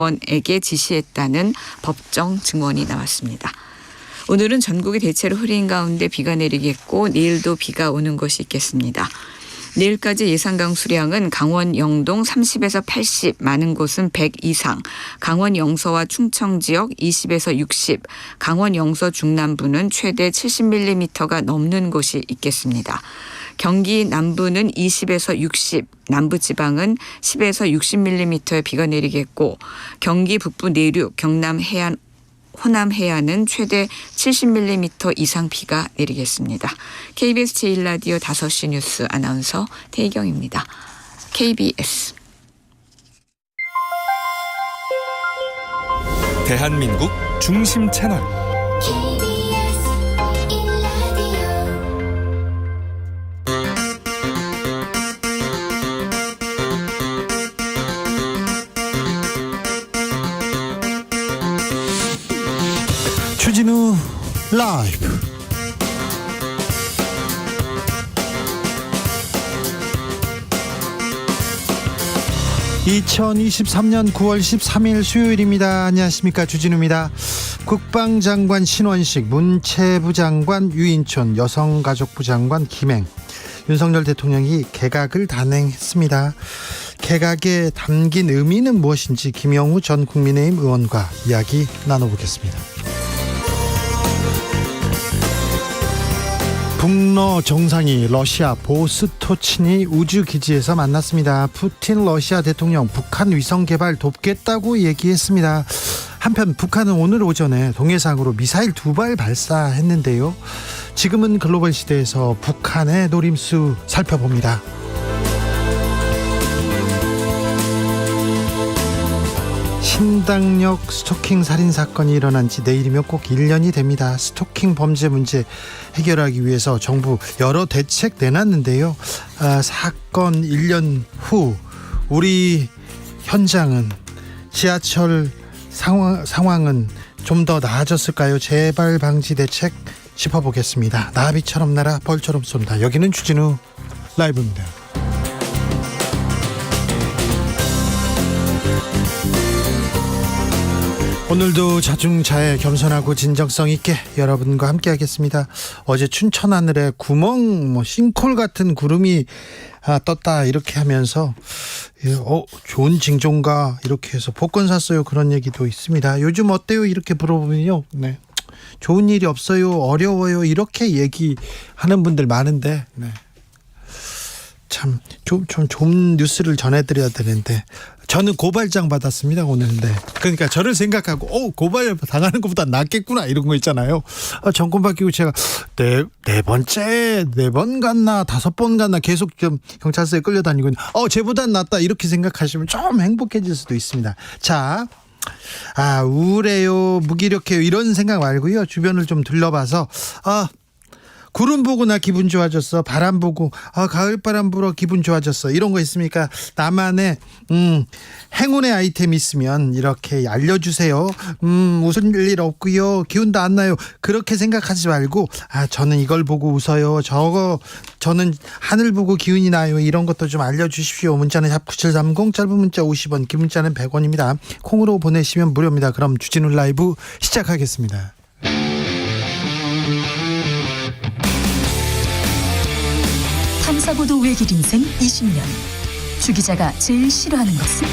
원에게 지시했다는 법정 증언이 나왔습니다. 오늘은 전국이 대체로 흐린 가운데 비가 내리겠고 내일도 비가 오는 곳이 있겠습니다. 내일까지 예상 강수량은 강원 영동 30에서 80, 많은 곳은 100 이상, 강원 영서와 충청 지역 20에서 60, 강원 영서 중남부는 최대 70mm가 넘는 곳이 있겠습니다. 경기 남부는 20에서 60, 남부지방은 10에서 60mm의 비가 내리겠고 경기 북부 내륙, 경남 해안, 호남 해안은 최대 70mm 이상 비가 내리겠습니다. KBS 제1라디오 5시 뉴스 아나운서 태희경입니다. KBS 대한민국 중심 채널 주진우 라이브. (2023년 9월 13일) 수요일입니다. 안녕하십니까, 주진우입니다. 국방장관 신원식, 문체부 장관 유인촌, 여성가족부 장관 김행, 윤석열 대통령이 개각을 단행했습니다. 개각에 담긴 의미는 무엇인지 김영우 전 국민의힘 의원과 이야기 나눠보겠습니다. 북러 정상이 러시아 보스토치니 우주기지에서 만났습니다. 푸틴 러시아 대통령 북한 위성 개발 돕겠다고 얘기했습니다. 한편 북한은 오늘 오전에 동해상으로 미사일 2발 발사했는데요. 지금은 글로벌 시대에서 북한의 노림수 살펴봅니다. 신당역 스토킹 살인 사건이 일어난 지 내일이면 꼭 1년이 됩니다. 스토킹 범죄 문제 해결하기 위해서 정부 여러 대책 내놨는데요. 사건 1년 후 우리 현장은, 지하철 상황은 좀 더 나아졌을까요? 재발 방지 대책 짚어보겠습니다. 나비처럼 날아 벌처럼 쏜다. 여기는 주진우 라이브입니다. 오늘도 자중자애, 겸손하고 진정성 있게 여러분과 함께 하겠습니다. 어제 춘천 하늘에 구멍, 싱크홀 같은 구름이 떴다 이렇게 하면서 좋은 징조인가 이렇게 해서 복권 샀어요, 그런 얘기도 있습니다. 요즘 어때요? 이렇게 물어보면요, 네, 좋은 일이 없어요, 어려워요, 이렇게 얘기하는 분들 많은데, 네, 참 좀 좋은 뉴스를 전해드려야 되는데 저는 고발장 받았습니다, 오늘. 네. 그러니까 저를 생각하고 고발 당하는 것보다 낫겠구나 이런 거 있잖아요. 정권 바뀌고 제가 네 번 갔나 5번 갔나 계속 좀 경찰서에 끌려다니고 쟤보단 낫다 이렇게 생각하시면 좀 행복해질 수도 있습니다. 자, 우울해요, 무기력해요 이런 생각 말고요, 주변을 좀 둘러봐서 구름 보고 나 기분 좋아졌어, 바람 보고 가을바람 불어 기분 좋아졌어, 이런 거 있습니까? 나만의 행운의 아이템 있으면 이렇게 알려주세요. 웃을 일 없고요, 기운도 안 나요, 그렇게 생각하지 말고 저는 이걸 보고 웃어요, 저는 하늘 보고 기운이 나요, 이런 것도 좀 알려주십시오. 문자는 샵 9730, 짧은 문자 50원, 긴 문자는 100원입니다. 콩으로 보내시면 무료입니다. 그럼 주진우 라이브 시작하겠습니다. 탐사보도 외길 인생 20년. 주 기자가 제일 싫어하는 것은?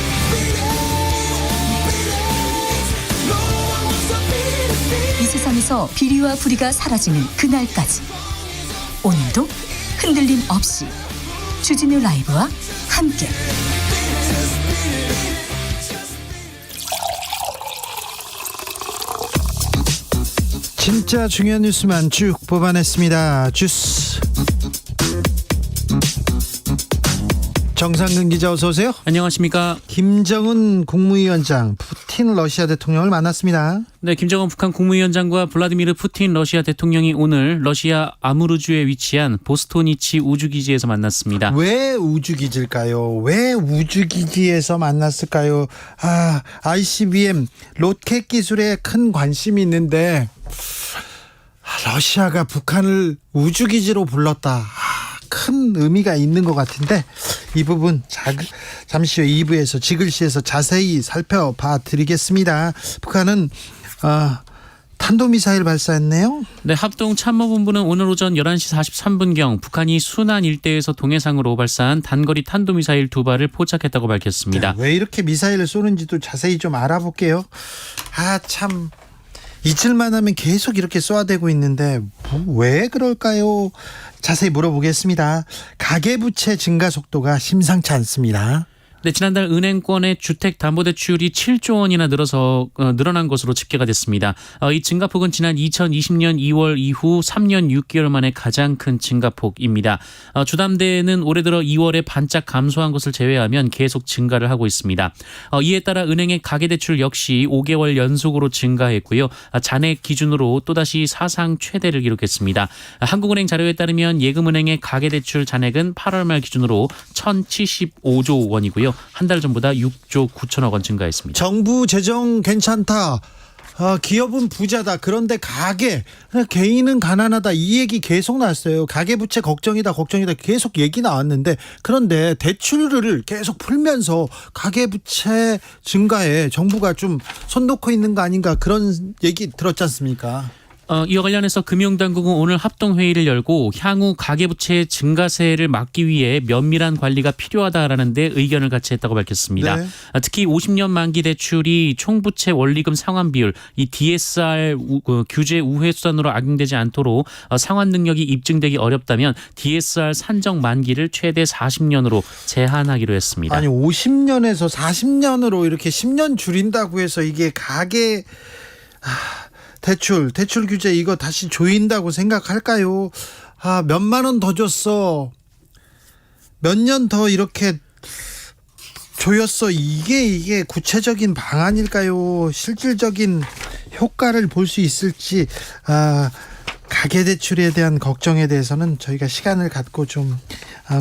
이 세상에서 비리와 부리가 사라지는 그날까지, 오늘도 흔들림 없이 주진우 라이브와 함께 진짜 중요한 뉴스만 쭉 뽑아냈습니다. 주스 정상근 기자, 어서 오세요. 안녕하십니까. 김정은 국무위원장 푸틴 러시아 대통령을 만났습니다. 네, 김정은 북한 국무위원장과 블라디미르 푸틴 러시아 대통령이 오늘 러시아 아무르주에 위치한 보스토니치 우주기지에서 만났습니다. 왜 우주기지일까요? 왜 우주기지에서 만났을까요? ICBM 로켓 기술에 큰 관심이 있는데 러시아가 북한을 우주기지로 불렀다. 큰 의미가 있는 것 같은데 이 부분 잠시 후 2부에서 지글시에서 자세히 살펴봐 드리겠습니다. 북한은 탄도미사일 발사했네요. 네, 합동참모본부는 오늘 오전 11시 43분경 북한이 순안 일대에서 동해상으로 발사한 단거리 탄도미사일 2발을 포착했다고 밝혔습니다. 왜 이렇게 미사일을 쏘는지도 자세히 좀 알아볼게요. 참 이틀만 하면 계속 이렇게 쏘아대고 있는데 왜 그럴까요? 자세히 물어보겠습니다. 가계부채 증가 속도가 심상치 않습니다. 네, 지난달 은행권의 주택담보대출이 7조 원이나 늘어난 것으로 집계가 됐습니다. 이 증가폭은 지난 2020년 2월 이후 3년 6개월 만에 가장 큰 증가폭입니다. 주담대는 올해 들어 2월에 반짝 감소한 것을 제외하면 계속 증가를 하고 있습니다. 이에 따라 은행의 가계대출 역시 5개월 연속으로 증가했고요. 잔액 기준으로 또다시 사상 최대를 기록했습니다. 한국은행 자료에 따르면 예금은행의 가계대출 잔액은 8월 말 기준으로 1,075조 원이고요. 한 달 전보다 6조 9천억 원 증가했습니다. 정부 재정 괜찮다. 기업은 부자다. 그런데 개인은 가난하다. 이 얘기 계속 나왔어요. 가계부채 걱정이다 계속 얘기 나왔는데, 그런데 대출을 계속 풀면서 가계부채 증가에 정부가 좀 손 놓고 있는 거 아닌가, 그런 얘기 들었지 않습니까? 이와 관련해서 금융당국은 오늘 합동회의를 열고 향후 가계부채 증가세를 막기 위해 면밀한 관리가 필요하다라는 데 의견을 같이 했다고 밝혔습니다. 네. 특히 50년 만기 대출이 총부채 원리금 상환 비율, 이 DSR 규제 우회 수단으로 악용되지 않도록 상환 능력이 입증되기 어렵다면 DSR 산정 만기를 최대 40년으로 제한하기로 했습니다. 아니 50년에서 40년으로 이렇게 10년 줄인다고 해서 이게 가계 대출 규제 이거 다시 조인다고 생각할까요? 몇만 원 더 줬어. 몇 년 더 이렇게 조였어. 이게 구체적인 방안일까요? 실질적인 효과를 볼 수 있을지. 가계대출에 대한 걱정에 대해서는 저희가 시간을 갖고 좀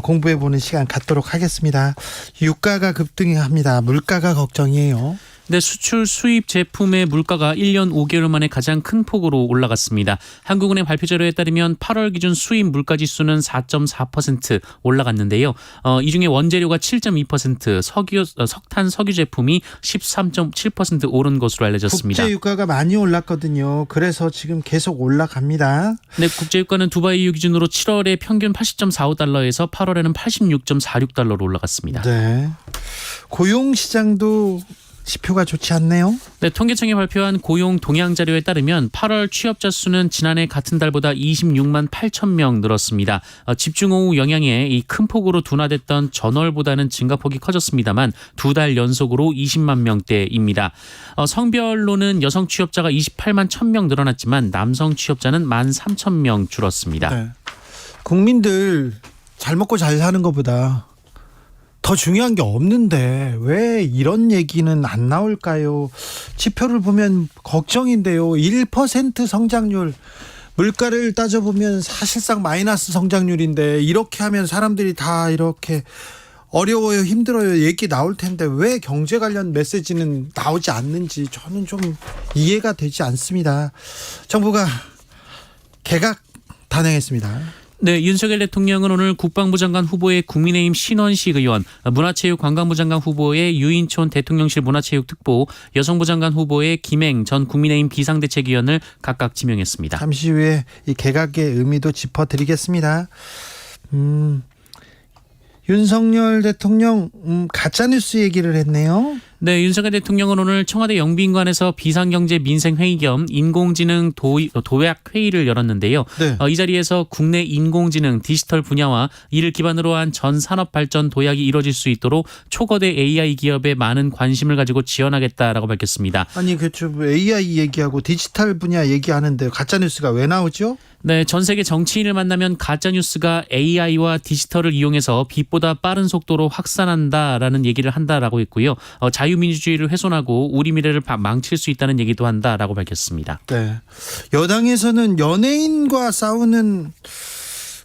공부해보는 시간 갖도록 하겠습니다. 유가가 급등합니다. 물가가 걱정이에요. 네, 수출 수입 제품의 물가가 1년 5개월 만에 가장 큰 폭으로 올라갔습니다. 한국은행 발표 자료에 따르면 8월 기준 수입 물가 지수는 4.4% 올라갔는데요. 이 중에 원재료가 7.2%, 석탄, 석유 제품이 13.7% 오른 것으로 알려졌습니다. 국제 유가가 많이 올랐거든요. 그래서 지금 계속 올라갑니다. 네, 국제 유가는 두바이 이후 기준으로 7월에 평균 80.45달러에서 8월에는 86.46달러로 올라갔습니다. 네. 고용 시장도 지표가 좋지 않네요. 네, 통계청이 발표한 고용 동향 자료에 따르면 8월 취업자 수는 지난해 같은 달보다 26만 8천 명 늘었습니다. 집중호우 영향에 이 큰 폭으로 둔화됐던 전월보다는 증가폭이 커졌습니다만 2달 연속으로 20만 명대입니다. 성별로는 여성 취업자가 28만 1천 명 늘어났지만 남성 취업자는 1만 3천 명 줄었습니다. 네. 국민들 잘 먹고 잘 사는 것보다 더 중요한 게 없는데 왜 이런 얘기는 안 나올까요? 지표를 보면 걱정인데요. 1% 성장률, 물가를 따져보면 사실상 마이너스 성장률인데 이렇게 하면 사람들이 다 이렇게 어려워요, 힘들어요 얘기 나올 텐데 왜 경제 관련 메시지는 나오지 않는지 저는 좀 이해가 되지 않습니다. 정부가 개각 단행했습니다. 네, 윤석열 대통령은 오늘 국방부 장관 후보의 국민의힘 신원식 의원, 문화체육관광부 장관 후보의 유인촌 대통령실 문화체육특보, 여성부 장관 후보의 김행 전 국민의힘 비상대책위원을 각각 지명했습니다. 잠시 후에 이 개각의 의미도 짚어드리겠습니다. 윤석열 대통령 가짜뉴스 얘기를 했네요. 네, 윤석열 대통령은 오늘 청와대 영빈관에서 비상경제 민생회의 겸 인공지능 도약 회의를 열었는데요. 네. 이 자리에서 국내 인공지능 디지털 분야와 이를 기반으로 한 전 산업 발전 도약이 이뤄질 수 있도록 초거대 AI 기업에 많은 관심을 가지고 지원하겠다라고 밝혔습니다. 아니 그렇죠. AI 얘기하고 디지털 분야 얘기하는데 가짜뉴스가 왜 나오죠? 네, 전 세계 정치인을 만나면 가짜뉴스가 AI와 디지털을 이용해서 빛보다 빠른 속도로 확산한다라는 얘기를 한다라고 했고요. 자유민주주의를 훼손하고 우리 미래를 망칠 수 있다는 얘기도 한다라고 밝혔습니다. 네. 여당에서는 연예인과 싸우는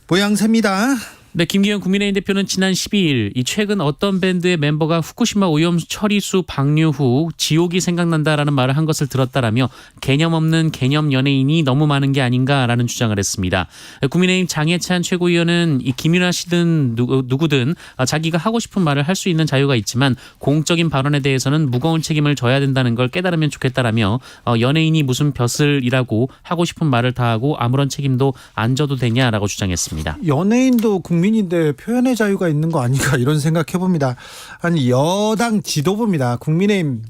모양새입니다. 네, 김기현 국민의힘 대표는 지난 12일 이 최근 어떤 밴드의 멤버가 후쿠시마 오염 처리수 방류 후 지옥이 생각난다라는 말을 한 것을 들었다라며 개념 없는 개념 연예인이 너무 많은 게 아닌가라는 주장을 했습니다. 국민의힘 장해찬 최고위원은 이 김윤아 씨든 누구든 자기가 하고 싶은 말을 할 수 있는 자유가 있지만 공적인 발언에 대해서는 무거운 책임을 져야 된다는 걸 깨달으면 좋겠다라며 연예인이 무슨 벼슬이라고 하고 싶은 말을 다 하고 아무런 책임도 안 져도 되냐라고 주장했습니다. 연예인도 국민인데 표현의 자유가 있는 거 아닌가 이런 생각해 봅니다. 아니 여당 지도부입니다. 국민의힘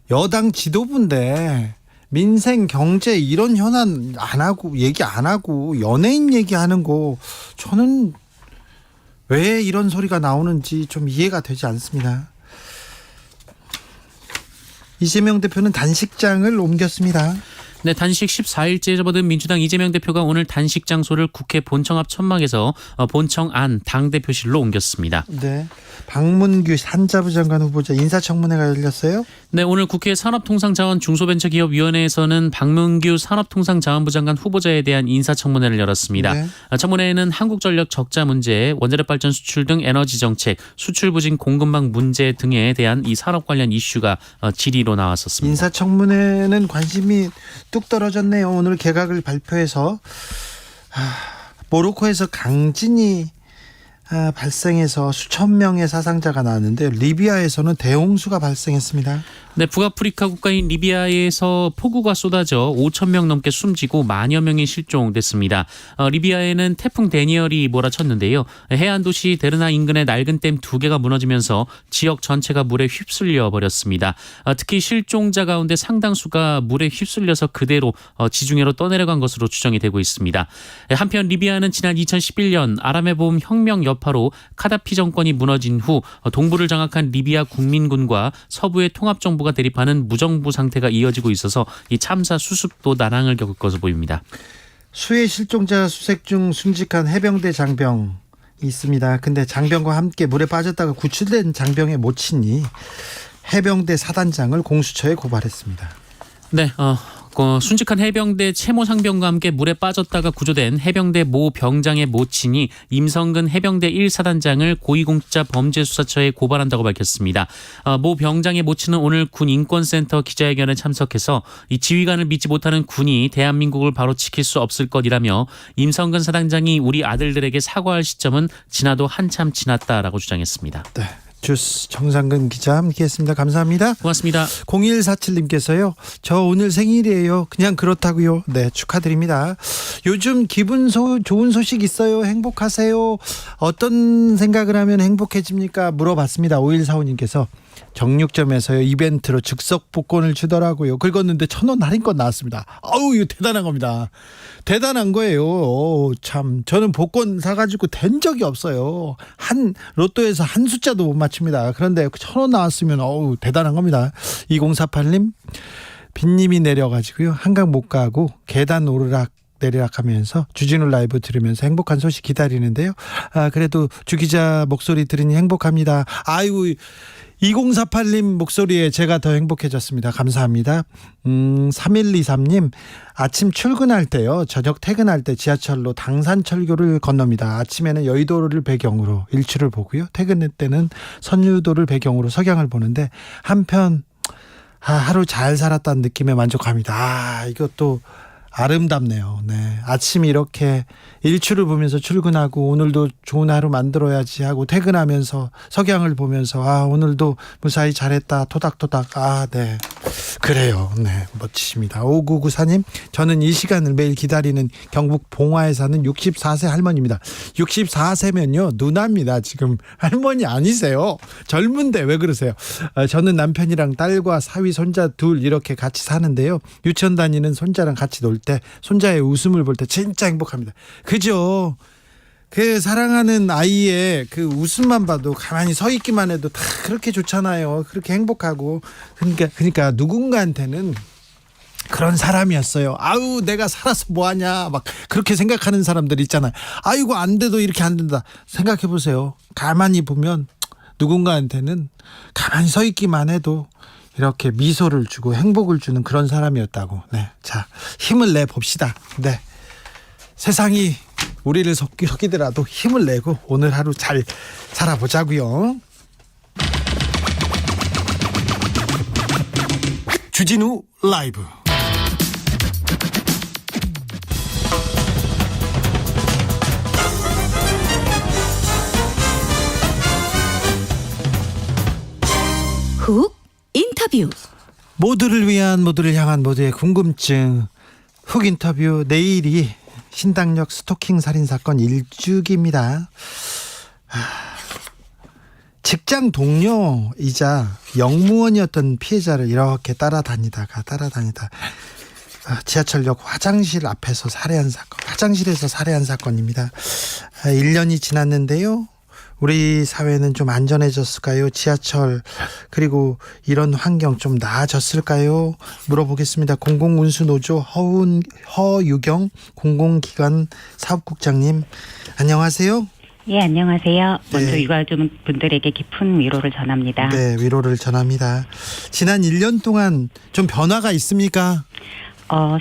여당 지도부인데 민생 경제 이런 현안 안 하고 얘기 안 하고 연예인 얘기하는 거 저는 왜 이런 소리가 나오는지 좀 이해가 되지 않습니다. 이재명 대표는 단식장을 옮겼습니다. 네, 단식 14일째 접어든 민주당 이재명 대표가 오늘 단식 장소를 국회 본청 앞 천막에서 본청 안 당대표실로 옮겼습니다. 네, 박문규 산자부 장관 후보자 인사청문회가 열렸어요. 네, 오늘 국회 산업통상자원 중소벤처기업위원회에서는 박문규 산업통상자원부 장관 후보자에 대한 인사청문회를 열었습니다. 네. 청문회에는 한국전력 적자 문제, 원자력발전 수출 등 에너지 정책, 수출 부진 공급망 문제 등에 대한 이 산업 관련 이슈가 질의로 나왔었습니다. 인사청문회는 관심이 뚝 떨어졌네요. 오늘 개각을 발표해서 모로코에서 강진이 발생해서 수천 명의 사상자가 나왔는데 리비아에서는 대홍수가 발생했습니다. 네, 북아프리카 국가인 리비아에서 폭우가 쏟아져 5천 명 넘게 숨지고 만여 명이 실종됐습니다. 리비아에는 태풍 데니엘이 몰아쳤는데요. 해안 도시 데르나 인근의 낡은 댐 2개가 무너지면서 지역 전체가 물에 휩쓸려 버렸습니다. 특히 실종자 가운데 상당수가 물에 휩쓸려서 그대로 지중해로 떠내려간 것으로 추정이 되고 있습니다. 한편 리비아는 지난 2011년 아람의 봄 혁명 여파로 카다피 정권이 무너진 후 동부를 장악한 리비아 국민군과 서부의 통합정부가 대립하는 무정부 상태가 이어지고 있어서 이 참사 수습도 난항을 겪을 것으로 보입니다. 수해 실종자 수색 중 순직한 해병대 장병이 있습니다. 근데 장병과 함께 물에 빠졌다가 구출된 장병의 모친이 해병대 사단장을 공수처에 고발했습니다. 네, 순직한 해병대 채모 상병과 함께 물에 빠졌다가 구조된 해병대 모 병장의 모친이 임성근 해병대 1사단장을 고위공직자 범죄수사처에 고발한다고 밝혔습니다. 모 병장의 모친은 오늘 군인권센터 기자회견에 참석해서 이 지휘관을 믿지 못하는 군이 대한민국을 바로 지킬 수 없을 것이라며 임성근 사단장이 우리 아들들에게 사과할 시점은 지나도 한참 지났다라고 주장했습니다. 네. 주스 정상근 기자 함께했습니다. 감사합니다. 고맙습니다. 0147님께서요. 저 오늘 생일이에요. 그냥 그렇다고요. 네, 축하드립니다. 요즘 기분 좋은 소식 있어요. 행복하세요. 어떤 생각을 하면 행복해집니까? 물어봤습니다. 5145님께서 정육점에서요 이벤트로 즉석 복권을 주더라고요. 긁었는데 1,000원 할인권 나왔습니다. 아우 이거 대단한 겁니다. 대단한 거예요. 참 저는 복권 사가지고 된 적이 없어요. 한 로또에서 한 숫자도 못 맞춥니다. 그런데 1,000원 나왔으면 어우 대단한 겁니다. 2048님 빈님이 내려가지고요 한강 못 가고 계단 오르락 내리락하면서 주진우 라이브 들으면서 행복한 소식 기다리는데요. 그래도 주 기자 목소리 들으니 행복합니다. 아이고 2048님 목소리에 제가 더 행복해졌습니다. 감사합니다. 3123님 아침 출근할 때요 저녁 퇴근할 때 지하철로 당산철교를 건넙니다. 아침에는 여의도를 배경으로 일출을 보고요 퇴근 때는 선유도를 배경으로 석양을 보는데 한편 하루 잘 살았다는 느낌에 만족합니다. 이것도 아름답네요. 네. 아침 이렇게 일출을 보면서 출근하고 오늘도 좋은 하루 만들어야지 하고 퇴근하면서 석양을 보면서 오늘도 무사히 잘했다 토닥토닥 네. 그래요. 네. 멋지십니다. 5994님 저는 이 시간을 매일 기다리는 경북 봉화에 사는 64세 할머니입니다. 64세면요 누나입니다. 지금 할머니 아니세요. 젊은데 왜 그러세요. 저는 남편이랑 딸과 사위 손자 둘 이렇게 같이 사는데요. 유치원 다니는 손자랑 같이 놀 때 손자의 웃음을 볼 때 진짜 행복합니다. 그죠? 그 사랑하는 아이의 그 웃음만 봐도 가만히 서 있기만 해도 다 그렇게 좋잖아요. 그렇게 행복하고 그러니까 누군가한테는 그런 사람이었어요. 아우 내가 살아서 뭐하냐 막 그렇게 생각하는 사람들 있잖아요. 아이고 안 돼도 이렇게 안 된다. 생각해 보세요. 가만히 보면 누군가한테는 가만히 서 있기만 해도 이렇게 미소를 주고 행복을 주는 그런 사람이었다고. 네, 자 힘을 내 봅시다. 네, 세상이 우리를 속이더라도 힘을 내고 오늘 하루 잘 살아보자고요. 주진우 라이브. 훅 인터뷰. 모두를 위한, 모두를 향한, 모두의 궁금증. 훅 인터뷰. 내일이 신당역 스토킹 살인 사건 1주기입니다. 직장 동료이자 영무원이었던 피해자를 이렇게 따라다니다가 지하철역 화장실 앞에서 살해한 사건, 화장실에서 살해한 사건입니다. 1년이 지났는데요. 우리 사회는 좀 안전해졌을까요? 지하철 그리고 이런 환경 좀 나아졌을까요? 물어보겠습니다. 공공운수노조 허유경 공공기관 사업국장님, 안녕하세요. 예, 안녕하세요. 먼저 네. 유가족분들에게 깊은 위로를 전합니다. 네, 위로를 전합니다. 지난 1년 동안 좀 변화가 있습니까?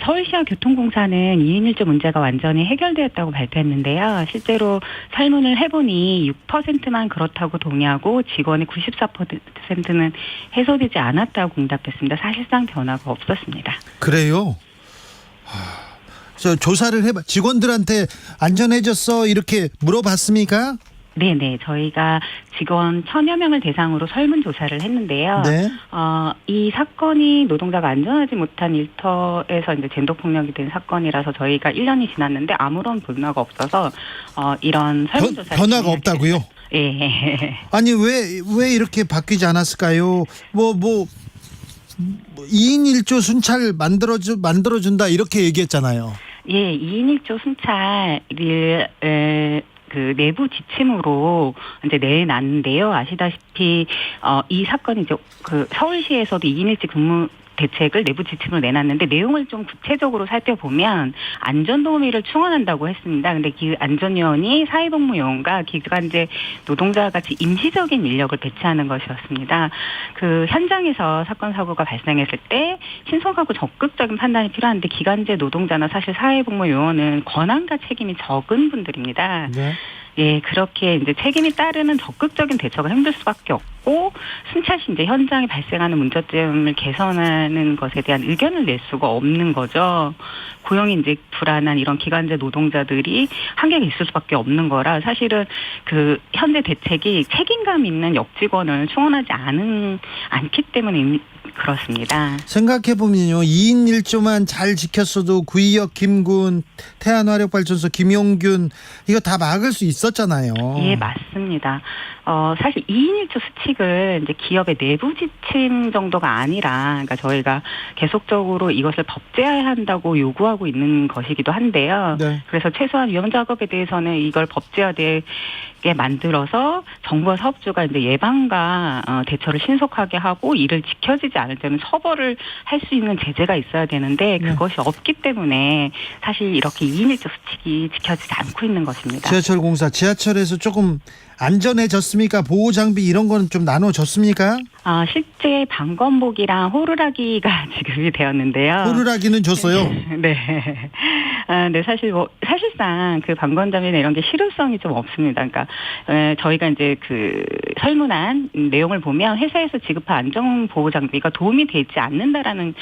서울시와 교통공사는 2인 1조 문제가 완전히 해결되었다고 발표했는데요. 실제로 설문을 해보니 6%만 그렇다고 동의하고 직원의 94%는 해소되지 않았다고 응답했습니다. 사실상 변화가 없었습니다. 그래요? 저 조사를 해봐. 직원들한테 안전해졌어 이렇게 물어봤습니까? 네네. 저희가 직원 1000여 명을 대상으로 설문조사를 했는데요. 네. 이 사건이 노동자가 안전하지 못한 일터에서 이제 젠더폭력이 된 사건이라서 저희가 1년이 지났는데 아무런 변화가 없어서, 이런 설문조사를. 변화가 없다고요? 예. 아니, 왜 이렇게 바뀌지 않았을까요? 2인 1조 순찰 만들어준다 이렇게 얘기했잖아요. 예, 2인 1조 순찰을, 그 내부 지침으로 이제 내놨는데요. 아시다시피 이 사건이 이제 그 서울시에서도 2인 1조 근무 대책을 내부 지침으로 내놨는데 내용을 좀 구체적으로 살펴보면 안전도우미를 충원한다고 했습니다. 근데 그 안전요원이 사회복무요원과 기간제 노동자와 같이 임시적인 인력을 배치하는 것이었습니다. 그 현장에서 사건 사고가 발생했을 때 신속하고 적극적인 판단이 필요한데 기간제 노동자나 사실 사회복무요원은 권한과 책임이 적은 분들입니다. 네. 예, 그렇게 이제 책임이 따르는 적극적인 대처가 힘들 수밖에 없고 순찰 시 이제 현장에 발생하는 문제점을 개선하는 것에 대한 의견을 낼 수가 없는 거죠. 고용이 이제 불안한 이런 기간제 노동자들이 한계가 있을 수밖에 없는 거라 사실은 그 현재 대책이 책임감 있는 역직원을 충원하지 않기 때문에 그렇습니다. 생각해보면요, 2인 1조만 잘 지켰어도 구의역 김군, 태안화력발전소 김용균 이거 다 막을 수 있었잖아요. 예, 맞습니다. 사실 2인 1조 수칙은 이제 기업의 내부 지침 정도가 아니라, 그러니까 저희가 계속적으로 이것을 법제화한다고 요구하고 있는 것이기도 한데요. 네. 그래서 최소한 위험 작업에 대해서는 이걸 법제화되게 만들어서 정부와 사업주가 이제 예방과 대처를 신속하게 하고 이를 지켜지지 않을 때는 처벌을 할 수 있는 제재가 있어야 되는데 그것이 없기 때문에 사실 이렇게 2인 1조 수칙이 지켜지지 않고 있는 것입니다. 지하철 공사, 지하철에서 조금 안전해졌습니까? 보호 장비 이런 거는 좀 나눠줬습니까? 실제 방검복이랑 호루라기가 지급이 되었는데요. 호루라기는 줬어요. 네. 네, 사실상 그 방검장비나 이런 게 실효성이 좀 없습니다. 그러니까, 저희가 이제 그 설문한 내용을 보면 회사에서 지급한 안전보호장비가 도움이 되지 않는다라는,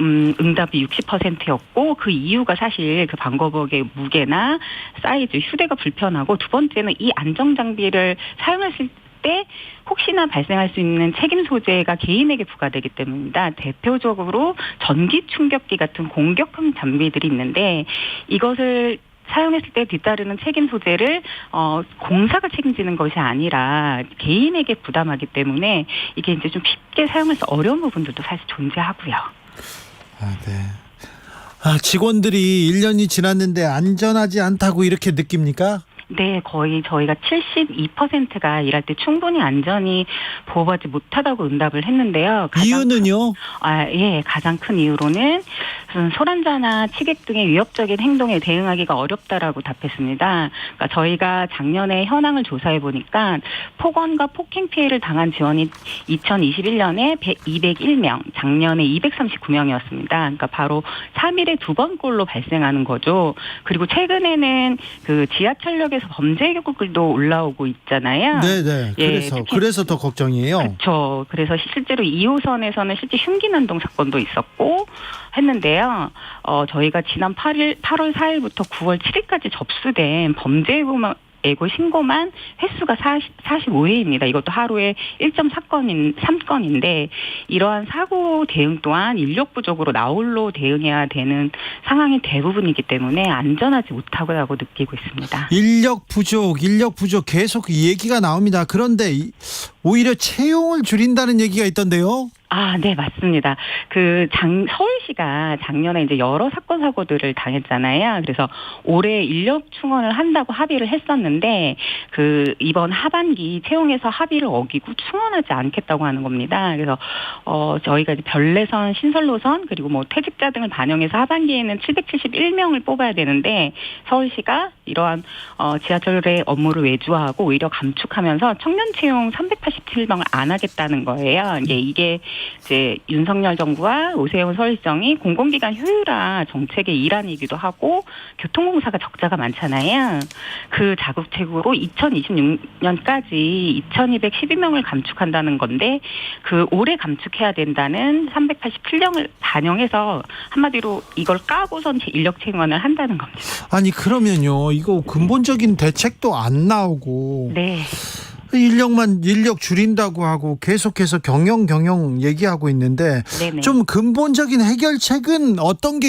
응답이 60%였고, 그 이유가 사실 그 방검복의 무게나 사이즈, 휴대가 불편하고, 두 번째는 이 안전장비를 사용했을 때 혹시나 발생할 수 있는 책임 소재가 개인에게 부과되기 때문입니다. 대표적으로 전기 충격기 같은 공격형 장비들이 있는데 이것을 사용했을 때 뒤따르는 책임 소재를 공사가 책임지는 것이 아니라 개인에게 부담하기 때문에 이게 이제 좀 쉽게 사용해서 어려운 부분들도 사실 존재하고요. 네. 직원들이 1년이 지났는데 안전하지 않다고 이렇게 느낍니까? 네, 거의 저희가 72%가 일할 때 충분히 안전히 보호받지 못하다고 응답을 했는데요. 이유는요? 예, 가장 큰 이유로는 소란자나 치객 등의 위협적인 행동에 대응하기가 어렵다라고 답했습니다. 그러니까 저희가 작년에 현황을 조사해 보니까 폭언과 폭행 피해를 당한 지원이 2021년에 201명, 작년에 239명이었습니다. 그러니까 바로 3일에 2번꼴로 발생하는 거죠. 그리고 최근에는 그 지하철역에서 범죄 글도 올라오고 있잖아요. 네네. 그래서 더 걱정이에요. 그렇죠. 그래서 실제로 2호선에서는 실제 흉기 난동 사건도 있었고 했는데요. 저희가 지난 8월 4일부터 9월 7일까지 접수된 범죄 예고 신고만 횟수가 45회입니다. 이것도 하루에 3건인데 이러한 사고 대응 또한 인력 부족으로 나홀로 대응해야 되는 상황이 대부분이기 때문에 안전하지 못하다고 느끼고 있습니다. 인력 부족 계속 얘기가 나옵니다. 그런데 오히려 채용을 줄인다는 얘기가 있던데요. 네, 맞습니다. 서울시가 작년에 이제 여러 사건 사고들을 당했잖아요. 그래서 올해 인력 충원을 한다고 합의를 했었는데 이번 하반기 채용에서 합의를 어기고 충원하지 않겠다고 하는 겁니다. 그래서 저희가 이제 별내선, 신설노선 그리고 뭐 퇴직자 등을 반영해서 하반기에는 771명을 뽑아야 되는데 서울시가 이러한 지하철의 업무를 외주화하고 오히려 감축하면서 청년 채용 387명을 안 하겠다는 거예요. 이게 이제 윤석열 정부와 오세훈 서울시장이 공공기관 효율화 정책의 일환이기도 하고 교통공사가 적자가 많잖아요. 그 자급책으로 2026년까지 2,212명을 감축한다는 건데 올해 감축해야 된다는 387명을 반영해서 한마디로 이걸 까고선 인력 채용을 한다는 겁니다. 아니 그러면요 이거 근본적인 대책도 안 나오고 네. 인력 줄인다고 하고 계속해서 경영 얘기하고 있는데 네네. 좀 근본적인 해결책은 어떤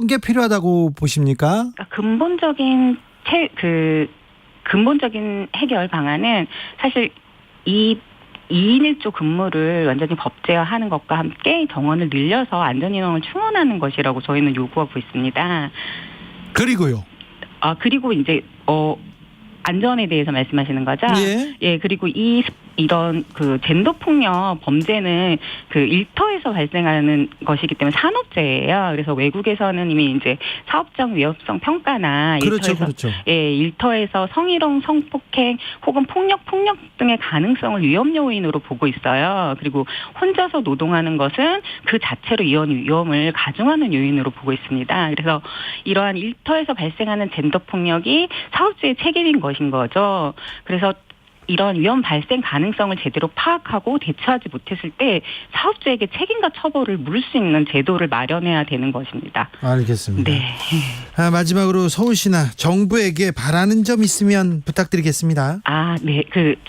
게 필요하다고 보십니까? 근본적인 해결 방안은 사실 2인 1조 근무를 완전히 법제화하는 것과 함께 정원을 늘려서 안전인원을 충원하는 것이라고 저희는 요구하고 있습니다. 그리고요. 그리고 이제 안전에 대해서 말씀하시는 거죠? 예. 그리고 이런 젠더 폭력 범죄는 일터에서 발생하는 것이기 때문에 산업재해예요. 그래서 외국에서는 이미 이제 사업적 위협성 평가나 그렇죠. 일터에서 성희롱, 성폭행 혹은 폭력 등의 가능성을 위험 요인으로 보고 있어요. 그리고 혼자서 노동하는 것은 그 자체로 이런 위험을 가중하는 요인으로 보고 있습니다. 그래서 이러한 일터에서 발생하는 젠더 폭력이 사업주의 책임인 것인 거죠. 그래서 이런 위험 발생 가능성을 제대로 파악하고 대처하지 못했을 때 사업주에게 책임과 처벌을 물을 수 있는 제도를 마련해야 되는 것입니다. 알겠습니다. 네. 마지막으로 서울시나 정부에게 바라는 점 있으면 부탁드리겠습니다. 네.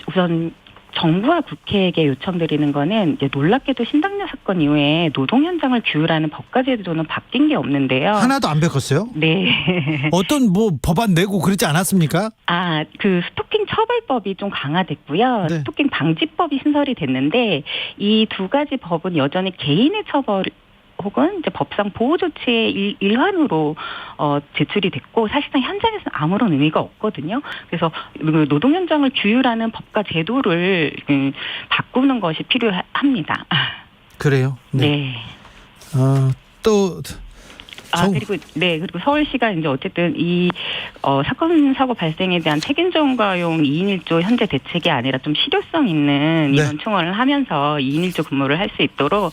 우선 정부와 국회에게 요청드리는 거는 이제 놀랍게도 신당녀 사건 이후에 노동 현장을 규율하는 법과 제도는 바뀐 게 없는데요. 하나도 안 바꿨어요? 네. 어떤 법안 내고 그러지 않았습니까? 스토킹 처벌법이 좀 강화됐고요. 네. 스토킹 방지법이 신설이 됐는데 이 두 가지 법은 여전히 개인의 처벌 혹은 이제 법상 보호 조치의 일환으로 제출이 됐고 사실상 현장에서는 아무런 의미가 없거든요. 그래서 노동 현장을 규율하는 법과 제도를 바꾸는 것이 필요합니다. 그래요? 네. 그리고 서울시가 이제 어쨌든 이 사건 사고 발생에 대한 책임 전가용 2인 1조 현재 대책이 아니라 좀 실효성 있는 인원 충원을 하면서 2인 1조 근무를 할 수 있도록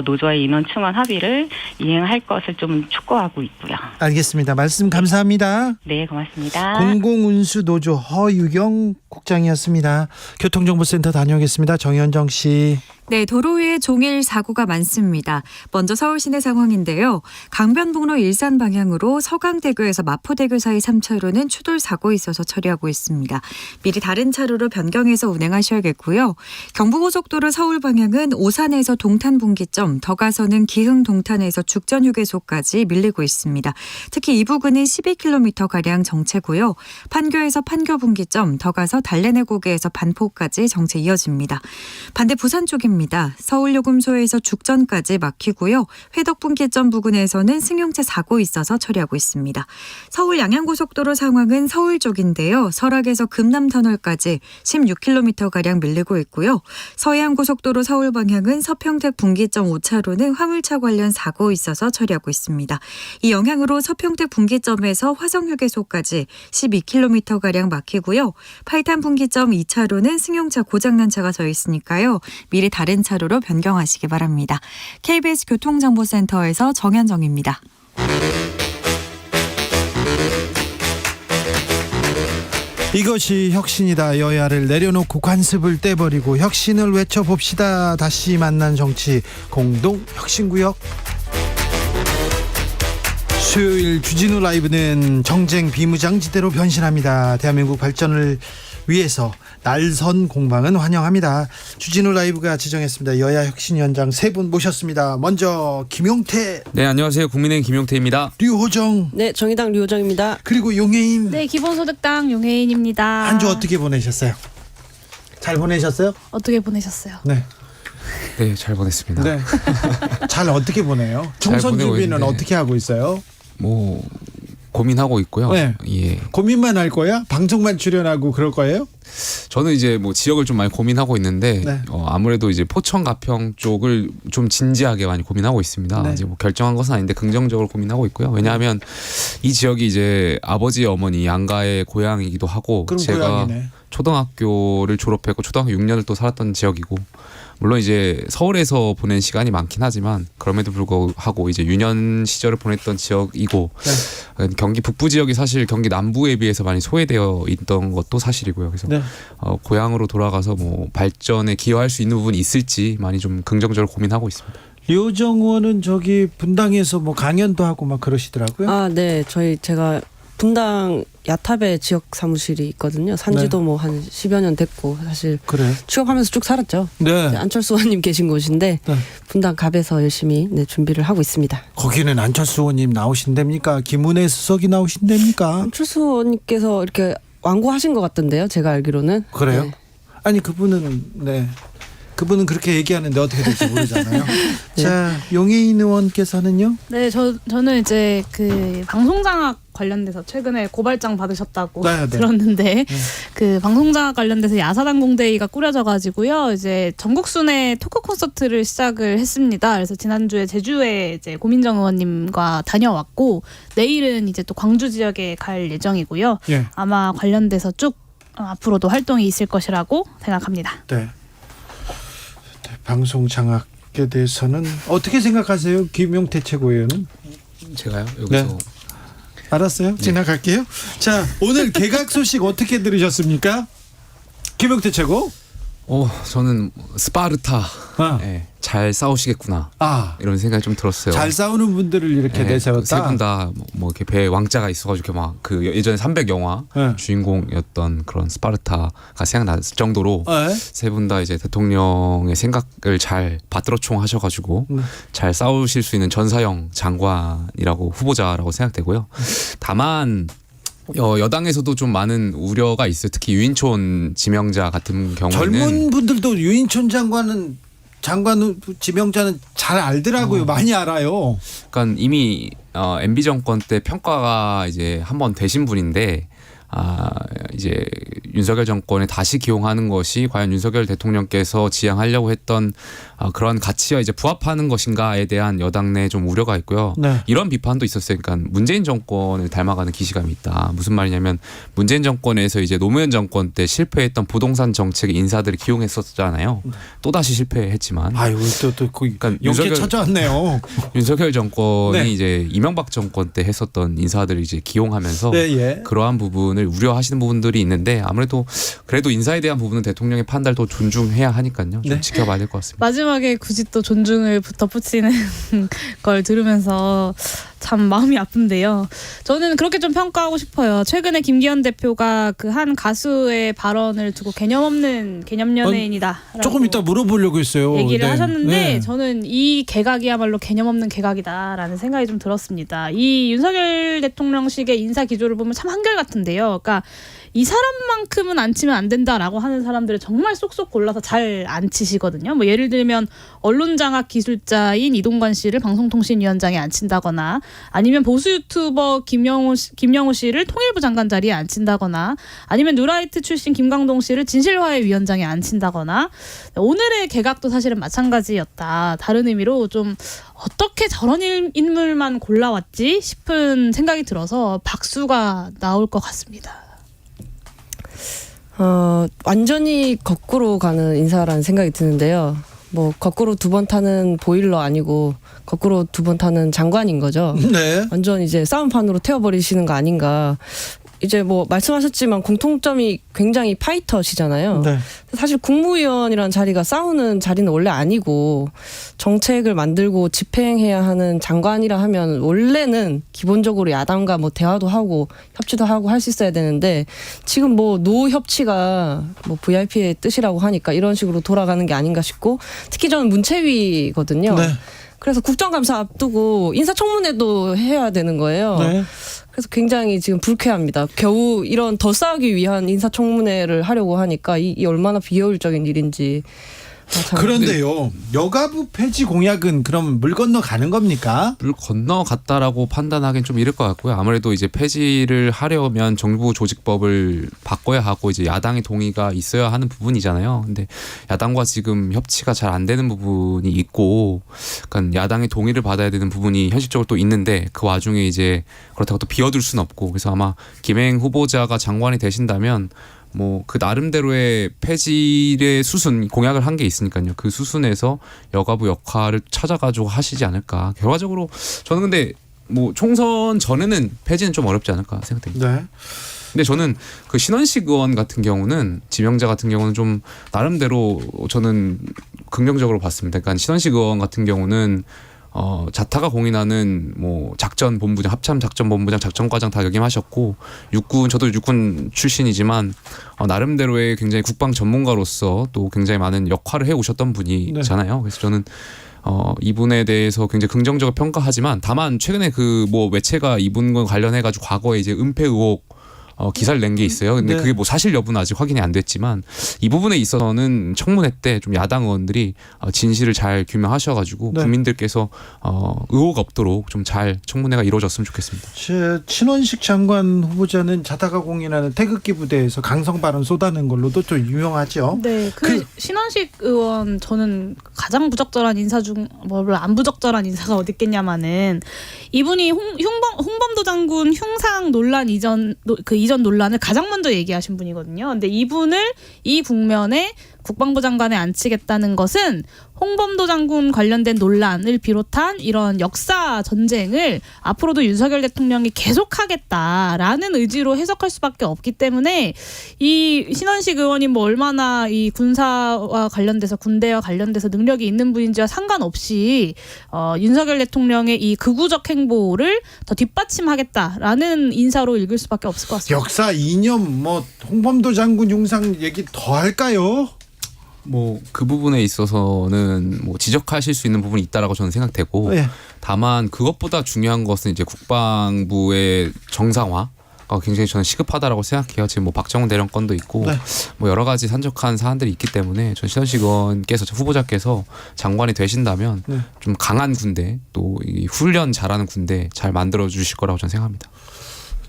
노조와의 인원 충원 합의를 이행할 것을 좀 촉구하고 있고요. 알겠습니다. 말씀 감사합니다. 네, 고맙습니다. 공공운수노조 허유경 국장이었습니다. 교통정보센터 다녀오겠습니다. 정현정 씨. 네, 도로 위에 종일 사고가 많습니다. 먼저 서울 시내 상황인데요. 강변북로 일산 방향으로 서강대교에서 마포대교 사이 3차로는 추돌 사고 있어서 처리하고 있습니다. 미리 다른 차로로 변경해서 운행하셔야겠고요. 경부고속도로 서울 방향은 오산에서 동탄 분기점, 더 가서는 기흥 동탄에서 죽전 휴게소까지 밀리고 있습니다. 특히 이 부근은 12km가량 정체고요. 판교에서 판교 분기점, 더 가서 달래내 고개에서 반포까지 정체 이어집니다. 반대 부산 쪽입니다. 출발합니다. 서울요금소에서 죽전까지 막히고요. 회덕분기점 부근에서는 승용차 사고 있어서 처리하고 있습니다. 서울 양양고속도로 상황은 서울 쪽인데요. 설악에서 금남터널까지 16km가량 밀리고 있고요. 서해안고속도로 서울 방향은 서평택 분기점 5차로는 화물차 관련 사고 있어서 처리하고 있습니다. 이 영향으로 서평택 분기점에서 화성휴게소까지 12km가량 막히고요. 팔탄 분기점 2차로는 승용차 고장난 차가 서 있으니까요. 미리 다른 차로로 변경하시기 바랍니다. KBS 교통정보센터에서 정현정입니다. 이것이 혁신이다. 여야를 내려놓고 관습을 떼버리고 혁신을 외쳐봅시다. 다시 만난 정치 공동혁신구역. 수요일 주진우 라이브는 정쟁 비무장지대로 변신합니다. 대한민국 발전을 위해서 날선 공방은 환영합니다. 주진우 라이브가 지정했습니다. 여야 혁신위원장 세 분 모셨습니다. 먼저 김용태. 네, 안녕하세요. 국민의힘 김용태입니다. 류호정. 네, 정의당 류호정입니다. 그리고 용해인. 네, 기본소득당 용해인입니다. 한 주 어떻게 보내셨어요? 잘 보내셨어요? 어떻게 보내셨어요? 네. 네, 잘 보냈습니다. 네. 잘 어떻게 보내요? 총선 보내고 준비는 있는데. 어떻게 하고 있어요? 뭐 고민하고 있고요. 네. 예. 고민만 할 거야? 방송만 출연하고 그럴 거예요? 저는 이제 뭐 지역을 좀 많이 고민하고 있는데 네. 아무래도 이제 포천 가평 쪽을 좀 진지하게 많이 고민하고 있습니다. 네. 이제 뭐 결정한 것은 아닌데 긍정적으로 고민하고 있고요. 왜냐하면 이 지역이 이제 아버지 어머니 양가의 고향이기도 하고 그럼 제가 고향이네. 초등학교를 졸업했고 초등학교 6년을 또 살았던 지역이고 물론 이제 서울에서 보낸 시간이 많긴 하지만 그럼에도 불구하고 이제 유년 시절을 보냈던 지역이고 경기 북부 지역이 사실 경기 남부에 비해서 많이 소외되어 있던 것도 사실이고요. 그래서 네. 고향으로 돌아가서 뭐 발전에 기여할 수 있는 부분이 있을지 많이 좀 긍정적으로 고민하고 있습니다. 류호정 의원은 저기 분당에서 뭐 강연도 하고 막 그러시더라고요. 아, 네. 제가 분당 야탑에 지역 사무실이 있거든요. 산지도 네. 뭐 한 10여 년 됐고 사실 그래. 취업하면서 쭉 살았죠. 네. 안철수 의원님 계신 곳인데 네. 분당 갑에서 열심히 준비를 하고 있습니다. 거기는 안철수 의원님 나오신답니까? 김은혜 수석이 나오신답니까? 안철수 의원님께서 이렇게 완고하신 것 같던데요. 제가 알기로는. 그래요? 네. 아니 그분은 그렇게 얘기하는데 어떻게 될지 모르잖아요. 네. 자, 용해인 의원께서는요? 네, 저는 이제 그 방송장악 관련돼서 최근에 고발장 받으셨다고 네. 들었는데 그 방송장악 관련돼서 야사당 공대위가 꾸려져 가지고요. 이제 전국 순회 토크 콘서트를 시작을 했습니다. 그래서 지난주에 제주에 이제 고민정 의원님과 다녀왔고 내일은 이제 또 광주 지역에 갈 예정이고요. 예. 아마 관련돼서 쭉 앞으로도 활동이 있을 것이라고 생각합니다. 네. 방송 장악에 대해서는 어떻게 생각하세요? 김용태 최고위원은? 제가요? 여기서 네. 알았어요. 지나갈게요. 자, 오늘 개각 소식 어떻게 들으셨습니까? 김용태 최고? 저는 스파르타 아. 예, 잘 싸우시겠구나 이런 생각이 좀 들었어요. 잘 싸우는 분들을 이렇게 내세웠다. 세 분 다 뭐 이렇게 배에 왕자가 있어가지고 막 그 예전에 300 영화 주인공이었던 그런 스파르타가 생각날 정도로 세 분 다 이제 대통령의 생각을 잘 받들어총 하셔가지고 잘 싸우실 수 있는 전사형 장관이라고 후보자라고 생각되고요. 다만 여당에서도 좀 많은 우려가 있어요. 특히 유인촌 지명자 같은 경우는 젊은 분들도 유인촌 장관 지명자는 잘 알더라고요. 많이 알아요. 그러니까 이미 MB 정권 때 평가가 이제 한번 되신 분인데 이제 윤석열 정권에 다시 기용하는 것이 과연 윤석열 대통령께서 지향하려고 했던 그런 가치와 이제 부합하는 것인가에 대한 여당 내 좀 우려가 있고요. 네. 이런 비판도 있었어요. 그러니까 문재인 정권을 닮아가는 기시감이 있다. 무슨 말이냐면 문재인 정권에서 이제 노무현 정권 때 실패했던 부동산 정책의 인사들을 기용했었잖아요. 또 다시 실패했지만. 아유, 또 그러니까 용케 찾아왔네요. 윤석열 정권이 네. 이제 이명박 정권 때 했었던 인사들을 이제 기용하면서 네, 그러한 부분을 우려하시는 부분들이 있는데 아무래도 그래도 인사에 대한 부분은 대통령의 판단도 존중해야 하니까요. 좀 네. 지켜봐야 될 것 같습니다. 마지막에 굳이 또 존중을 덧붙이는 걸 들으면서 참 마음이 아픈데요. 저는 그렇게 좀 평가하고 싶어요. 최근에 김기현 대표가 그 한 가수의 발언을 두고 개념 없는 개념 연예인이다. 조금 이따 물어보려고 했어요. 얘기를 네. 하셨는데 네. 저는 이 개각이야말로 개념 없는 개각이다라는 생각이 좀 들었습니다. 이 윤석열 대통령식의 인사 기조를 보면 참 한결같은데요. 그러니까 이 사람만큼은 안 치면 안 된다라고 하는 사람들을 정말 쏙쏙 골라서 잘 안 치시거든요. 뭐 예를 들면 언론장악 기술자인 이동관 씨를 방송통신위원장에 앉힌다거나 아니면 보수 유튜버 김영호 씨를 통일부 장관 자리에 앉힌다거나 아니면 누라이트 출신 김광동 씨를 진실화해 위원장에 앉힌다거나 오늘의 개각도 사실은 마찬가지였다. 다른 의미로 좀 어떻게 저런 인물만 골라왔지 싶은 생각이 들어서 박수가 나올 것 같습니다. 완전히 거꾸로 가는 인사라는 생각이 드는데요. 뭐 거꾸로 2번 타는 보일러 아니고 거꾸로 2번 타는 장관인 거죠. 네. 완전 이제 싸움판으로 태워버리시는 거 아닌가. 이제 뭐 말씀하셨지만 공통점이 굉장히 파이터시잖아요. 네. 사실 국무위원이라는 자리가 싸우는 자리는 원래 아니고 정책을 만들고 집행해야 하는 장관이라 하면 원래는 기본적으로 야당과 뭐 대화도 하고 협치도 하고 할 수 있어야 되는데 지금 뭐 노협치가 뭐 VIP의 뜻이라고 하니까 이런 식으로 돌아가는 게 아닌가 싶고 특히 저는 문체위거든요. 네. 그래서 국정감사 앞두고 인사청문회도 해야 되는 거예요. 네. 그래서 굉장히 지금 불쾌합니다. 겨우 이런 더 싸우기 위한 인사청문회를 하려고 하니까 이 얼마나 비효율적인 일인지. 그런데요. 여가부 폐지 공약은 그럼 물 건너 가는 겁니까? 물 건너갔다라고 판단하기는 좀 이를 것 같고요. 아무래도 이제 폐지를 하려면 정부 조직법을 바꿔야 하고 이제 야당의 동의가 있어야 하는 부분이잖아요. 근데 야당과 지금 협치가 잘 안 되는 부분이 있고, 그러니까 야당의 동의를 받아야 되는 부분이 현실적으로 또 있는데 그 와중에 이제 그렇다고 또 비워둘 수는 없고, 그래서 아마 김행 후보자가 장관이 되신다면 뭐 그 나름대로의 폐지의 수순 공약을 한 게 있으니까요. 그 수순에서 여가부 역할을 찾아가지고 하시지 않을까. 결과적으로 저는 근데 뭐 총선 전에는 폐지는 좀 어렵지 않을까 생각됩니다. 네. 근데 저는 그 신원식 의원 같은 경우는 지명자 같은 경우는 좀 나름대로 저는 긍정적으로 봤습니다. 그러니까 신원식 의원 같은 경우는 자타가 공인하는 뭐 작전본부장, 합참 작전본부장, 작전과장 다 역임하셨고 육군, 저도 육군 출신이지만 나름대로의 굉장히 국방 전문가로서 또 굉장히 많은 역할을 해오셨던 분이잖아요. 그래서 저는 이분에 대해서 굉장히 긍정적으로 평가하지만 다만 최근에 그 뭐 매체가 이분과 관련해 가지고 과거에 이제 은폐 의혹 기사를 낸 게 있어요. 근데 네. 그게 뭐 사실 여부는 아직 확인이 안 됐지만 이 부분에 있어서는 청문회 때 좀 야당 의원들이 진실을 잘 규명하셔가지고 네. 국민들께서 의혹 없도록 좀 잘 청문회가 이루어졌으면 좋겠습니다. 친원식 장관 후보자는 자타가 공인하는 태극기 부대에서 강성 발언 쏟아낸 걸로도 좀 유명하죠. 네, 신원식 의원 저는 가장 부적절한 인사 중 안 부적절한 인사가 어디 있겠냐마는 이분이 홍범도 장군 흉상 논란 이전 논란을 가장 먼저 얘기하신 분이거든요. 근데 이분을 이 국면에 국방부 장관에 앉히겠다는 것은 홍범도 장군 관련된 논란을 비롯한 이런 역사 전쟁을 앞으로도 윤석열 대통령이 계속하겠다라는 의지로 해석할 수밖에 없기 때문에 이 신원식 의원이 뭐 얼마나 이 군사와 관련돼서 군대와 관련돼서 능력이 있는 분인지와 상관없이 윤석열 대통령의 이 극우적 행보를 더 뒷받침하겠다라는 인사로 읽을 수밖에 없을 것 같습니다. 역사 이념 뭐 홍범도 장군 흉상 얘기 더 할까요? 뭐 그 부분에 있어서는 뭐 지적하실 수 있는 부분이 있다라고 저는 생각되고 네. 다만 그것보다 중요한 것은 이제 국방부의 정상화. 굉장히 저는 시급하다라고 생각해요. 지금 뭐 박정훈 대령 건도 있고 네. 뭐 여러 가지 산적한 사안들이 있기 때문에 전 신원식 의원께서 후보자께서 장관이 되신다면 네. 좀 강한 군대 또 이 훈련 잘하는 군대 잘 만들어 주실 거라고 저는 생각합니다.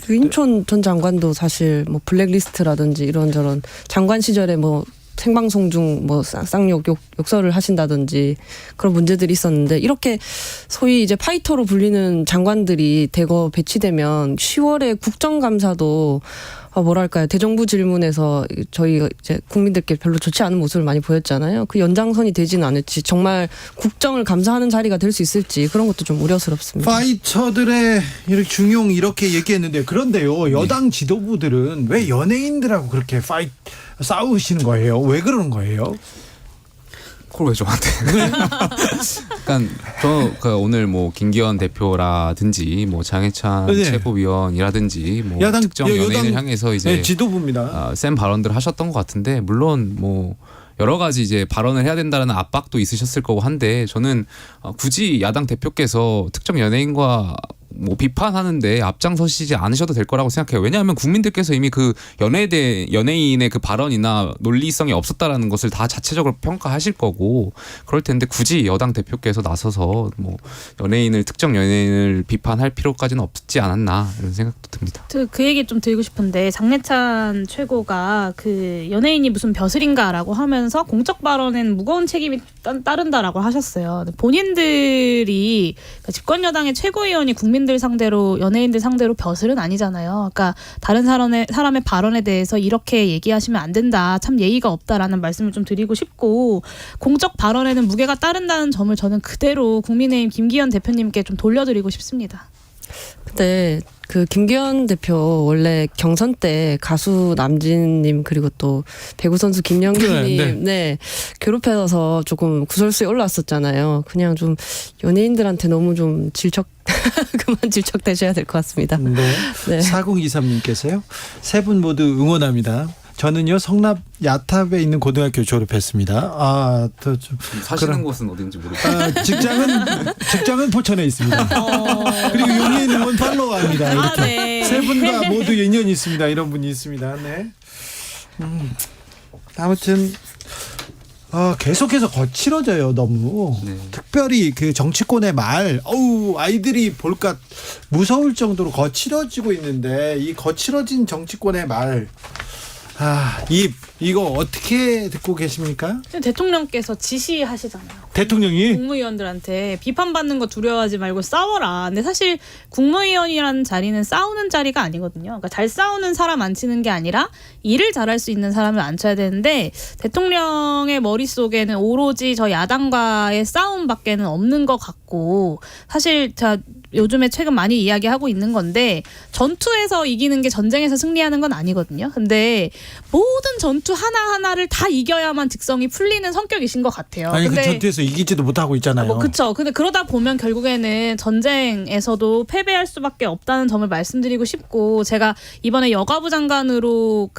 유인촌 전 장관도 사실 뭐 블랙리스트라든지 이런저런 장관 시절에 뭐 생방송 중 뭐 쌍욕 욕설을 하신다든지 그런 문제들이 있었는데 이렇게 소위 이제 파이터로 불리는 장관들이 대거 배치되면 10월에 국정감사도 뭐랄까요 대정부 질문에서 저희 이제 국민들께 별로 좋지 않은 모습을 많이 보였잖아요. 그 연장선이 되지는 않을지 정말 국정을 감사하는 자리가 될 수 있을지 그런 것도 좀 우려스럽습니다. 파이터들의 이렇게 중용 이렇게 얘기했는데 그런데요 여당 지도부들은 왜 연예인들하고 그렇게 싸우시는 거예요? 왜 그러는 거예요? 왜 저한테? 그러니까 오늘 뭐 김기현 대표라든지 뭐 장해찬 네. 최고위원이라든지 뭐 특정 연예인을 향해서 이제 지도부입니다. 센 발언들을 하셨던 것 같은데 물론 뭐 여러 가지 이제 발언을 해야 된다는 압박도 있으셨을 거고 한데 저는 굳이 야당 대표께서 특정 연예인과 뭐 비판하는데 앞장서시지 않으셔도 될 거라고 생각해요. 왜냐하면 국민들께서 이미 그 연예인의 그 발언이나 논리성이 없었다라는 것을 다 자체적으로 평가하실 거고 그럴 텐데 굳이 여당 대표께서 나서서 뭐 특정 연예인을 비판할 필요까지는 없지 않았나 이런 생각도 듭니다. 그 얘기 좀 드리고 싶은데 장래찬 최고가 그 연예인이 무슨 벼슬인가라고 하면서 공적 발언엔 무거운 책임이 따른다라고 하셨어요. 본인들이 그러니까 집권 여당의 최고위원이 국민들 상대로 연예인들 상대로 벼슬은 아니잖아요. 그러니까 다른 사람의 발언에 대해서 이렇게 얘기하시면 안 된다. 참 예의가 없다라는 말씀을 좀 드리고 싶고 공적 발언에는 무게가 따른다는 점을 저는 그대로 국민의힘 김기현 대표님께 좀 돌려드리고 싶습니다. 근데 그 김기현 대표 원래 경선 때 가수 남진님 그리고 또 배구 선수 김연경님 네 괴롭혀서 조금 구설수에 올랐었잖아요. 그냥 좀 연예인들한테 너무 좀 그만 질척대셔야 될 것 같습니다. 네. 4023님께서요. 세 분 모두 응원합니다. 저는요 성남 야탑에 있는 고등학교 졸업했습니다. 사시는 곳은 어딘지 모르겠어요. 직장은 포천에 있습니다. 그리고 용인은 팔로우합니다. 이렇게 네. 세 분과 모두 인연이 있습니다. 이런 분이 있습니다. 네. 아무튼 계속해서 거칠어져요. 너무 특별히 그 정치권의 말, 아이들이 볼까 무서울 정도로 거칠어지고 있는데 이 거칠어진 정치권의 말. 이거 어떻게 듣고 계십니까? 대통령께서 지시하시잖아요. 대통령이? 국무위원들한테 비판받는 거 두려워하지 말고 싸워라. 근데 사실 국무위원이라는 자리는 싸우는 자리가 아니거든요. 그러니까 잘 싸우는 사람 앉히는 게 아니라 일을 잘할 수 있는 사람을 앉혀야 되는데 대통령의 머릿속에는 오로지 저 야당과의 싸움밖에는 없는 것 같고 사실 요즘에 최근 많이 이야기하고 있는 건데 전투에서 이기는 게 전쟁에서 승리하는 건 아니거든요. 근데 모든 전투 하나하나를 다 이겨야만 직성이 풀리는 성격이신 것 같아요. 아니 근데 그 전투에서 이기지도 못하고 있잖아요. 그렇죠. 근데 그러다 보면 결국에는 전쟁에서도 패배할 수밖에 없다는 점을 말씀드리고 싶고 제가 이번에 여가부 장관으로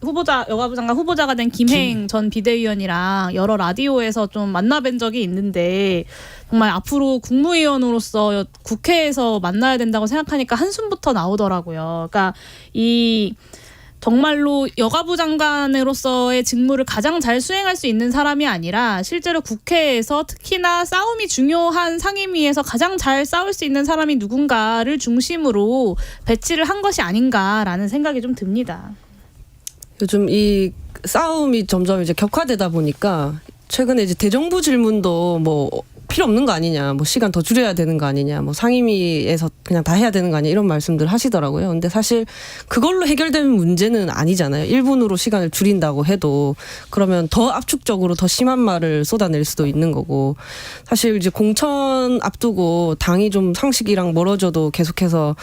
여가부 장관 후보자가 된 김행 전 비대위원이랑 여러 라디오에서 좀 만나뵌 적이 있는데 정말 앞으로 국무위원으로서 국회에서 만나야 된다고 생각하니까 한숨부터 나오더라고요. 그러니까 정말로 여가부 장관으로서의 직무를 가장 잘 수행할 수 있는 사람이 아니라 실제로 국회에서 특히나 싸움이 중요한 상임위에서 가장 잘 싸울 수 있는 사람이 누군가를 중심으로 배치를 한 것이 아닌가라는 생각이 좀 듭니다. 요즘 이 싸움이 점점 이제 격화되다 보니까 최근에 이제 대정부 질문도 뭐 필요 없는 거 아니냐, 뭐 시간 더 줄여야 되는 거 아니냐, 뭐 상임위에서 그냥 다 해야 되는 거 아니냐 이런 말씀들 하시더라고요. 근데 사실 그걸로 해결되는 문제는 아니잖아요. 1분으로 시간을 줄인다고 해도 그러면 더 압축적으로 더 심한 말을 쏟아낼 수도 있는 거고 사실 이제 공천 앞두고 당이 좀 상식이랑 멀어져도 계속해서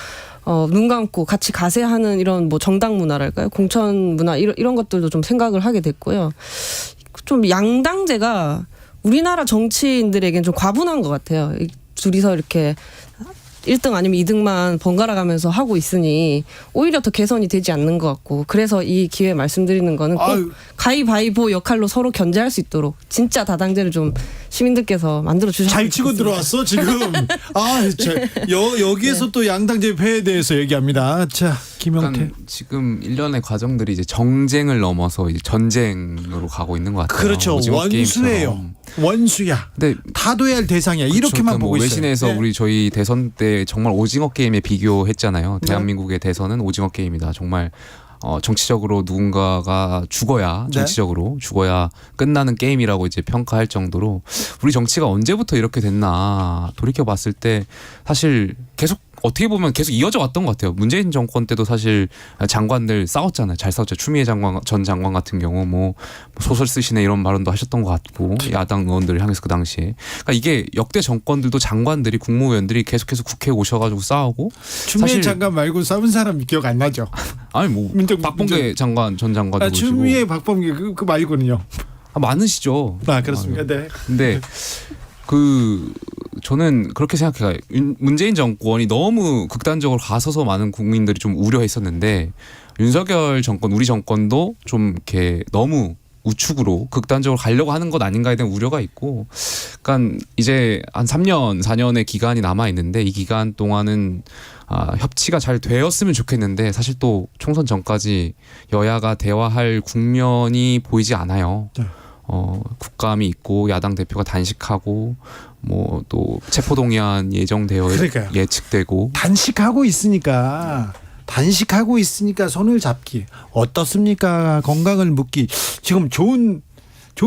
눈 감고 같이 가세하는 이런 뭐 정당 문화랄까요? 공천 문화 이런 것들도 좀 생각을 하게 됐고요. 좀 양당제가 우리나라 정치인들에겐 좀 과분한 것 같아요. 둘이서 이렇게 1등 아니면 2등만 번갈아 가면서 하고 있으니 오히려 더 개선이 되지 않는 것 같고 그래서 이 기회에 말씀드리는 거는 꼭 가위바위보 역할로 서로 견제할 수 있도록 진짜 다당제를 좀 시민들께서 만들어 주셨으면 잘 치고 들어왔어 지금. 여기에서 또 양당제 폐에 대해서 얘기합니다. 자, 김영태. 지금 일련의 과정들이 이제 정쟁을 넘어서 이제 전쟁으로 가고 있는 것 같아요. 그렇죠. 원수예요. 원수야. 근데 다둬야 할 대상이야. 이렇게만 보고 있어요. 외신에서 저희 대선 때 정말 오징어 게임에 비교했잖아요. 대한민국의 대선은 오징어 게임이다. 정말 정치적으로 누군가가 정치적으로 죽어야 끝나는 게임이라고 이제 평가할 정도로 우리 정치가 언제부터 이렇게 됐나 돌이켜 봤을 때 사실 계속 어떻게 보면 계속 이어져 왔던 것 같아요. 문재인 정권 때도 사실 장관들 싸웠잖아요. 잘 싸웠죠. 추미애 전 장관 같은 경우 뭐 소설 쓰시네 이런 발언도 하셨던 것 같고 야당 의원들을 향해서 그 당시에. 그러니까 이게 역대 정권들도 장관들이 국무위원들이 계속해서 국회에 오셔가지고 싸우고. 추미애 장관 말고 싸운 사람 기억 안 나죠? 아니 뭐 박범계 장관 전 장관도 추미애 박범계 그 말고는요. 많으시죠. 그렇습니까? 네. 근데 저는 그렇게 생각해요. 문재인 정권이 너무 극단적으로 가서서 많은 국민들이 좀 우려했었는데 윤석열 정권, 우리 정권도 좀 이렇게 너무 우측으로 극단적으로 가려고 하는 것 아닌가에 대한 우려가 있고, 그러니까 이제 한 3년, 4년의 기간이 남아 있는데 이 기간 동안은 협치가 잘 되었으면 좋겠는데 사실 또 총선 전까지 여야가 대화할 국면이 보이지 않아요. 네. 국감이 있고 야당 대표가 단식하고 뭐 또 체포동의안 예측되고 단식하고 있으니까 손을 잡기 어떻습니까? 건강을 묻기 지금 좋은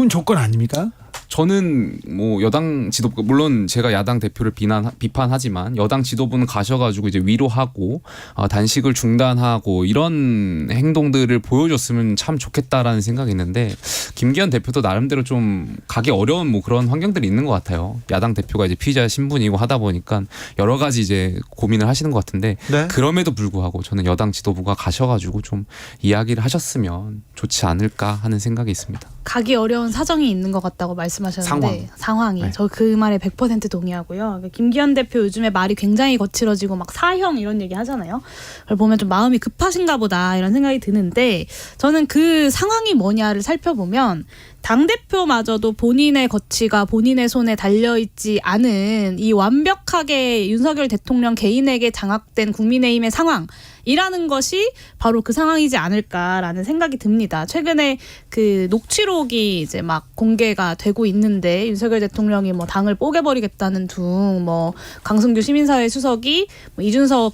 조건 아닙니까? 저는 뭐 여당 지도부, 물론 제가 야당 대표를 비판하지만 여당 지도부는 가셔가지고 이제 위로하고 단식을 중단하고 이런 행동들을 보여줬으면 참 좋겠다라는 생각이 있는데, 김기현 대표도 나름대로 좀 가기 어려운 뭐 그런 환경들이 있는 것 같아요. 야당 대표가 이제 피의자 신분이고 하다 보니까 여러 가지 이제 고민을 하시는 것 같은데, 네? 그럼에도 불구하고 저는 여당 지도부가 가셔가지고 좀 이야기를 하셨으면 좋지 않을까 하는 생각이 있습니다. 가기 어려운 사정이 있는 것 같다고 말씀하셨는데 상황이 네. 저 그 말에 100% 동의하고요. 김기현 대표 요즘에 말이 굉장히 거칠어지고 막 사형 이런 얘기 하잖아요. 그걸 보면 좀 마음이 급하신가 보다 이런 생각이 드는데, 저는 그 상황이 뭐냐를 살펴보면 당대표마저도 본인의 거취가 본인의 손에 달려있지 않은 이 완벽하게 윤석열 대통령 개인에게 장악된 국민의힘의 상황이라는 것이 바로 그 상황이지 않을까라는 생각이 듭니다. 최근에 그 녹취록이 이제 막 공개가 되고 있는데, 윤석열 대통령이 뭐 당을 뽀개버리겠다는 둥, 뭐 강승규 시민사회 수석이 뭐 이준석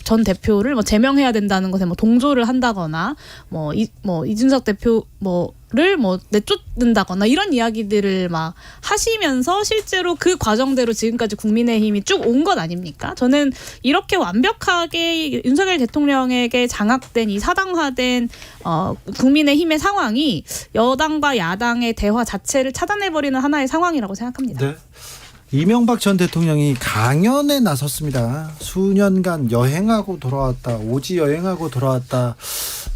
전 대표를 뭐 제명해야 된다는 것에 뭐 동조를 한다거나 이준석 대표 를 내쫓는다거나 이런 이야기들을 막 하시면서 실제로 그 과정대로 지금까지 국민의힘이 쭉 온 것 아닙니까? 저는 이렇게 완벽하게 윤석열 대통령에게 장악된 이 사당화된 국민의힘의 상황이 여당과 야당의 대화 자체를 차단해버리는 하나의 상황이라고 생각합니다. 네. 이명박 전 대통령이 강연에 나섰습니다. 수년간 여행하고 돌아왔다. 오지 여행하고 돌아왔다.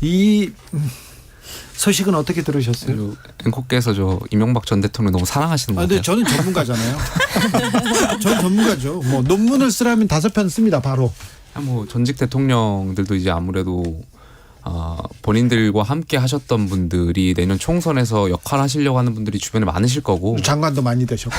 이 소식은 어떻게 들으셨어요? 앵커께서 저 이명박 전 대통령 너무 사랑하시는 것 같아요. 근데 저는 전문가잖아요. 저는 전문가죠. 뭐 논문을 쓰라면 5편 씁니다. 바로. 뭐 전직 대통령들도 이제 아무래도 본인들과 함께 하셨던 분들이 내년 총선에서 역할하시려고 하는 분들이 주변에 많으실 거고, 장관도 많이 되셨고,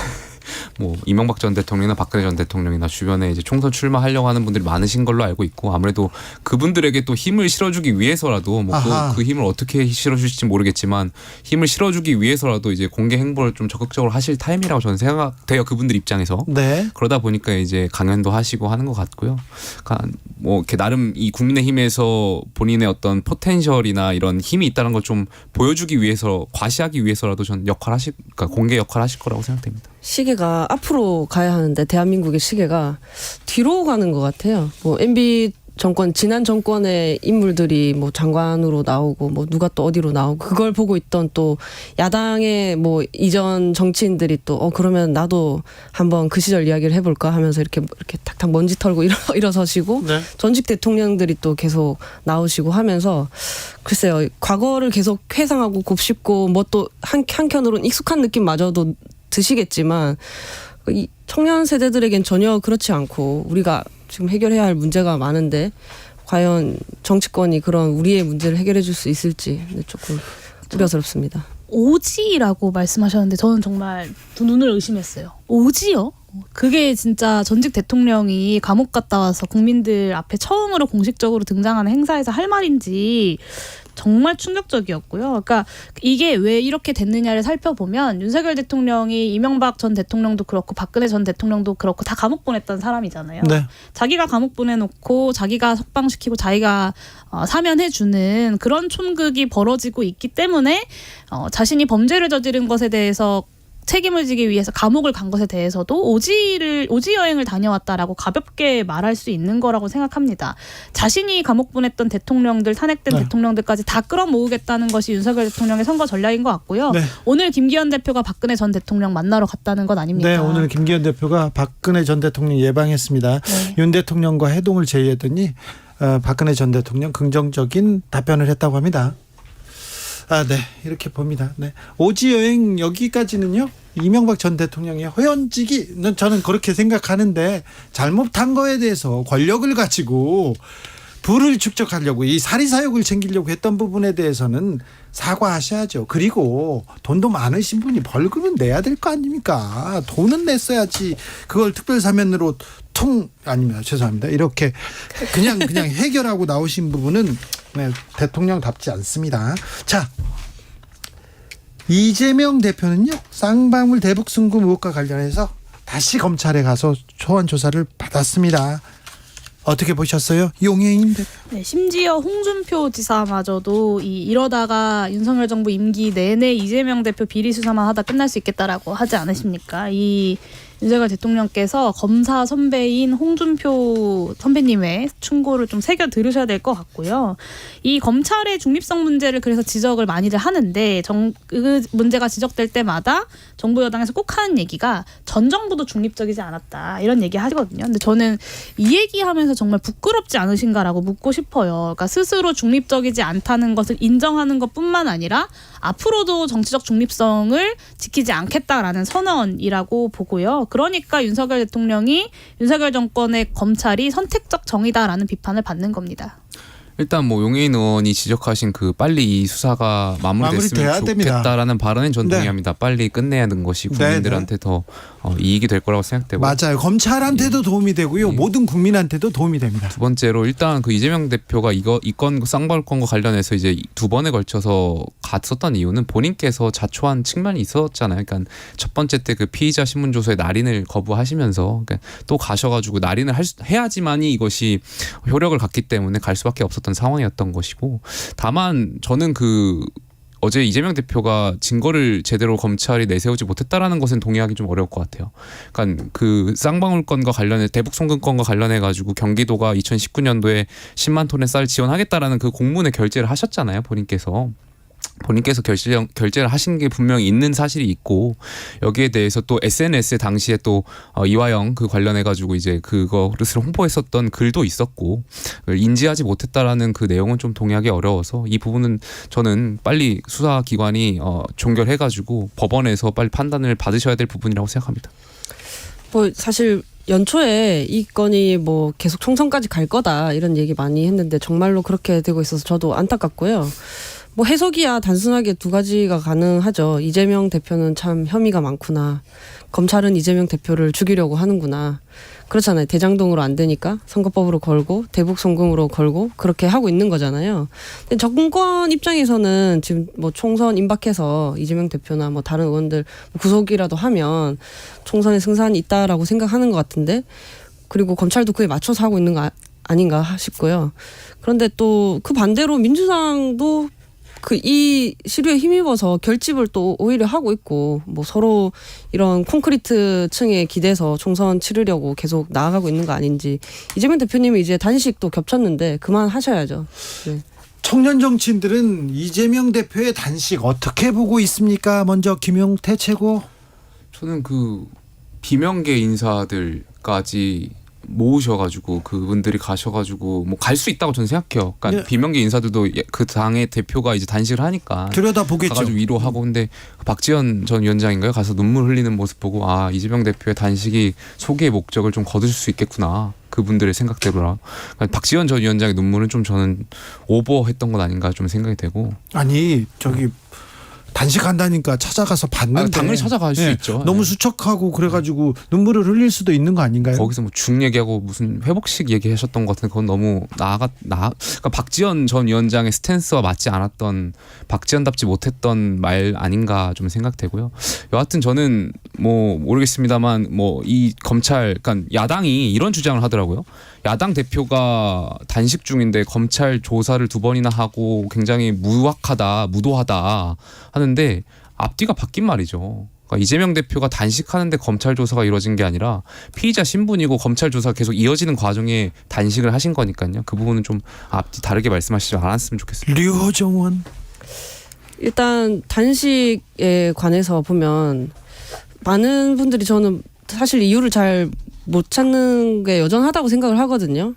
뭐 이명박 전 대통령이나 박근혜 전 대통령이나 주변에 이제 총선 출마하려고 하는 분들이 많으신 걸로 알고 있고, 아무래도 그분들에게 또 힘을 실어주기 위해서라도 뭐 그 힘을 어떻게 실어주실지 모르겠지만 힘을 실어주기 위해서라도 이제 공개 행보를 좀 적극적으로 하실 타임이라고 저는 생각돼요. 그분들 입장에서. 네. 그러다 보니까 이제 강연도 하시고 하는 것 같고요. 그러니까 뭐 이렇게 나름 이 국민의힘에서 본인의 어떤 포텐셜이나 이런 힘이 있다는 걸 좀 보여주기 위해서, 과시하기 위해서라도 전 그러니까 공개 역할 하실 거라고 생각됩니다. 시계가 앞으로 가야 하는데 대한민국의 시계가 뒤로 가는 것 같아요. 뭐 MB 정권, 지난 정권의 인물들이 뭐 장관으로 나오고 뭐 누가 또 어디로 나오고, 그걸 보고 있던 또 야당의 뭐 이전 정치인들이 또 그러면 나도 한번 그 시절 이야기를 해볼까 하면서 이렇게 탁탁 먼지 털고 일어서시고, 네. 전직 대통령들이 또 계속 나오시고 하면서, 글쎄요, 과거를 계속 회상하고 곱씹고 뭐 또 한켠으로는 익숙한 느낌마저도 드시겠지만 이 청년 세대들에겐 전혀 그렇지 않고, 우리가 지금 해결해야 할 문제가 많은데 과연 정치권이 그런 우리의 문제를 해결해 줄 수 있을지 조금 우려스럽습니다. 오지라고 말씀하셨는데 저는 정말 두 눈을 의심했어요. 오지요? 그게 진짜 전직 대통령이 감옥 갔다 와서 국민들 앞에 처음으로 공식적으로 등장하는 행사에서 할 말인지 정말 충격적이었고요. 그러니까 이게 왜 이렇게 됐느냐를 살펴보면, 윤석열 대통령이 이명박 전 대통령도 그렇고 박근혜 전 대통령도 그렇고 다 감옥 보냈던 사람이잖아요. 네. 자기가 감옥 보내놓고 자기가 석방시키고 자기가 사면해주는 그런 촌극이 벌어지고 있기 때문에 자신이 범죄를 저지른 것에 대해서 책임을 지기 위해서 감옥을 간 것에 대해서도 오지 여행을 다녀왔다라고 가볍게 말할 수 있는 거라고 생각합니다. 자신이 감옥 보냈던 대통령들, 탄핵된 대통령들까지 다 끌어모으겠다는 것이 윤석열 대통령의 선거 전략인 것 같고요. 네. 오늘 김기현 대표가 박근혜 전 대통령 만나러 갔다는 것 아닙니까? 네, 오늘 김기현 대표가 박근혜 전 대통령 예방했습니다. 네. 윤 대통령과 회동을 제의했더니 박근혜 전 대통령 긍정적인 답변을 했다고 합니다. 네, 이렇게 봅니다. 네. 오지 여행 여기까지는요. 이명박 전 대통령의 회원직이 저는 그렇게 생각하는데 잘못한 거에 대해서 권력을 가지고 부를 축적하려고 이 사리사욕을 챙기려고 했던 부분에 대해서는 사과하셔야죠. 그리고 돈도 많으신 분이 벌금은 내야 될 거 아닙니까? 돈은 냈어야지. 그걸 특별사면으로 아닙니다. 죄송합니다. 이렇게 그냥 해결하고 나오신 부분은 네, 대통령답지 않습니다. 자, 이재명 대표는요, 쌍방울 대북 송금 의혹과 관련해서 다시 검찰에 가서 소환 조사를 받았습니다. 어떻게 보셨어요? 용해인 대표. 네, 심지어 홍준표 지사마저도 이러다가 윤석열 정부 임기 내내 이재명 대표 비리 수사만 하다 끝날 수 있겠다라고 하지 않으십니까? 이 윤석열 대통령께서 검사 선배인 홍준표 선배님의 충고를 좀 새겨 들으셔야 될 것 같고요. 이 검찰의 중립성 문제를 그래서 지적을 많이들 하는데 그 문제가 지적될 때마다 정부 여당에서 꼭 하는 얘기가 전 정부도 중립적이지 않았다 이런 얘기 하시거든요. 근데 저는 이 얘기하면서 정말 부끄럽지 않으신가라고 묻고 싶어요. 그러니까 스스로 중립적이지 않다는 것을 인정하는 것뿐만 아니라 앞으로도 정치적 중립성을 지키지 않겠다라는 선언이라고 보고요. 그러니까 윤석열 대통령이 윤석열 정권의 검찰이 선택적 정의다라는 비판을 받는 겁니다. 일단 뭐 용해인 의원이 지적하신 그 빨리 이 수사가 마무리됐으면 좋겠다라는 발언은 전 동의합니다. 빨리 끝내야 하는 것이 국민들한테 더 이익이 될 거라고 생각되고. 맞아요. 검찰한테도 도움이 되고요. 모든 국민한테도 도움이 됩니다. 두 번째로 일단 그 이재명 대표가 이 건 쌍방울 건과 관련해서 이제 두 번에 걸쳐서 갔었던 이유는 본인께서 자초한 측면이 있었잖아요. 그러니까 첫 번째 때 그 피의자 신문조서에 날인을 거부하시면서 그러니까 또 가셔가지고 날인을 해야지만이 이것이 효력을 갖기 때문에 갈 수밖에 없었던 상황이었던 것이고, 다만 저는 어제 이재명 대표가 증거를 제대로 검찰이 내세우지 못했다라는 것은 동의하기 좀 어려울 것 같아요. 그러니까 그 쌍방울 건과 관련해 대북 송금 건과 관련해 가지고 경기도가 2019년도에 10만 톤의 쌀 지원하겠다라는 그 공문에 결재를 하셨잖아요. 본인께서 결재를 하신 게 분명히 있는 사실이 있고, 여기에 대해서 또 SNS에 당시에 또 이화영 그 관련해 가지고 이제 그것을 홍보했었던 글도 있었고, 인지하지 못했다라는 그 내용은 좀 동의하기 어려워서 이 부분은 저는 빨리 수사기관이 종결해 가지고 법원에서 빨리 판단을 받으셔야 될 부분이라고 생각합니다. 뭐 사실 연초에 이 건이 뭐 계속 총선까지 갈 거다 이런 얘기 많이 했는데 정말로 그렇게 되고 있어서 저도 안타깝고요. 뭐 해석이야 단순하게 두 가지가 가능하죠. 이재명 대표는 참 혐의가 많구나. 검찰은 이재명 대표를 죽이려고 하는구나. 그렇잖아요. 대장동으로 안 되니까 선거법으로 걸고 대북 송금으로 걸고 그렇게 하고 있는 거잖아요. 근데 정권 입장에서는 지금 뭐 총선 임박해서 이재명 대표나 뭐 다른 의원들 구속이라도 하면 총선에 승산이 있다라고 생각하는 것 같은데, 그리고 검찰도 그에 맞춰서 하고 있는 거 아닌가 싶고요. 그런데 또 그 반대로 민주당도 이 시류에 힘입어서 결집을 또 오히려 하고 있고, 뭐 서로 이런 콘크리트 층에 기대서 총선 치르려고 계속 나아가고 있는 거 아닌지. 이재명 대표님이 이제 단식도 겹쳤는데 그만하셔야죠. 네. 청년 정치인들은 이재명 대표의 단식 어떻게 보고 있습니까? 먼저 김용태 최고. 저는 비명계 인사들까지 모으셔가지고 그분들이 가셔가지고 뭐 갈 수 있다고 저는 생각해요. 그러니까 네. 비명계 인사들도 그 당의 대표가 이제 단식을 하니까 들여다보겠죠. 가가지고 위로하고. 근데 박지원 전 위원장인가요? 가서 눈물 흘리는 모습 보고 이재명 대표의 단식이 소기의 목적을 좀 거둘 수 있겠구나. 그분들의 생각대로라. 그러니까 박지원 전 위원장의 눈물은 좀 저는 오버했던 건 아닌가 좀 생각이 되고. 아니 단식한다니까 찾아가서 봤는데 당연히 찾아갈 수 있죠. 너무 수척하고 그래가지고 눈물을 흘릴 수도 있는 거 아닌가요? 거기서 뭐 죽 얘기하고 무슨 회복식 얘기하셨던 것 같은데 그건 너무 그러니까 박지원 전 위원장의 스탠스와 맞지 않았던, 박지원답지 못했던 말 아닌가 좀 생각되고요. 여하튼 저는 뭐 모르겠습니다만 뭐 이 검찰, 그러니까 야당이 이런 주장을 하더라고요. 야당 대표가 단식 중인데 검찰 조사를 2번이나 하고 굉장히 무도하다 하는데 앞뒤가 바뀐 말이죠. 그러니까 이재명 대표가 단식하는데 검찰 조사가 이루어진 게 아니라 피의자 신분이고 검찰 조사가 계속 이어지는 과정에 단식을 하신 거니까요. 그 부분은 좀 앞뒤 다르게 말씀하시지 않았으면 좋겠습니다. 류호정원. 일단 단식에 관해서 보면 많은 분들이, 저는 사실 이유를 잘 못 찾는 게 여전하다고 생각을 하거든요.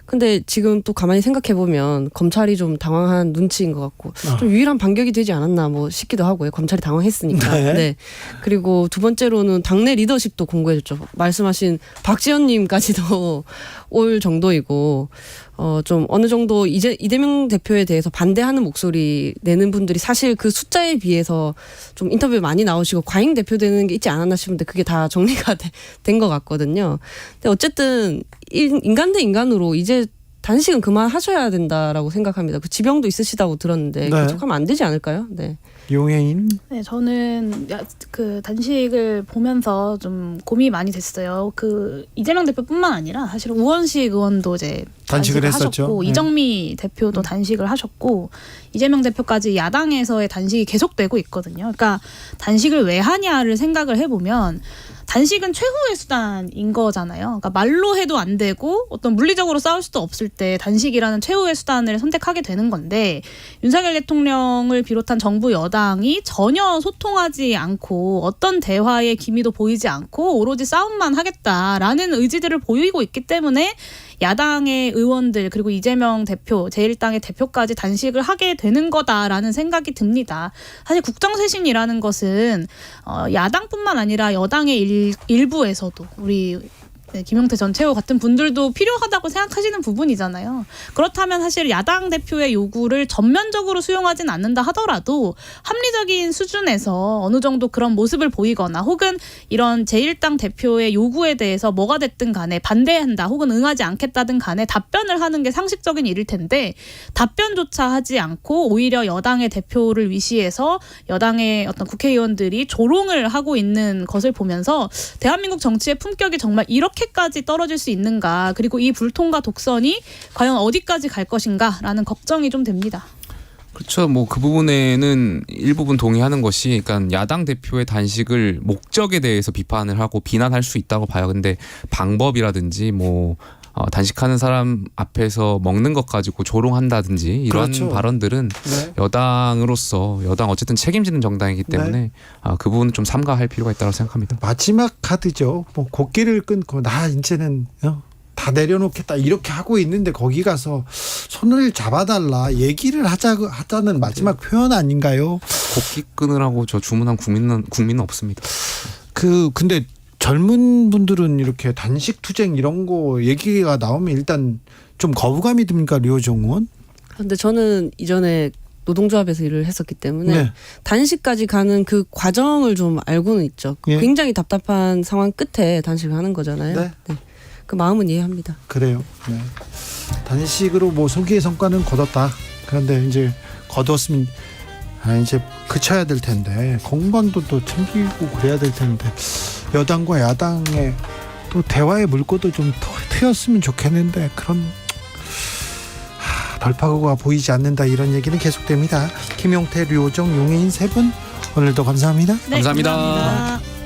근데 지금 또 가만히 생각해보면 검찰이 좀 당황한 눈치인 것 같고 좀 유일한 반격이 되지 않았나 뭐 싶기도 하고요. 검찰이 당황했으니까. 네. 네. 그리고 두 번째로는 당내 리더십도 공고해줬죠. 말씀하신 박지원님까지도 올 정도이고 좀 어느 정도 이재명 대표에 대해서 반대하는 목소리 내는 분들이 사실 그 숫자에 비해서 좀 인터뷰에 많이 나오시고 과잉 대표되는 게 있지 않았나 싶은데 그게 다 정리가 된 것 같거든요. 근데 어쨌든 인간 대 인간으로 이제 단식은 그만하셔야 된다라고 생각합니다. 그 지병도 있으시다고 들었는데 네. 계속하면 안 되지 않을까요? 네. 용해인. 네, 저는 그 단식을 보면서 좀 고민이 많이 됐어요. 그 이재명 대표뿐만 아니라 사실 우원식 의원도 이제 단식을 했었죠. 하셨고 네. 이정미 대표도 단식을 하셨고 이재명 대표까지 야당에서의 단식이 계속되고 있거든요. 그러니까 단식을 왜 하냐를 생각을 해보면 단식은 최후의 수단인 거잖아요. 그러니까 말로 해도 안 되고 어떤 물리적으로 싸울 수도 없을 때 단식이라는 최후의 수단을 선택하게 되는 건데 윤석열 대통령을 비롯한 정부 여당이 전혀 소통하지 않고 어떤 대화의 기미도 보이지 않고 오로지 싸움만 하겠다라는 의지들을 보이고 있기 때문에 야당의 의원들 그리고 이재명 대표, 제1당의 대표까지 단식을 하게 되는 거다라는 생각이 듭니다. 사실 국정쇄신이라는 것은 야당뿐만 아니라 여당의 일부에서도 우리 김용태 전 최고 같은 분들도 필요하다고 생각하시는 부분이잖아요. 그렇다면 사실 야당 대표의 요구를 전면적으로 수용하진 않는다 하더라도 합리적인 수준에서 어느 정도 그런 모습을 보이거나 혹은 이런 제1당 대표의 요구에 대해서 뭐가 됐든 간에 반대한다 혹은 응하지 않겠다든 간에 답변을 하는 게 상식적인 일일 텐데 답변조차 하지 않고 오히려 여당의 대표를 위시해서 여당의 어떤 국회의원들이 조롱을 하고 있는 것을 보면서 대한민국 정치의 품격이 정말 이렇게까지 떨어질 수 있는가, 그리고 이 불통과 독선이 과연 어디까지 갈 것인가라는 걱정이 좀 됩니다. 그렇죠. 뭐 그 부분에는 일부분 동의하는 것이, 그러니까 야당 대표의 단식을 목적에 대해서 비판을 하고 비난할 수 있다고 봐요. 근데 방법이라든지 뭐 단식하는 사람 앞에서 먹는 것 가지고 조롱한다든지 이런 그렇죠. 발언들은 네. 여당으로서 여당 어쨌든 책임지는 정당이기 때문에 네. 그 부분은 좀 삼가할 필요가 있다고 생각합니다. 마지막 카드죠. 뭐 곡기를 끊고 나 이제는 다 내려놓겠다 이렇게 하고 있는데 거기 가서 손을 잡아달라 얘기를 하자는 마지막 표현 아닌가요? 곡기 끊으라고 저 주문한 국민은 없습니다. 근데 젊은 분들은 이렇게 단식 투쟁 이런 거 얘기가 나오면 일단 좀 거부감이 듭니까, 류호정 의원? 근데 저는 이전에 노동조합에서 일을 했었기 때문에 네. 단식까지 가는 그 과정을 좀 알고는 있죠. 예. 굉장히 답답한 상황 끝에 단식을 하는 거잖아요. 네. 네. 그 마음은 이해합니다. 그래요. 네. 단식으로 뭐 소기의 성과는 거뒀다. 그런데 이제 거두었으면 이제 그쳐야 될 텐데 공무원도 또 챙기고 그래야 될 텐데 여당과 야당의 또 대화의 물꼬도 좀 트였으면 좋겠는데 그런 돌파구가 보이지 않는다, 이런 얘기는 계속됩니다. 김용태, 류호정, 용해인 세 분 오늘도 감사합니다. 네, 감사합니다. 감사합니다.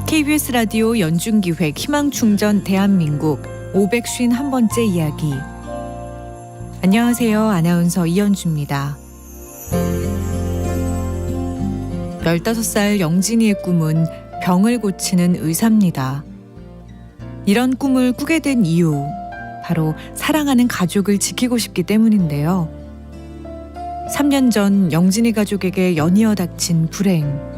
KBS 라디오 연중기획 희망충전 대한민국 551번째 이야기. 안녕하세요. 아나운서 이현주입니다. 15살 영진이의 꿈은 병을 고치는 의사입니다. 이런 꿈을 꾸게 된 이유, 바로 사랑하는 가족을 지키고 싶기 때문인데요. 3년 전 영진이 가족에게 연이어 닥친 불행.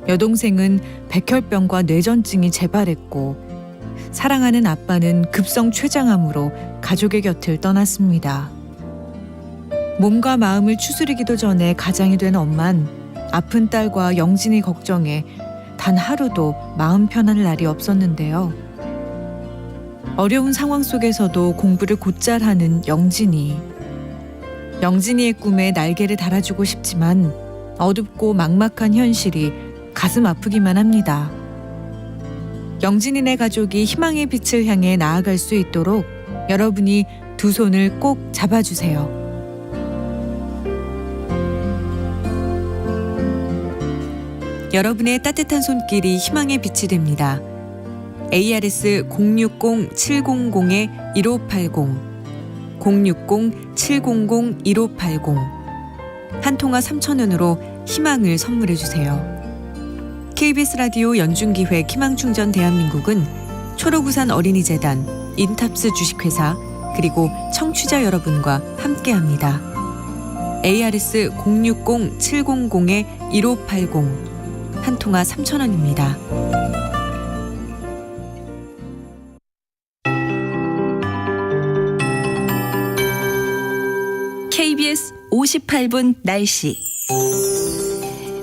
여동생은 백혈병과 뇌전증이 재발했고 사랑하는 아빠는 급성 췌장암으로 가족의 곁을 떠났습니다. 몸과 마음을 추스리기도 전에 가장이 된 엄만 아픈 딸과 영진이 걱정에 단 하루도 마음 편할 날이 없었는데요. 어려운 상황 속에서도 공부를 곧잘 하는 영진이. 영진이의 꿈에 날개를 달아주고 싶지만 어둡고 막막한 현실이 가슴 아프기만 합니다. 영진이네 가족이 희망의 빛을 향해 나아갈 수 있도록 여러분이 두 손을 꼭 잡아주세요. 여러분의 따뜻한 손길이 희망의 빛이 됩니다. ARS 060-700-1580 060-700-1580 한 통화 3,000원으로 희망을 선물해 주세요. KBS 라디오 연중기획 희망충전 대한민국은 초록우산 어린이재단, 인탑스 주식회사 그리고 청취자 여러분과 함께합니다. ARS 060-700-1580 한 통화 3,000원입니다. KBS 58분 날씨.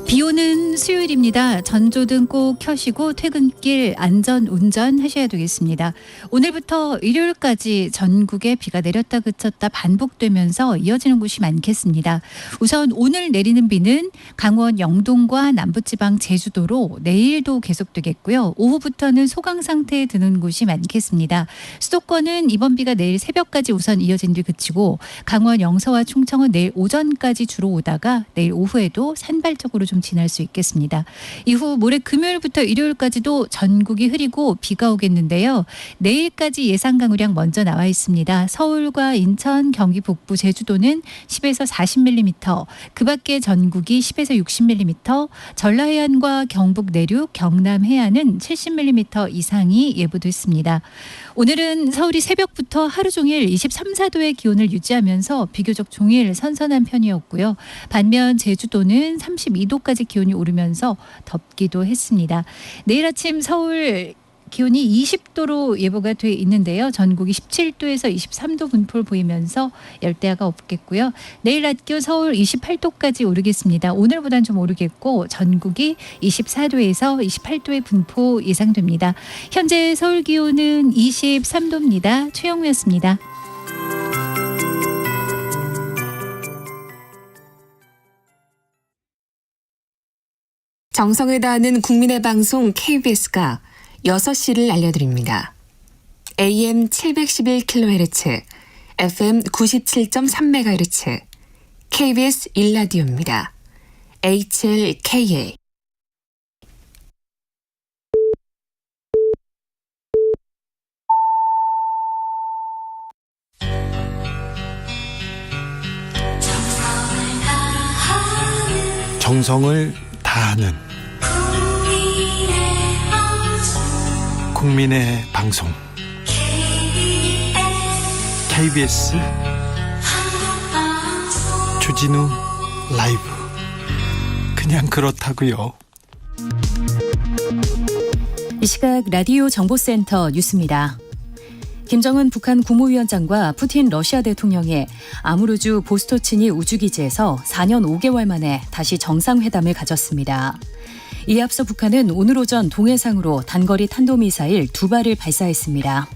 비 오는 수요일입니다. 전조등 꼭 켜시고 퇴근길 안전 운전하셔야 되겠습니다. 오늘부터 일요일까지 전국에 비가 내렸다 그쳤다 반복되면서 이어지는 곳이 많겠습니다. 우선 오늘 내리는 비는 강원 영동과 남부지방 제주도로 내일도 계속되겠고요. 오후부터는 소강 상태에 드는 곳이 많겠습니다. 수도권은 이번 비가 내일 새벽까지 우선 이어진 뒤 그치고 강원 영서와 충청은 내일 오전까지 주로 오다가 내일 오후에도 산발적으로 좀 지날 수 있겠습니다. 이후 모레 금요일부터 일요일까지도 전국이 흐리고 비가 오겠는데요. 내일까지 예상 강우량 먼저 나와 있습니다. 서울과 인천, 경기 북부, 제주도는 10에서 40mm, 그 밖에 전국이 10에서 60mm, 전라 해안과 경북 내륙, 경남 해안은 70mm 이상이 예보됐습니다. 오늘은 서울이 새벽부터 하루 종일 23, 4도의 기온을 유지하면서 비교적 종일 선선한 편이었고요. 반면 제주도는 32도까지 기온이 오르면서 덥기도 했습니다. 내일 아침 서울 기온이 20도로 예보가 돼 있는데요. 전국이 17도에서 23도 분포를 보이면서 열대야가 없겠고요. 내일 낮 기온 서울 28도까지 오르겠습니다. 오늘보다는 좀 오르겠고 전국이 24도에서 28도의 분포 예상됩니다. 현재 서울 기온은 23도입니다. 최영우였습니다. 정성을 다하는 국민의 방송 KBS가 6시를 알려드립니다. AM 711kHz, FM 97.3MHz, KBS 1라디오입니다. HLKA. 정성을 다하는 국민의 방송 KBS 주진우 라이브. 그냥 그렇다고요. 이 시각 라디오 정보센터 뉴스입니다. 김정은 북한 국무위원장과 푸틴 러시아 대통령이 아무르주 보스토치니 우주기지에서 4년 5개월 만에 다시 정상회담을 가졌습니다. 이에 앞서 북한은 오늘 오전 동해상으로 단거리 탄도미사일 2발을 발사했습니다.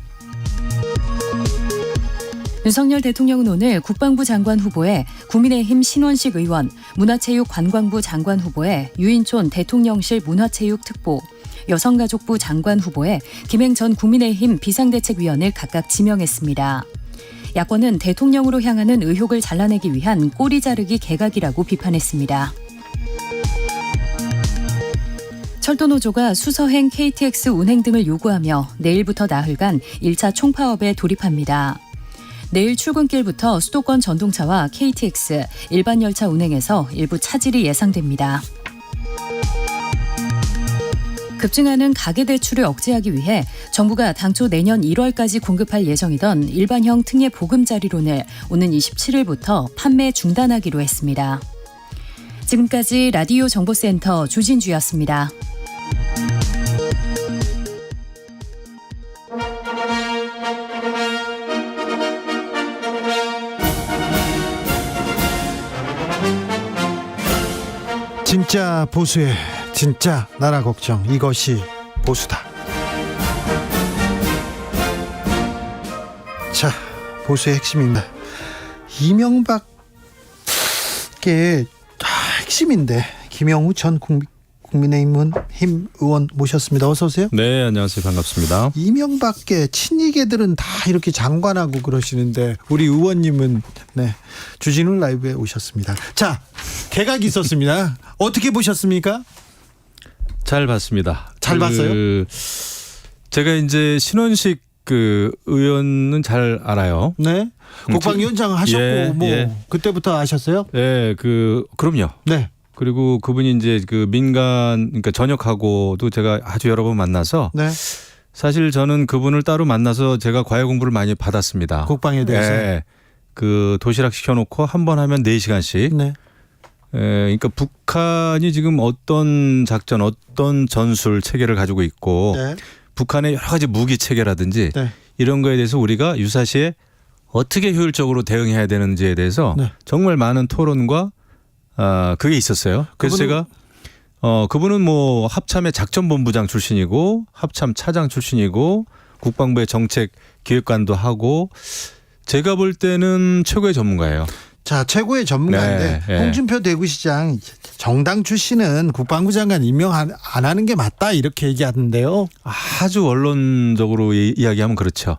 윤석열 대통령은 오늘 국방부 장관 후보에 국민의힘 신원식 의원, 문화체육관광부 장관 후보에 유인촌 대통령실 문화체육특보, 여성가족부 장관 후보에 김행 전 국민의힘 비상대책위원을 각각 지명했습니다. 야권은 대통령으로 향하는 의혹을 잘라내기 위한 꼬리 자르기 개각이라고 비판했습니다. 철도노조가 수서행 KTX 운행 등을 요구하며 내일부터 나흘간 1차 총파업에 돌입합니다. 내일 출근길부터 수도권 전동차와 KTX 일반 열차 운행에서 일부 차질이 예상됩니다. 급증하는 가계대출을 억제하기 위해 정부가 당초 내년 1월까지 공급할 예정이던 일반형 특례 보금자리론을 오는 27일부터 판매 중단하기로 했습니다. 지금까지 라디오 정보센터 주진주였습니다. 진짜 보수의 진짜 나라 걱정, 이것이 보수다. 자, 보수의 핵심입니다. 이명박의 핵심인데 김영우 전 국민의힘 의원 모셨습니다. 어서 오세요. 네, 안녕하세요. 반갑습니다. 이명박계 친이계들은 다 이렇게 장관하고 그러시는데 우리 의원님은 주진우 라이브에 오셨습니다. 자, 개각이 있었습니다. 어떻게 보셨습니까? 잘 봤습니다. 잘 봤어요? 제가 이제 신원식 그 의원은 잘 알아요. 네. 국방위원장 하셨고 그때부터 아셨어요? 네, 그럼요. 네. 그리고 그분이 이제 그 민간 그러니까 전역하고도 제가 아주 여러 번 만나서 네. 사실 저는 그분을 따로 만나서 제가 과외 공부를 많이 받았습니다. 국방에 대해서. 네. 그 도시락 시켜놓고 한 번 하면 4시간씩. 네. 그러니까 북한이 지금 어떤 작전, 어떤 전술 체계를 가지고 있고 네. 북한의 여러 가지 무기 체계라든지 네. 이런 거에 대해서 우리가 유사시에 어떻게 효율적으로 대응해야 되는지에 대해서 네. 정말 많은 토론과 그게 있었어요. 그래서 제가 그분은 뭐 합참의 작전본부장 출신이고 합참 차장 출신이고 국방부의 정책 기획관도 하고 제가 볼 때는 최고의 전문가예요. 자, 최고의 전문가인데 네. 홍준표 대구시장 정당 출신은 국방부 장관 임명 안 하는 게 맞다 이렇게 얘기하던데요. 아주 원론적으로 이야기하면 그렇죠.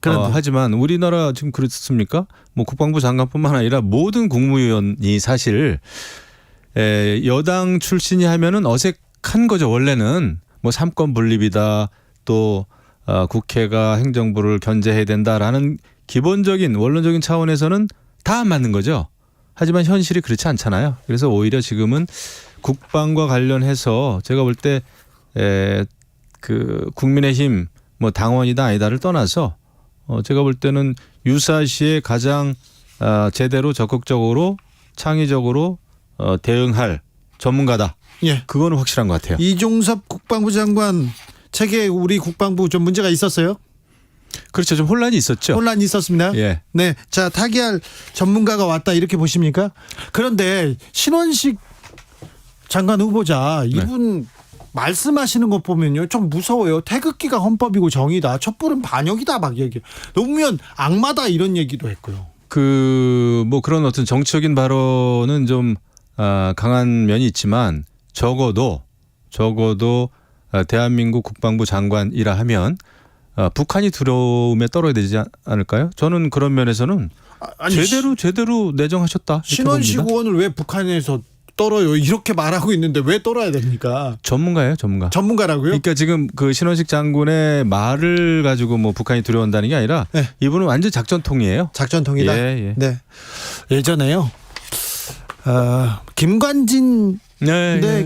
하지만 우리나라 지금 그렇습니까? 뭐 국방부 장관뿐만 아니라 모든 국무위원이 사실 여당 출신이 하면은 어색한 거죠. 원래는 뭐 삼권 분립이다 또 국회가 행정부를 견제해야 된다라는 기본적인 원론적인 차원에서는 다 안 맞는 거죠. 하지만 현실이 그렇지 않잖아요. 그래서 오히려 지금은 국방과 관련해서 제가 볼 때 그 국민의힘 뭐 당원이다 아니다를 떠나서 제가 볼 때는 유사시에 가장 제대로 적극적으로 창의적으로 대응할 전문가다. 예. 그거는 확실한 것 같아요. 이종섭 국방부 장관 책에 우리 국방부 좀 문제가 있었어요? 그렇죠. 좀 혼란이 있었죠. 혼란이 있었습니다. 예. 네. 자, 타기할 전문가가 왔다 이렇게 보십니까? 그런데 신원식 장관 후보자 이분 말씀하시는 것 보면요 좀 무서워요. 태극기가 헌법이고 정의다. 촛불은 반역이다 막 얘기. 노무현 악마다 이런 얘기도 했고요. 뭐 그런 어떤 정치적인 발언은 좀 강한 면이 있지만 적어도 대한민국 국방부 장관이라 하면 북한이 두려움에 떨어야 되지 않을까요? 저는 그런 면에서는 제대로 내정하셨다. 신원식 의원을 왜 북한에서 떨어요? 이렇게 말하고 있는데 왜 떨어야 됩니까? 전문가예요, 전문가. 전문가라고요? 그러니까 지금 그 신원식 장군의 말을 가지고 뭐 북한이 두려워한다는 게 아니라 이분은 완전 작전통이에요. 작전통이다. 예. 네. 예전에요. 김관진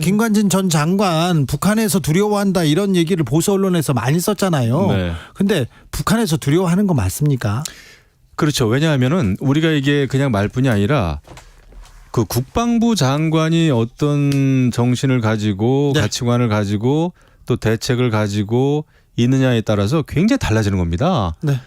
김관진 전 장관 북한에서 두려워한다 이런 얘기를 보수 언론에서 많이 썼잖아요. 근데 북한에서 두려워하는 거 맞습니까? 그렇죠. 왜냐하면은 우리가 이게 그냥 말뿐이 아니라 그 국방부 장관이 어떤 정신을 가지고 가치관을 가지고 또 대책을 가지고 있느냐에 따라서 굉장히 달라지는 겁니다. 네.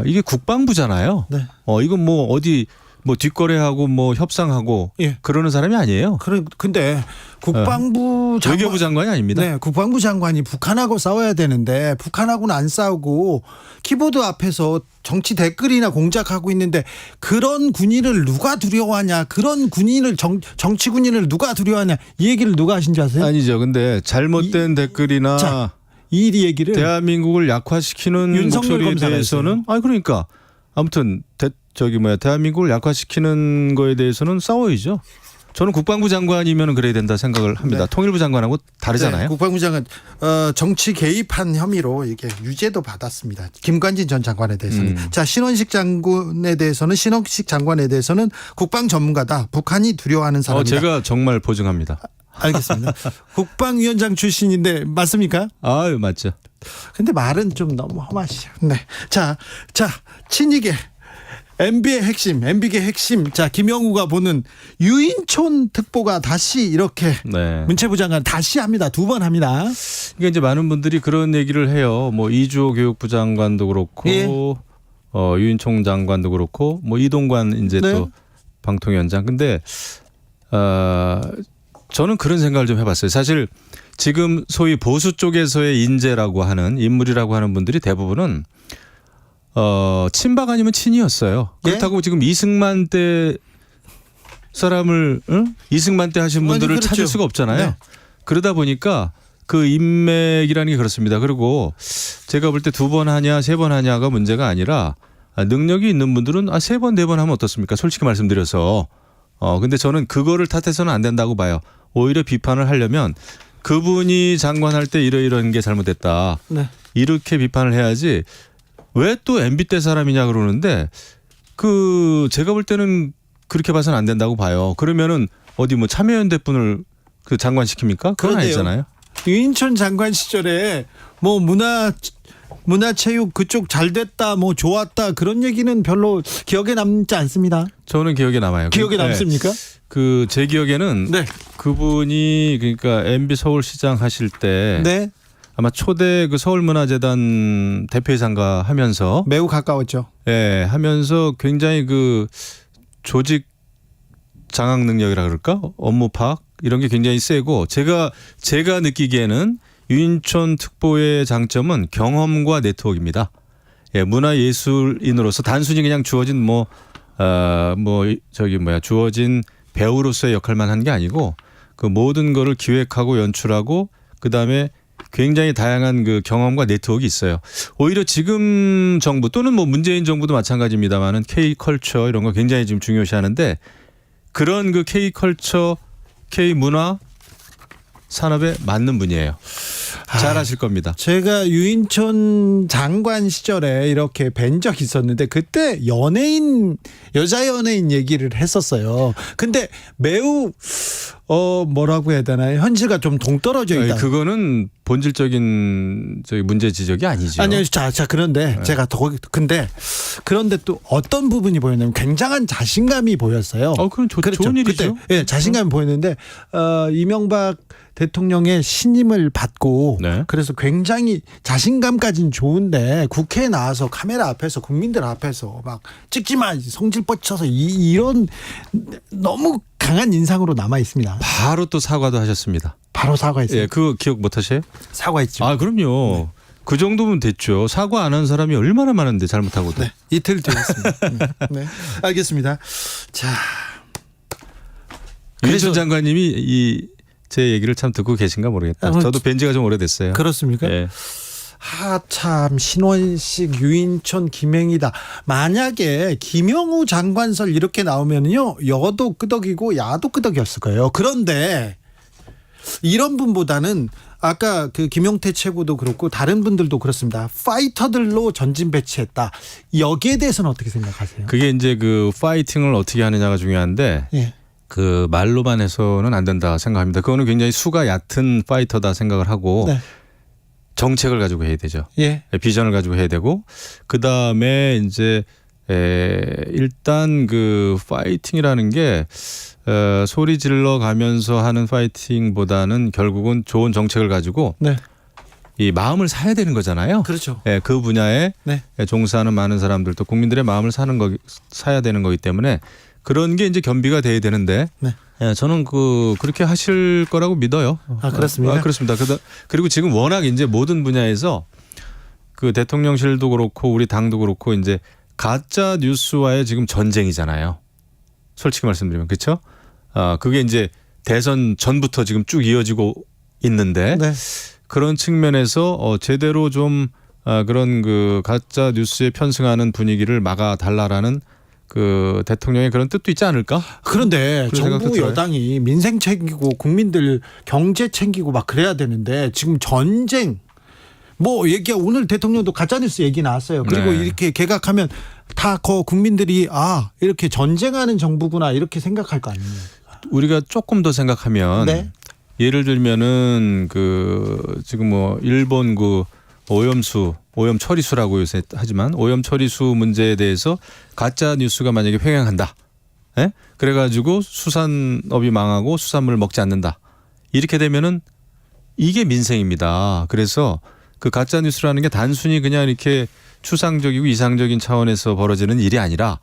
이게 국방부잖아요. 네. 이건 뭐 어디 뭐 뒷거래하고 뭐 협상하고 그러는 사람이 아니에요. 근데 국방부 장관, 외교부 장관이 아닙니다. 네, 국방부 장관이 북한하고 싸워야 되는데 북한하고는 안 싸우고 키보드 앞에서 정치 댓글이나 공작하고 있는데 그런 군인을 누가 두려워하냐? 그런 군인을 정치 군인을 누가 두려워하냐? 이 얘기를 누가 하신 줄 아세요? 아니죠. 근데 잘못된 댓글이나 이 얘기를 대한민국을 약화시키는 목소리에 대해서는 그러니까 아무튼 대한민국을 약화시키는 거에 대해서는 싸워야죠. 저는 국방부 장관이면 그래야 된다 생각을 합니다. 통일부 장관하고 다르잖아요. 네, 국방부 장관 정치 개입한 혐의로 이게 유죄도 받았습니다. 김관진 전 장관에 대해서는. 자, 신원식 장관에 대해서는 국방 전문가다. 북한이 두려워하는 사람이다. 제가 정말 보증합니다. 알겠습니다. 국방위원장 출신인데 맞습니까? 아유, 맞죠. 근데 말은 좀 너무 험하시죠. 네. 자, 친이계 MB의 핵심, MB계 핵심. 자, 김영우가 보는 유인촌 특보가 다시 이렇게 문체부 장관 다시 합니다. 2번 합니다. 이게 이제 많은 분들이 그런 얘기를 해요. 뭐 이주호 교육부 장관도 그렇고, 유인총 장관도 그렇고, 뭐 이동관 이제 또 방통위원장. 근데 저는 그런 생각을 좀 해봤어요. 사실 지금 소위 보수 쪽에서의 인재라고 하는 인물이라고 하는 분들이 대부분은 친박 아니면 친이었어요. 그렇다고 지금 이승만 때 사람을 이승만 때 하신 분들을 찾을 수가 없잖아요. 그러다 보니까 그 인맥이라는 게 그렇습니다. 그리고 제가 볼 때 2번 하냐 3번 하냐가 문제가 아니라 능력이 있는 분들은 3번 4번 하면 어떻습니까? 솔직히 말씀드려서. 근데 저는 그거를 탓해서는 안 된다고 봐요. 오히려 비판을 하려면 그분이 장관할 때 이러이러한 게 잘못됐다. 이렇게 비판을 해야지 왜 또 MB 때 사람이냐 그러는데 그 제가 볼 때는 그렇게 봐서는 안 된다고 봐요. 그러면은 어디 뭐 참여연대 분을 그 장관시킵니까? 그건 아니잖아요. 유인촌 장관 시절에 뭐 문화체육 그쪽 잘 됐다 뭐 좋았다 그런 얘기는 별로 기억에 남지 않습니다. 저는 기억에 남아요. 기억에 남습니까? 그 제 기억에는 네. 그분이 그러니까 MB 서울시장 하실 때 네. 아마 초대 그 서울문화재단 대표이사인가 하면서 매우 가까웠죠. 예, 하면서 굉장히 그 조직 장악 능력이라 그럴까? 업무 파악 이런 게 굉장히 세고 제가 느끼기에는 유인촌 특보의 장점은 경험과 네트워크입니다. 예, 문화예술인으로서 단순히 그냥 주어진 주어진 배우로서의 역할만 한 게 아니고 그 모든 거를 기획하고 연출하고 그다음에 굉장히 다양한 그 경험과 네트워크가 있어요. 오히려 지금 정부 또는 뭐 문재인 정부도 마찬가지입니다만은 K컬처 이런 거 굉장히 지금 중요시하는데 그런 그 K컬처, K문화 산업에 맞는 분이에요. 잘 아실 겁니다. 제가 유인촌 장관 시절에 이렇게 뵌 적이 있었는데 그때 여자 연예인 얘기를 했었어요. 근데 매우 뭐라고 해야 되나요? 현실과 좀 동떨어져 있다. 그거는 본질적인 문제 지적이 아니죠. 아니요. 자 그런데 제가 그런데 또 어떤 부분이 보였냐면 굉장한 자신감이 보였어요. 그럼 좋은 일이죠. 그때, 예, 자신감이 보였는데 이명박 대통령의 신임을 받고 그래서 굉장히 자신감까지는 좋은데 국회에 나와서 카메라 앞에서 국민들 앞에서 막 찍지 마 성질 뻗쳐서 이런 너무 강한 인상으로 남아 있습니다. 바로 또 사과도 하셨습니다. 바로 사과했어요. 예, 그거 기억 못 하세요? 사과했죠. 그럼요. 네. 그 정도면 됐죠. 사과 안 한 사람이 얼마나 많은데 잘못하고도. 네, 이틀 되었습니다. 네, 알겠습니다. 자, 유인촌 장관님이 제 얘기를 참 듣고 계신가 모르겠다. 저도 뵌 지가 좀 오래됐어요. 그렇습니까? 예. 참 신원식, 유인촌, 김행이다. 만약에 김영우 장관설 이렇게 나오면요 여도 끄덕이고 야도 끄덕이었을 거예요. 그런데 이런 분보다는 아까 그 김용태 최고도 그렇고 다른 분들도 그렇습니다. 파이터들로 전진 배치했다. 여기에 대해서는 어떻게 생각하세요? 그게 이제 그 파이팅을 어떻게 하느냐가 중요한데 예. 그 말로만 해서는 안 된다 생각합니다. 그거는 굉장히 수가 얕은 파이터다 생각을 하고 네. 정책을 가지고 해야 되죠. 예. 비전을 가지고 해야 되고 그 다음에 이제 일단 그 파이팅이라는 게 소리 질러 가면서 하는 파이팅보다는 결국은 좋은 정책을 가지고 네. 이 마음을 사야 되는 거잖아요. 그렇죠. 그 분야에 네. 종사하는 많은 사람들 또 국민들의 마음을 사야 되는 거기 때문에 그런 게 이제 겸비가 돼야 되는데 네. 저는 그렇게 하실 거라고 믿어요. 그렇습니다. 그렇습니다. 그리고 지금 워낙 이제 모든 분야에서 그 대통령실도 그렇고 우리 당도 그렇고 이제 가짜 뉴스와의 지금 전쟁이잖아요. 솔직히 말씀드리면 그렇죠? 그게 이제 대선 전부터 지금 쭉 이어지고 있는데 네. 그런 측면에서 제대로 좀 그런 그 가짜 뉴스에 편승하는 분위기를 막아달라라는 그 대통령의 그런 뜻도 있지 않을까? 그런데 정부 여당이 민생 챙기고 국민들 경제 챙기고 막 그래야 되는데 지금 전쟁 오늘 대통령도 가짜뉴스 얘기 나왔어요. 그리고 이렇게 개각하면 다 국민들이 이렇게 전쟁하는 정부구나 이렇게 생각할 거 아닙니까? 우리가 조금 더 생각하면 네. 예를 들면은 지금 일본 오염 처리수라고 요새 하지만 오염 처리수 문제에 대해서 가짜 뉴스가 만약에 횡행한다. 그래가지고 수산업이 망하고 수산물을 먹지 않는다. 이렇게 되면은 이게 민생입니다. 그래서 그 가짜 뉴스라는 게 단순히 그냥 이렇게 추상적이고 이상적인 차원에서 벌어지는 일이 아니라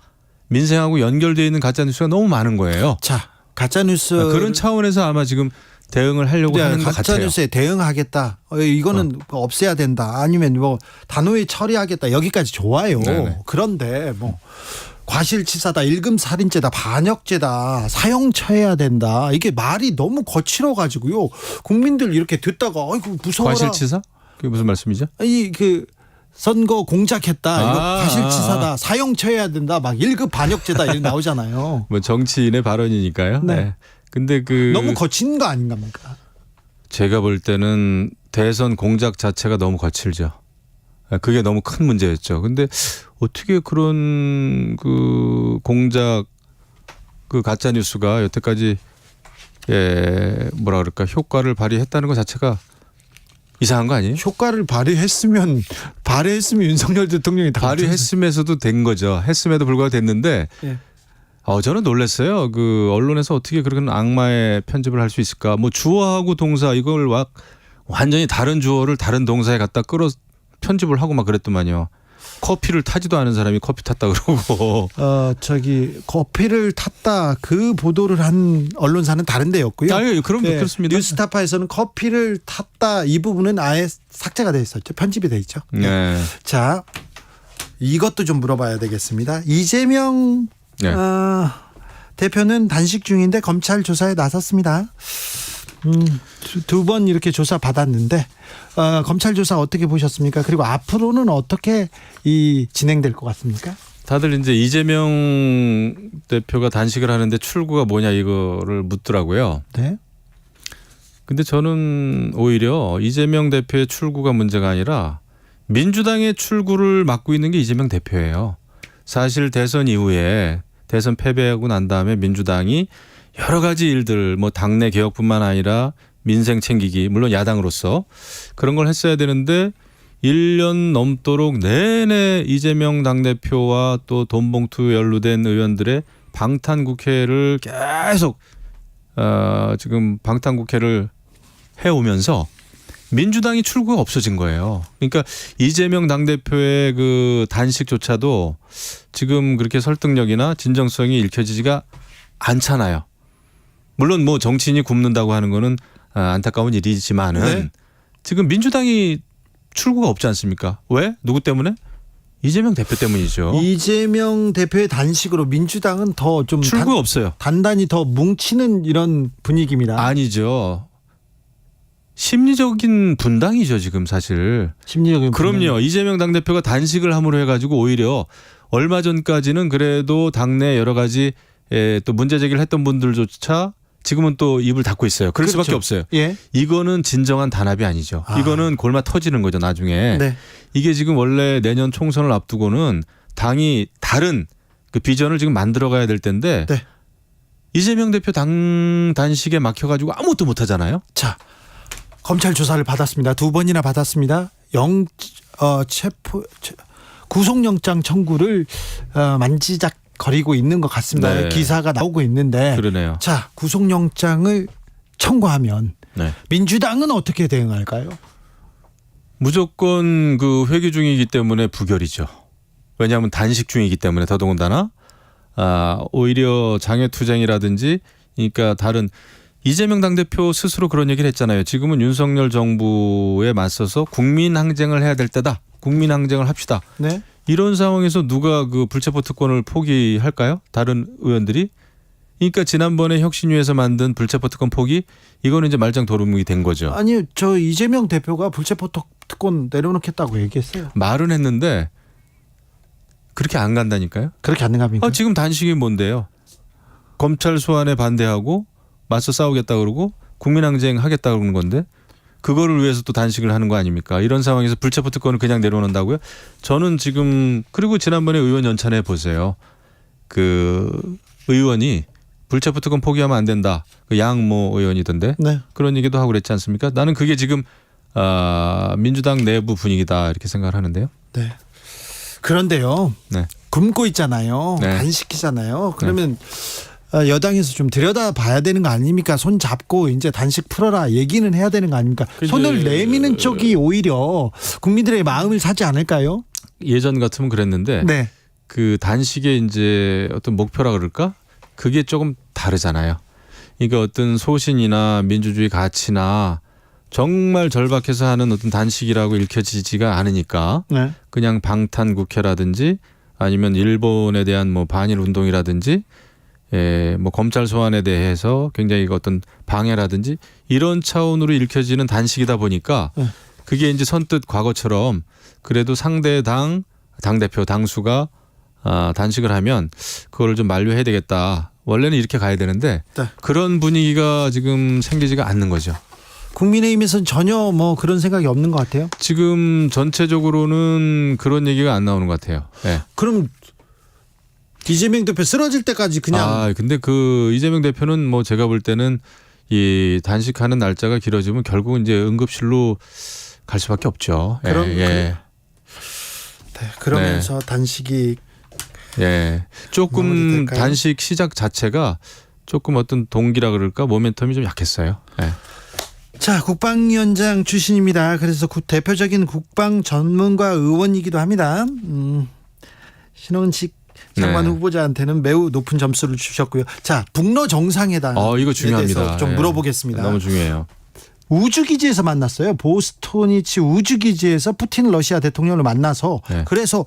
민생하고 연결되어 있는 가짜 뉴스가 너무 많은 거예요. 자, 가짜 뉴스 그런 차원에서 아마 지금 대응을 하려고 하는 것 같아요. 가짜뉴스에 대응하겠다. 이거는 없애야 된다. 아니면 단호히 처리하겠다. 여기까지 좋아요. 네네. 그런데 과실치사다, 일금살인죄다, 반역죄다, 사형처해야 된다. 이게 말이 너무 거칠어가지고요. 국민들 이렇게 듣다가 무서워라. 과실치사? 그게 무슨 말씀이죠? 선거 공작했다. 이거 과실치사다. 사형처해야 된다. 막 1급 반역죄다. 이렇게 나오잖아요. 정치인의 발언이니까요. 네. 근데 너무 거친 거 아닌갑니까? 제가 볼 때는 대선 공작 자체가 너무 거칠죠. 그게 너무 큰 문제였죠. 근데 어떻게 그런 그 공작 그 가짜 뉴스가 여태까지 뭐라 그럴까 효과를 발휘했다는 것 자체가 이상한 거 아니에요? 효과를 발휘했으면 윤석열 대통령이 발휘했음에서도 된 거죠. 했음에도 불구하고 됐는데 예. 저는 놀랐어요. 그 언론에서 어떻게 그런 악마의 편집을 할 수 있을까? 뭐 주어하고 동사 이걸 완전히 다른 주어를 다른 동사에 갖다 끌어 편집을 하고 막 그랬더만요. 커피를 타지도 않은 사람이 커피 탔다 그러고. 커피를 탔다 그 보도를 한 언론사는 다른 데였고요. 그럼 그렇습니다. 뉴스타파에서는 커피를 탔다 이 부분은 아예 삭제가 돼 있었죠. 편집이 돼 있죠. 네. 자, 이것도 좀 물어봐야 되겠습니다. 이재명 대표는 단식 중인데 검찰 조사에 나섰습니다. 두 번 이렇게 조사 받았는데 검찰 조사 어떻게 보셨습니까? 그리고 앞으로는 어떻게 진행될 것 같습니까? 다들 이제 이재명 대표가 단식을 하는데 출구가 뭐냐 이거를 묻더라고요. 네. 근데 저는 오히려 이재명 대표의 출구가 문제가 아니라 민주당의 출구를 막고 있는 게 이재명 대표예요. 사실 대선 이후에 대선 패배하고 난 다음에 민주당이 여러 가지 일들 뭐 당내 개혁뿐만 아니라 민생 챙기기 물론 야당으로서 그런 걸 했어야 되는데 1년 넘도록 내내 이재명 당대표와 또 돈봉투 연루된 의원들의 방탄국회를 계속 지금 방탄국회를 해오면서 민주당이 출구가 없어진 거예요. 그러니까 이재명 당대표의 그 단식조차도 지금 그렇게 설득력이나 진정성이 읽혀지지가 않잖아요. 물론 뭐 정치인이 굶는다고 하는 거는 안타까운 일이지만은 네. 지금 민주당이 출구가 없지 않습니까? 왜? 누구 때문에? 이재명 대표 때문이죠. 이재명 대표의 단식으로 민주당은 더 좀 출구가 없어요. 단단히 더 뭉치는 이런 분위기입니다. 아니죠. 심리적인 분당이죠 지금 사실. 심리적인 그럼요. 분당. 이재명 당대표가 단식을 함으로 해가지고 오히려 얼마 전까지는 그래도 당내 여러 가지 또 문제 제기를 했던 분들조차 지금은 또 입을 닫고 있어요. 그럴 그렇죠. 수밖에 없어요. 예. 이거는 진정한 단합이 아니죠. 이거는 골마 터지는 거죠 나중에. 네. 이게 지금 원래 내년 총선을 앞두고는 당이 다른 그 비전을 지금 만들어가야 될 텐데 네. 이재명 대표 당 단식에 막혀가지고 아무것도 못하잖아요. 자, 검찰 조사를 받았습니다. 2번이나 받았습니다. 구속영장 청구를 만지작거리고 있는 것 같습니다. 네. 기사가 나오고 있는데. 그러네요. 자, 구속영장을 청구하면 네. 민주당은 어떻게 대응할까요? 무조건 그 회기 중이기 때문에 부결이죠. 왜냐하면 단식 중이기 때문에 더더군다나 오히려 장외투쟁이라든지 그러니까 다른 이재명 당대표 스스로 그런 얘기를 했잖아요. 지금은 윤석열 정부에 맞서서 국민항쟁을 해야 될 때다. 국민항쟁을 합시다. 네. 이런 상황에서 누가 그 불체포 특권을 포기할까요? 다른 의원들이? 그러니까 지난번에 혁신위에서 만든 불체포 특권 포기 이거는 이제 말짱도루묵이 된 거죠. 아니요. 저 이재명 대표가 불체포 특권 내려놓겠다고 얘기했어요. 말은 했는데 그렇게 안 간다니까요. 그렇게 안 갑니까? 지금 단식이 뭔데요? 검찰 소환에 반대하고 맞서 싸우겠다 그러고 국민항쟁 하겠다 그러는 건데 그거를 위해서 또 단식을 하는 거 아닙니까? 이런 상황에서 불체포 특권을 그냥 내려놓는다고요? 저는 지금 그리고 지난번에 의원 연찬해 보세요. 그 의원이 불체포 특권 포기하면 안 된다. 그 양모 의원이던데 네. 그런 얘기도 하고 그랬지 않습니까? 나는 그게 지금 민주당 내부 분위기다 이렇게 생각을 하는데요. 네. 그런데요. 네. 굶고 있잖아요. 네. 단식이잖아요. 그러면 여당에서 좀 들여다봐야 되는 거 아닙니까? 손 잡고 이제 단식 풀어라 얘기는 해야 되는 거 아닙니까? 손을 내미는 쪽이 오히려 국민들의 마음을 사지 않을까요? 예전 같으면 그랬는데 네. 그 단식의 이제 어떤 목표라 그럴까? 그게 조금 다르잖아요. 그러니까 어떤 소신이나 민주주의 가치나 정말 절박해서 하는 어떤 단식이라고 읽혀지지가 않으니까 네. 그냥 방탄국회라든지 아니면 일본에 대한 뭐 반일 운동이라든지 뭐 검찰 소환에 대해서 굉장히 어떤 방해라든지 이런 차원으로 읽혀지는 단식이다 보니까 그게 이제 선뜻 과거처럼 그래도 상대 당대표 당수가 단식을 하면 그거를 좀 만류해야 되겠다. 원래는 이렇게 가야 되는데 네. 그런 분위기가 지금 생기지가 않는 거죠. 국민의힘에서는 전혀 뭐 그런 생각이 없는 것 같아요. 지금 전체적으로는 그런 얘기가 안 나오는 것 같아요. 네. 그럼 이재명 대표 쓰러질 때까지 그냥. 근데 그 이재명 대표는 뭐 제가 볼 때는 이 단식하는 날짜가 길어지면 결국은 이제 응급실로 갈 수밖에 없죠. 그럼 네, 그러면서 단식이 조금 단식 시작 자체가 조금 어떤 동기라 그럴까 모멘텀이 좀 약했어요. 자, 국방위원장 출신입니다. 그래서 대표적인 국방 전문가 의원이기도 합니다. 신원식 장관 후보자한테는 매우 높은 점수를 주셨고요. 자, 북러 정상회담. 이거 중요합니다. 좀 물어보겠습니다. 너무 중요해요. 우주기지에서 만났어요. 보스토니치 우주기지에서 푸틴 러시아 대통령을 만나서 그래서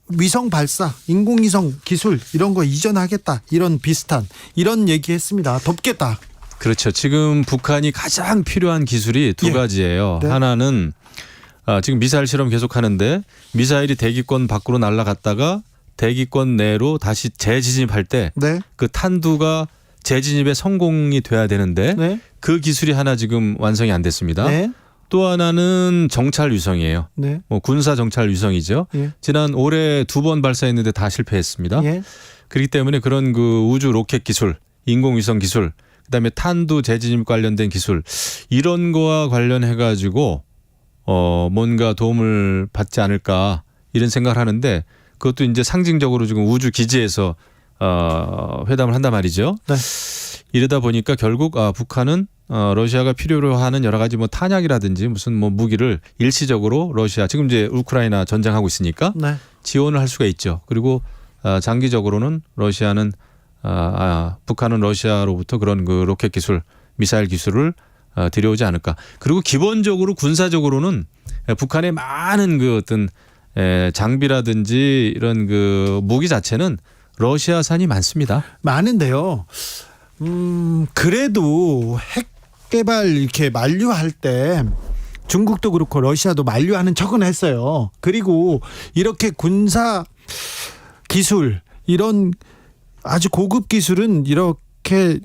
위성 발사, 인공위성 기술 이런 거 이전하겠다. 이런 비슷한 이런 얘기했습니다. 돕겠다. 그렇죠. 지금 북한이 가장 필요한 기술이 두 가지예요. 하나는 지금 미사일 실험 계속하는데 미사일이 대기권 밖으로 날아갔다가 대기권 내로 다시 재진입할 때 그 탄두가 재진입에 성공이 돼야 되는데 그 기술이 하나 지금 완성이 안 됐습니다. 또 하나는 정찰 위성이에요. 뭐 군사 정찰 위성이죠. 지난 올해 2번 발사했는데 다 실패했습니다. 그렇기 때문에 그런 그 우주 로켓 기술, 인공위성 기술, 그다음에 탄두 재진입 관련된 기술 이런 거와 관련해 가지고 뭔가 도움을 받지 않을까 이런 생각을 하는데 그것도 이제 상징적으로 지금 우주 기지에서 회담을 한단 말이죠. 이러다 보니까 결국 북한은 러시아가 필요로 하는 여러 가지 뭐 탄약이라든지 무슨 뭐 무기를 일시적으로 러시아 지금 이제 우크라이나 전쟁하고 있으니까 지원을 할 수가 있죠. 그리고 장기적으로는 러시아는 북한은 러시아로부터 그런 그 로켓 기술, 미사일 기술을 들여오지 않을까. 그리고 기본적으로 군사적으로는 북한의 많은 그 어떤 장비라든지 이런 그 무기 자체는 러시아산이 많습니다. 많은데요. 그래도 핵 개발 이렇게 만류할 때 중국도 그렇고 러시아도 만류하는 척은 했어요. 그리고 이렇게 군사 기술 이런 아주 고급 기술은 이렇게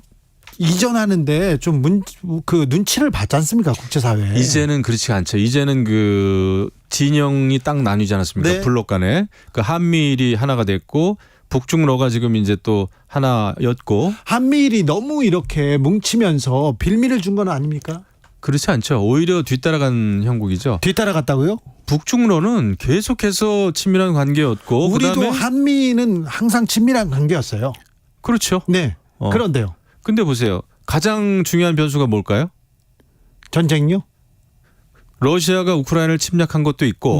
이전하는데 좀 그 눈치를 받지 않습니까? 국제사회. 이제는 그렇지 않죠. 이제는 그 진영이 딱 나뉘지 않았습니까? 블록 간에. 그 한미일이 하나가 됐고 북중러가 지금 이제 또 하나였고. 한미일이 너무 이렇게 뭉치면서 빌미를 준 건 아닙니까? 그렇지 않죠. 오히려 뒤따라간 형국이죠. 뒤따라갔다고요? 북중러는 계속해서 친밀한 관계였고. 우리도 그다음에 한미는 항상 친밀한 관계였어요. 그렇죠. 네. 그런데요. 근데 보세요. 가장 중요한 변수가 뭘까요? 전쟁요? 러시아가 우크라이나를 침략한 것도 있고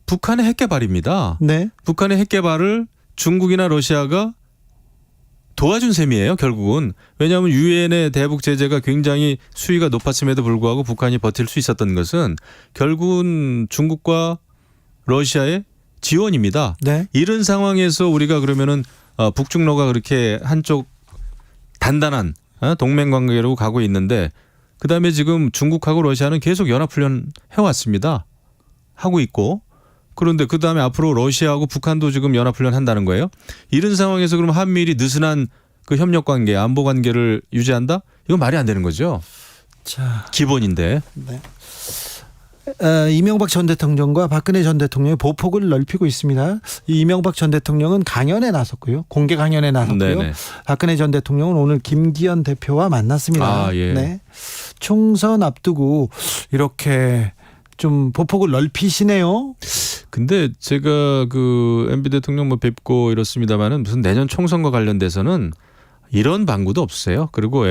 북한의 핵 개발입니다. 북한의 핵 개발을 중국이나 러시아가 도와준 셈이에요. 결국은. 왜냐하면 유엔의 대북 제재가 굉장히 수위가 높았음에도 불구하고 북한이 버틸 수 있었던 것은 결국은 중국과 러시아의 지원입니다. 이런 상황에서 우리가 그러면은 북중러가 그렇게 한쪽 단단한 동맹 관계로 가고 있는데 그다음에 지금 중국하고 러시아는 계속 연합훈련 해왔습니다. 하고 있고 그런데 그다음에 앞으로 러시아하고 북한도 지금 연합훈련 한다는 거예요. 이런 상황에서 그럼 한미일이 느슨한 그 협력 관계, 안보 관계를 유지한다? 이건 말이 안 되는 거죠. 자, 기본인데. 이명박 전 대통령과 박근혜 전 대통령이 보폭을 넓히고 있습니다. 이명박 전 대통령은 강연에 나섰고요. 공개 강연에 나섰고요. 박근혜 전 대통령은 오늘 김기현 대표와 만났습니다. 총선 앞두고 이렇게 좀 보폭을 넓히시네요. 근데 제가 그 MB 대통령 뭐 뵙고 이렇습니다만은 무슨 내년 총선과 관련돼서는 이런 방구도 없어요. 그리고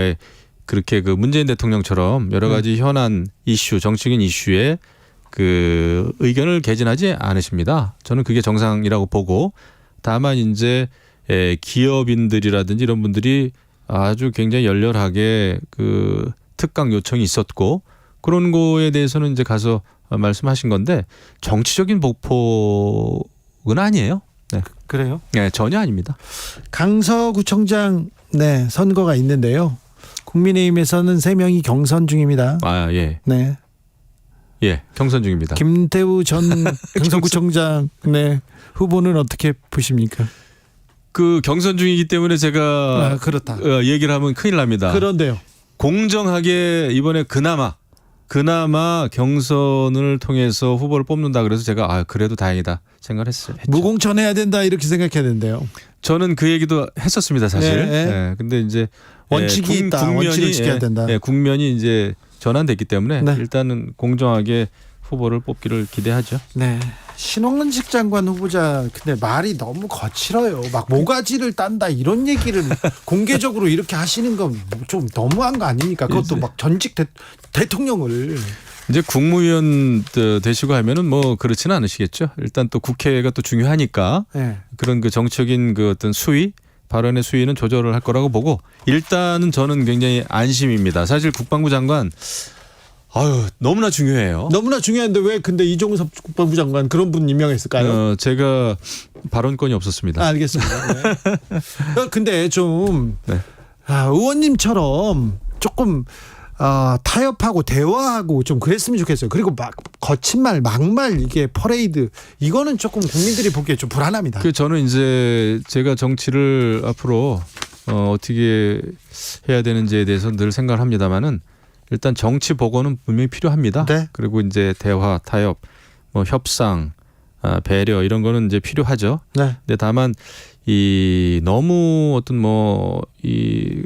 그렇게 그 문재인 대통령처럼 여러 가지 현안 이슈, 정치적인 이슈에 그 의견을 개진하지 않으십니다. 저는 그게 정상이라고 보고 다만 이제 기업인들이라든지 이런 분들이 아주 굉장히 열렬하게 그 특강 요청이 있었고 그런 거에 대해서는 이제 가서 말씀하신 건데 정치적인 보폭은 아니에요. 그래요? 네, 전혀 아닙니다. 강서구청장 선거가 있는데요. 국민의힘에서는 3명이 경선 중입니다. 경선 중입니다. 김태우 전 경서구청장 후보는 어떻게 보십니까? 그 경선 중이기 때문에 제가 그렇다. 얘기를 하면 큰일 납니다. 그런데요. 공정하게 이번에 그나마 경선을 통해서 후보를 뽑는다 그래서 제가 그래도 다행이다 생각을 했어요. 무공천해야 된다 이렇게 생각해야 된대요. 저는 그 얘기도 했었습니다, 사실. 네. 근데 이제 원칙이 있다. 원칙을 지켜야 된다. 국면이 이제 전환됐기 때문에 네. 일단은 공정하게 후보를 뽑기를 기대하죠. 네. 신원식 장관 후보자 근데 말이 너무 거칠어요. 막 모가지를 딴다 이런 얘기를 공개적으로 이렇게 하시는 건 좀 너무한 거 아닙니까? 그것도 막 전직 대통령을. 이제 국무위원 되시고 하면은 뭐 그렇지는 않으시겠죠. 일단 또 국회가 또 중요하니까 네. 그런 그 정치적인 그 어떤 수위 발언의 수위는 조절을 할 거라고 보고 일단은 저는 굉장히 안심입니다. 사실 국방부 장관 너무나 중요해요. 너무나 중요한데 왜 근데 이종섭 국방부 장관 그런 분 임명했을까요? 제가 발언권이 없었습니다. 알겠습니다. 네. 근데 좀 의원님처럼 조금 타협하고 대화하고 좀 그랬으면 좋겠어요. 그리고 막 거친 말, 막말 이게 퍼레이드 이거는 조금 국민들이 보기에 좀 불안합니다. 저는 이제 제가 정치를 앞으로 어떻게 해야 되는지에 대해서 늘 생각을 합니다만은 일단 정치 복원은 분명히 필요합니다. 네. 그리고 이제 대화, 타협, 뭐 협상, 배려 이런 거는 이제 필요하죠. 네. 근데 다만 너무 어떤 이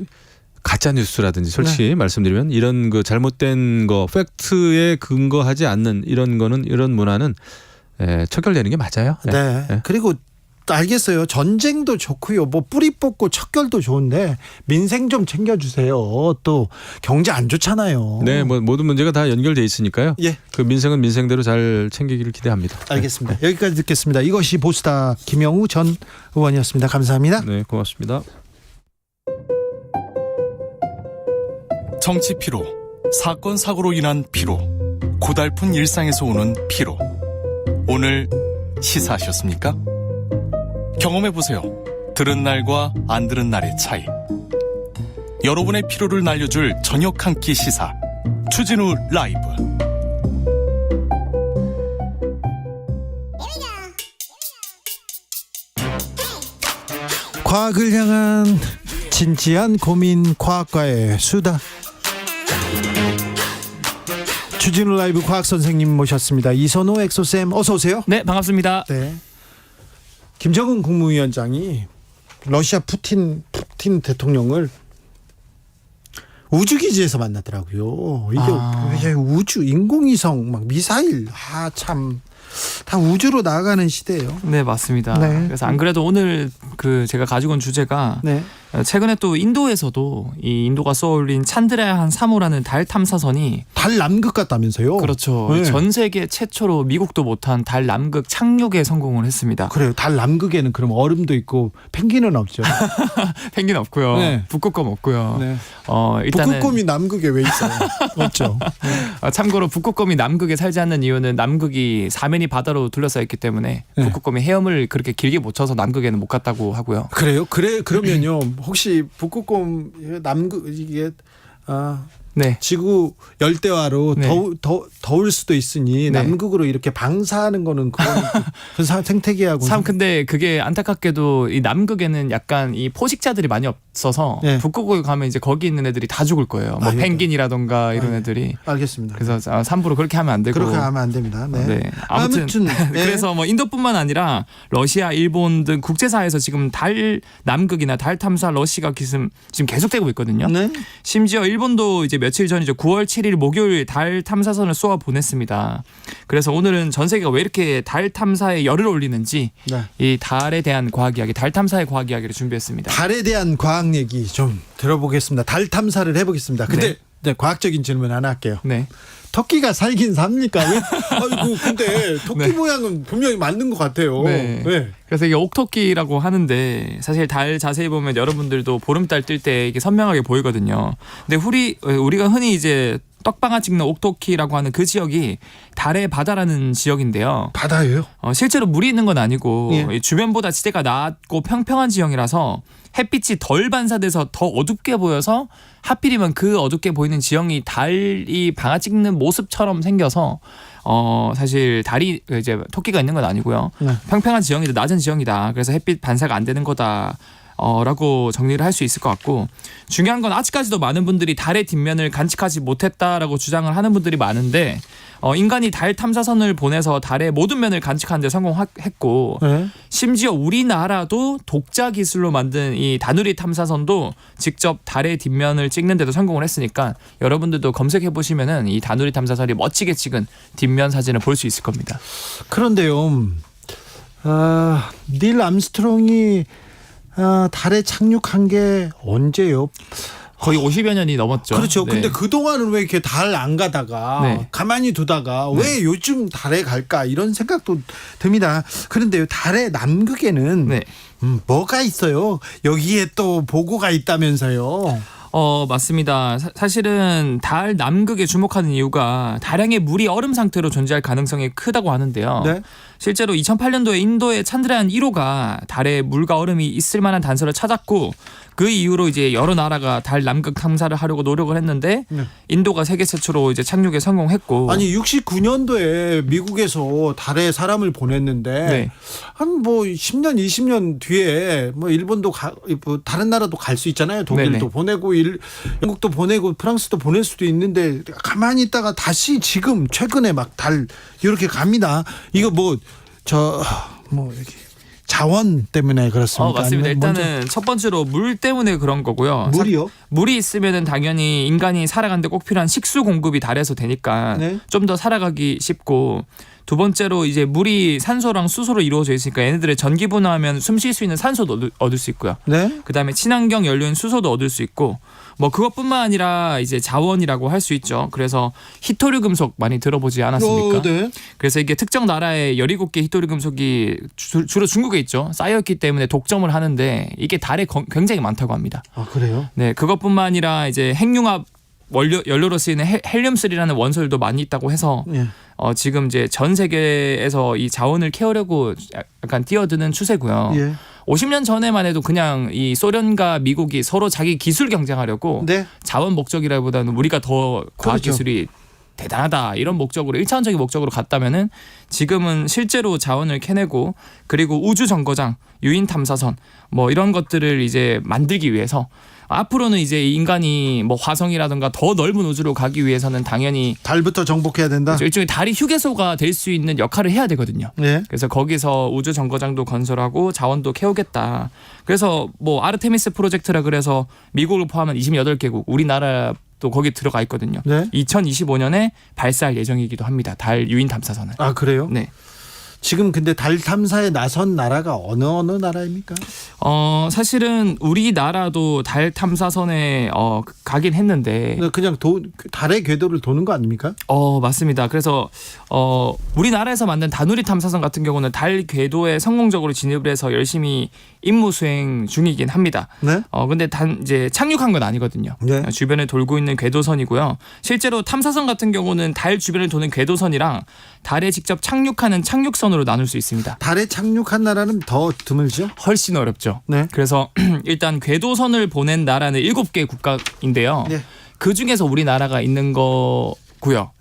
가짜 뉴스라든지 솔직히 말씀드리면 이런 그 잘못된 거 팩트에 근거하지 않는 이런 문화는 척결되는 게 맞아요. 네. 그리고 알겠어요. 전쟁도 좋고요. 뭐 뿌리 뽑고 척결도 좋은데 민생 좀 챙겨주세요. 또 경제 안 좋잖아요. 네, 뭐 모든 문제가 다 연결돼 있으니까요. 예. 그 민생은 민생대로 잘 챙기기를 기대합니다. 알겠습니다. 여기까지 듣겠습니다. 이것이 보수다 김영우 전 의원이었습니다. 감사합니다. 네, 고맙습니다. 정치 피로, 사건 사고로 인한 피로, 고달픈 일상에서 오는 피로. 오늘 시사하셨습니까? 경험해보세요. 들은 날과 안 들은 날의 차이. 여러분의 피로를 날려줄 저녁 한 끼 시사. 추진우 라이브. 과학을 향한 진지한 고민 과학과의 수다. 추진우 라이브 과학 선생님 모셨습니다. 이선호 엑소쌤 어서 오세요. 네, 반갑습니다. 네. 김정은 국무위원장이 러시아 푸틴 대통령을 우주기지에서 만나더라고요. 이게 우주 인공위성 막 미사일 참 다 우주로 나아가는 시대예요. 네, 맞습니다. 네. 그래서 안 그래도 오늘 제가 가지고 온 주제가 최근에 또 인도에서도 이 인도가 쏘아올린 찬드라얀 3호라는 달 탐사선이 달 남극 갔다면서요? 그렇죠. 네. 전 세계 최초로 미국도 못한 달 남극 착륙에 성공을 했습니다. 그래요. 달 남극에는 그럼 얼음도 있고 펭귄은 없죠. 펭귄 없고요. 네. 북극곰 없고요. 네. 일단은 북극곰이 남극에 왜 있어요? 없죠. 참고로 북극곰이 남극에 살지 않는 이유는 남극이 사면이 바다로 둘러싸여 있기 때문에 북극곰이 헤엄을 그렇게 길게 못 쳐서 남극에는 못 갔다고 하고요. 그래요? 그러면요. 혹시 북극곰 남극 이게 지구 열대화로 더울 수도 있으니 남극으로 이렇게 방사하는 거는 그건 생태계하고 참 근데 그게 안타깝게도 이 남극에는 약간 이 포식자들이 많이 없어서 북극에 가면 이제 거기 있는 애들이 다 죽을 거예요. 뭐 펭귄이라던가 이런 애들이. 알겠습니다. 그래서 함부로 그렇게 하면 안 되고. 그렇게 하면 안 됩니다. 네. 아무튼 그래서 뭐 인도뿐만 아니라 러시아, 일본 등 국제사회에서 지금 달 남극이나 달 탐사 러시가 지금 계속되고 있거든요. 심지어 일본도 이제 며칠 전이죠. 9월 7일 목요일 달 탐사선을 쏘아 보냈습니다. 그래서 오늘은 전 세계가 왜 이렇게 달 탐사에 열을 올리는지 이 달에 대한 과학 이야기, 달 탐사의 과학 이야기를 준비했습니다. 달에 대한 과학 얘기 좀 들어보겠습니다. 달 탐사를 해보겠습니다. 근데 과학적인 질문 하나 할게요. 토끼가 살긴 삽니까? 아이고 근데 토끼 모양은 분명히 맞는 것 같아요. 그래서 이게 옥토끼라고 하는데 사실 달 자세히 보면 여러분들도 보름달 뜰 때 이게 선명하게 보이거든요. 근데 우리가 흔히 이제 떡방아 찍는 옥토끼라고 하는 그 지역이 달의 바다라는 지역인데요. 바다예요? 실제로 물이 있는 건 아니고 주변보다 지대가 낮고 평평한 지형이라서 햇빛이 덜 반사돼서 더 어둡게 보여서 하필이면 그 어둡게 보이는 지형이 달이 방아 찍는 모습처럼 생겨서 사실 달이 이제 토끼가 있는 건 아니고요. 평평한 지형이다, 낮은 지형이다. 그래서 햇빛 반사가 안 되는 거다. 라고 정리를 할 수 있을 것 같고 중요한 건 아직까지도 많은 분들이 달의 뒷면을 관측하지 못했다라고 주장을 하는 분들이 많은데 인간이 달 탐사선을 보내서 달의 모든 면을 관측하는 데 성공했고 심지어 우리나라도 독자 기술로 만든 이 다누리 탐사선도 직접 달의 뒷면을 찍는 데도 성공을 했으니까 여러분들도 검색해 보시면은 이 다누리 탐사선이 멋지게 찍은 뒷면 사진을 볼 수 있을 겁니다. 그런데요. 닐 암스트롱이 달에 착륙한 게 언제요? 거의 50여 년이 넘었죠. 그렇죠. 네. 근데 그동안은 왜 이렇게 달 안 가다가 네. 가만히 두다가 왜 요즘 달에 갈까 이런 생각도 듭니다. 그런데요. 달의 남극에는 뭐가 있어요? 여기에 또 보고가 있다면서요. 맞습니다. 사실은 달 남극에 주목하는 이유가 다량의 물이 얼음 상태로 존재할 가능성이 크다고 하는데요. 네. 실제로 2008년도에 인도의 찬드라얀 1호가 달에 물과 얼음이 있을 만한 단서를 찾았고 그 이후로 이제 여러 나라가 달 남극 탐사를 하려고 노력을 했는데 인도가 세계 최초로 이제 착륙에 성공했고 아니 69년도에 미국에서 달에 사람을 보냈는데 한 뭐 10년 20년 뒤에 뭐 일본도 뭐 다른 나라도 갈 수 있잖아요. 독일도 보내고 영국도 보내고 프랑스도 보낼 수도 있는데 가만히 있다가 다시 지금 최근에 막 달 이렇게 갑니다. 이거 이렇게 자원 때문에 그렇습니까? 맞습니다. 일단은 첫 번째로 물 때문에 그런 거고요. 물이요? 물이 있으면은 당연히 인간이 살아가는데 꼭 필요한 식수 공급이 달에서 되니까 좀 더 살아가기 쉽고 두 번째로 이제 물이 산소랑 수소로 이루어져 있으니까 얘네들의 전기 분화하면 숨 쉴 수 있는 산소도 얻을 수 있고요. 그다음에 친환경 연료인 수소도 얻을 수 있고 뭐 그것뿐만 아니라 이제 자원이라고 할 수 있죠. 그래서 히토류 금속 많이 들어보지 않았습니까? 그래서 이게 특정 나라의 17개 히토류 금속이 주로 중국에 있죠. 쌓여있기 때문에 독점을 하는데 이게 달에 굉장히 많다고 합니다. 아 그래요? 네, 그것뿐만 아니라 이제 핵융합 연료로 쓰이는 헬륨3라는 원소들도 많이 있다고 해서 지금 이제 전 세계에서 이 자원을 캐오려고 약간 뛰어드는 추세고요. 50년 전에만 해도 그냥 이 소련과 미국이 서로 자기 기술 경쟁하려고 자원 목적이라기보다는 우리가 더 과학 기술이 대단하다 이런 목적으로 1차원적인 목적으로 갔다면은 지금은 실제로 자원을 캐내고 그리고 우주 정거장, 유인 탐사선 뭐 이런 것들을 이제 만들기 위해서 앞으로는 이제 인간이 뭐 화성이라든가 더 넓은 우주로 가기 위해서는 당연히 달부터 정복해야 된다. 그렇죠. 일종의 달이 휴게소가 될 수 있는 역할을 해야 되거든요. 그래서 거기서 우주 정거장도 건설하고 자원도 캐오겠다. 그래서 뭐 아르테미스 프로젝트라 그래서 미국을 포함한 28개국, 우리나라 또 거기 들어가 있거든요. 2025년에 발사할 예정이기도 합니다. 달 유인 탐사선을. 아 그래요? 네. 지금 근데 달 탐사에 나선 나라가 어느 나라입니까? 사실은 우리나라도 달 탐사선에 가긴 했는데 그냥 달의 궤도를 도는 거 아닙니까? 맞습니다. 그래서 우리나라에서 만든 다누리 탐사선 같은 경우는 달 궤도에 성공적으로 진입을 해서 열심히 임무 수행 중이긴 합니다. 근데 이제 착륙한 건 아니거든요. 주변에 돌고 있는 궤도선이고요. 실제로 탐사선 같은 경우는 달 주변을 도는 궤도선이랑 달에 직접 착륙하는 착륙선으로 나눌 수 있습니다. 달에 착륙한 나라는 더 드물죠? 훨씬 어렵죠. 그래서 일단 궤도선을 보낸 나라는 7개 국가인데요. 그 중에서 우리나라가 있는 거고요.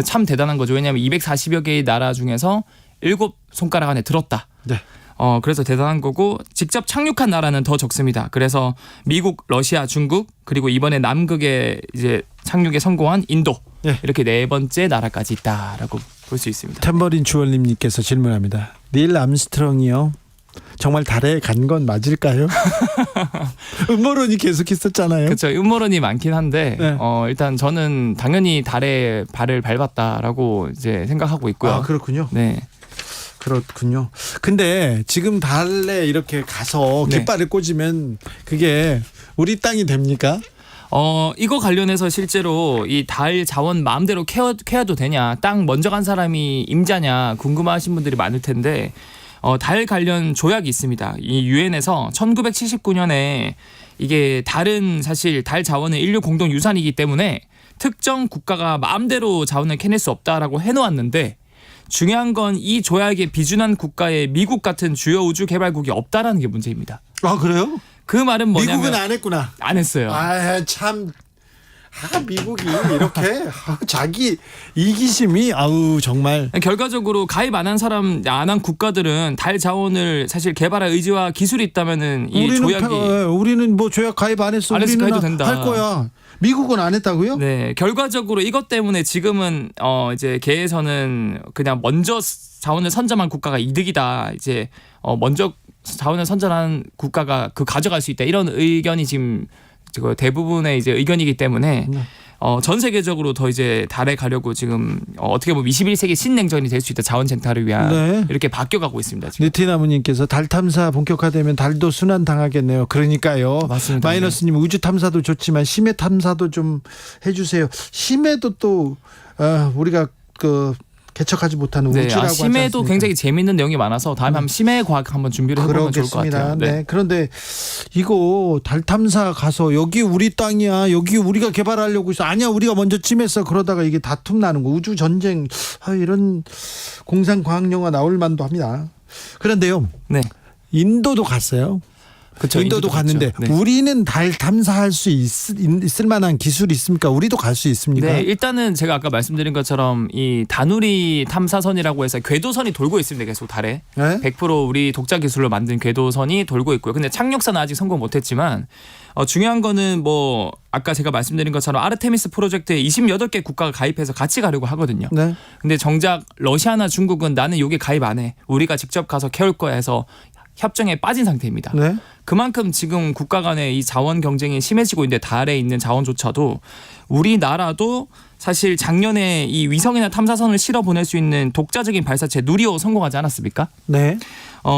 참 대단한 거죠. 왜냐하면 240여 개의 나라 중에서 7손가락 안에 들었다. 그래서 대단한 거고 직접 착륙한 나라는 더 적습니다. 그래서 미국, 러시아, 중국 그리고 이번에 남극에 이제 착륙에 성공한 인도 이렇게 4번째 나라까지 있다라고 볼 수 있습니다. 탬버린 주얼님께서 질문합니다. 닐 암스트롱이요. 정말 달에 간 건 맞을까요? 음모론이 계속 있었잖아요. 그렇죠. 음모론이 많긴 한데 일단 저는 당연히 달에 발을 밟았다라고 이제 생각하고 있고요. 아 그렇군요. 네. 그렇군요. 근데 지금 달에 이렇게 가서 깃발을 꽂으면 그게 우리 땅이 됩니까? 이거 관련해서 실제로 이 달 자원 마음대로 캐어도 되냐, 땅 먼저 간 사람이 임자냐 궁금하신 분들이 많을 텐데 달 관련 조약이 있습니다. 이 유엔에서 1979년에 이게 달은 사실 달 자원은 인류 공동 유산이기 때문에 특정 국가가 마음대로 자원을 캐낼 수 없다라고 해놓았는데 중요한 건 이 조약에 비준한 국가에 미국 같은 주요 우주 개발국이 없다라는 게 문제입니다. 아 그래요? 그 말은 뭐냐면 미국은 안 했구나. 안 했어요. 아 참. 미국이 이렇게 자기 이기심이 정말 결과적으로 가입 안 한 사람 안 한 국가들은 달 자원을 사실 개발할 의지와 기술이 있다면은 이 조약이 우리는 뭐 조약 가입 안 했어. 안 했으니까 우리는 해도 된다. 할 거야. 미국은 안 했다고요? 네, 결과적으로 이것 때문에 지금은 이제 개에서는 그냥 먼저 자원을 선점한 국가가 이득이다. 이제 먼저 자원을 선점한 국가가 가져갈 수 있다. 이런 의견이 지금 대부분의 이제 의견이기 때문에 전 세계적으로 더 이제 달에 가려고 지금 어떻게 보면 21세기 신냉전이 될 수 있다. 자원 쟁탈을 위한 이렇게 바뀌어가고 있습니다. 지금. 네티나무님께서 달 탐사 본격화되면 달도 순환 당하겠네요. 그러니까요. 맞습니다. 마이너스님 우주 탐사도 좋지만 심해 탐사도 좀 해주세요. 심해도 또 우리가 개척하지 못하는 우주라고 하지 심해도 않습니까? 굉장히 재미있는 내용이 많아서 다음에 한번 심해 과학 한번 준비를 해보면 좋을 것 같아요. 네. 그런데 이거 달 탐사 가서 여기 우리 땅이야. 여기 우리가 개발하려고 있어. 아니야 우리가 먼저 침했어. 그러다가 이게 다툼 나는 거. 우주 전쟁 이런 공상 과학 영화 나올 만도 합니다. 그런데요. 네. 인도도 갔어요. 그쵸, 인도도 갔는데 네. 우리는 달 탐사할 수 있을 만한 기술이 있습니까? 우리도 갈 수 있습니까? 네, 일단은 제가 아까 말씀드린 것처럼 이 다누리 탐사선이라고 해서 궤도선이 돌고 있습니다. 계속 달에. 네? 100% 우리 독자 기술로 만든 궤도선이 돌고 있고요. 근데 착륙선은 아직 성공 못했지만 중요한 거는 뭐 아까 제가 말씀드린 것처럼 아르테미스 프로젝트에 28개 국가가 가입해서 같이 가려고 하거든요. 네. 근데 정작 러시아나 중국은 나는 여기 가입 안 해. 우리가 직접 가서 캐올 거야 해서 협정에 빠진 상태입니다. 네. 그만큼 지금 국가 간의 이 자원 경쟁이 심해지고 있는데 달에 있는 자원조차도 우리나라도 사실 작년에 이 위성이나 탐사선을 실어 보낼 수 있는 독자적인 발사체 누리호 성공하지 않았습니까? 네.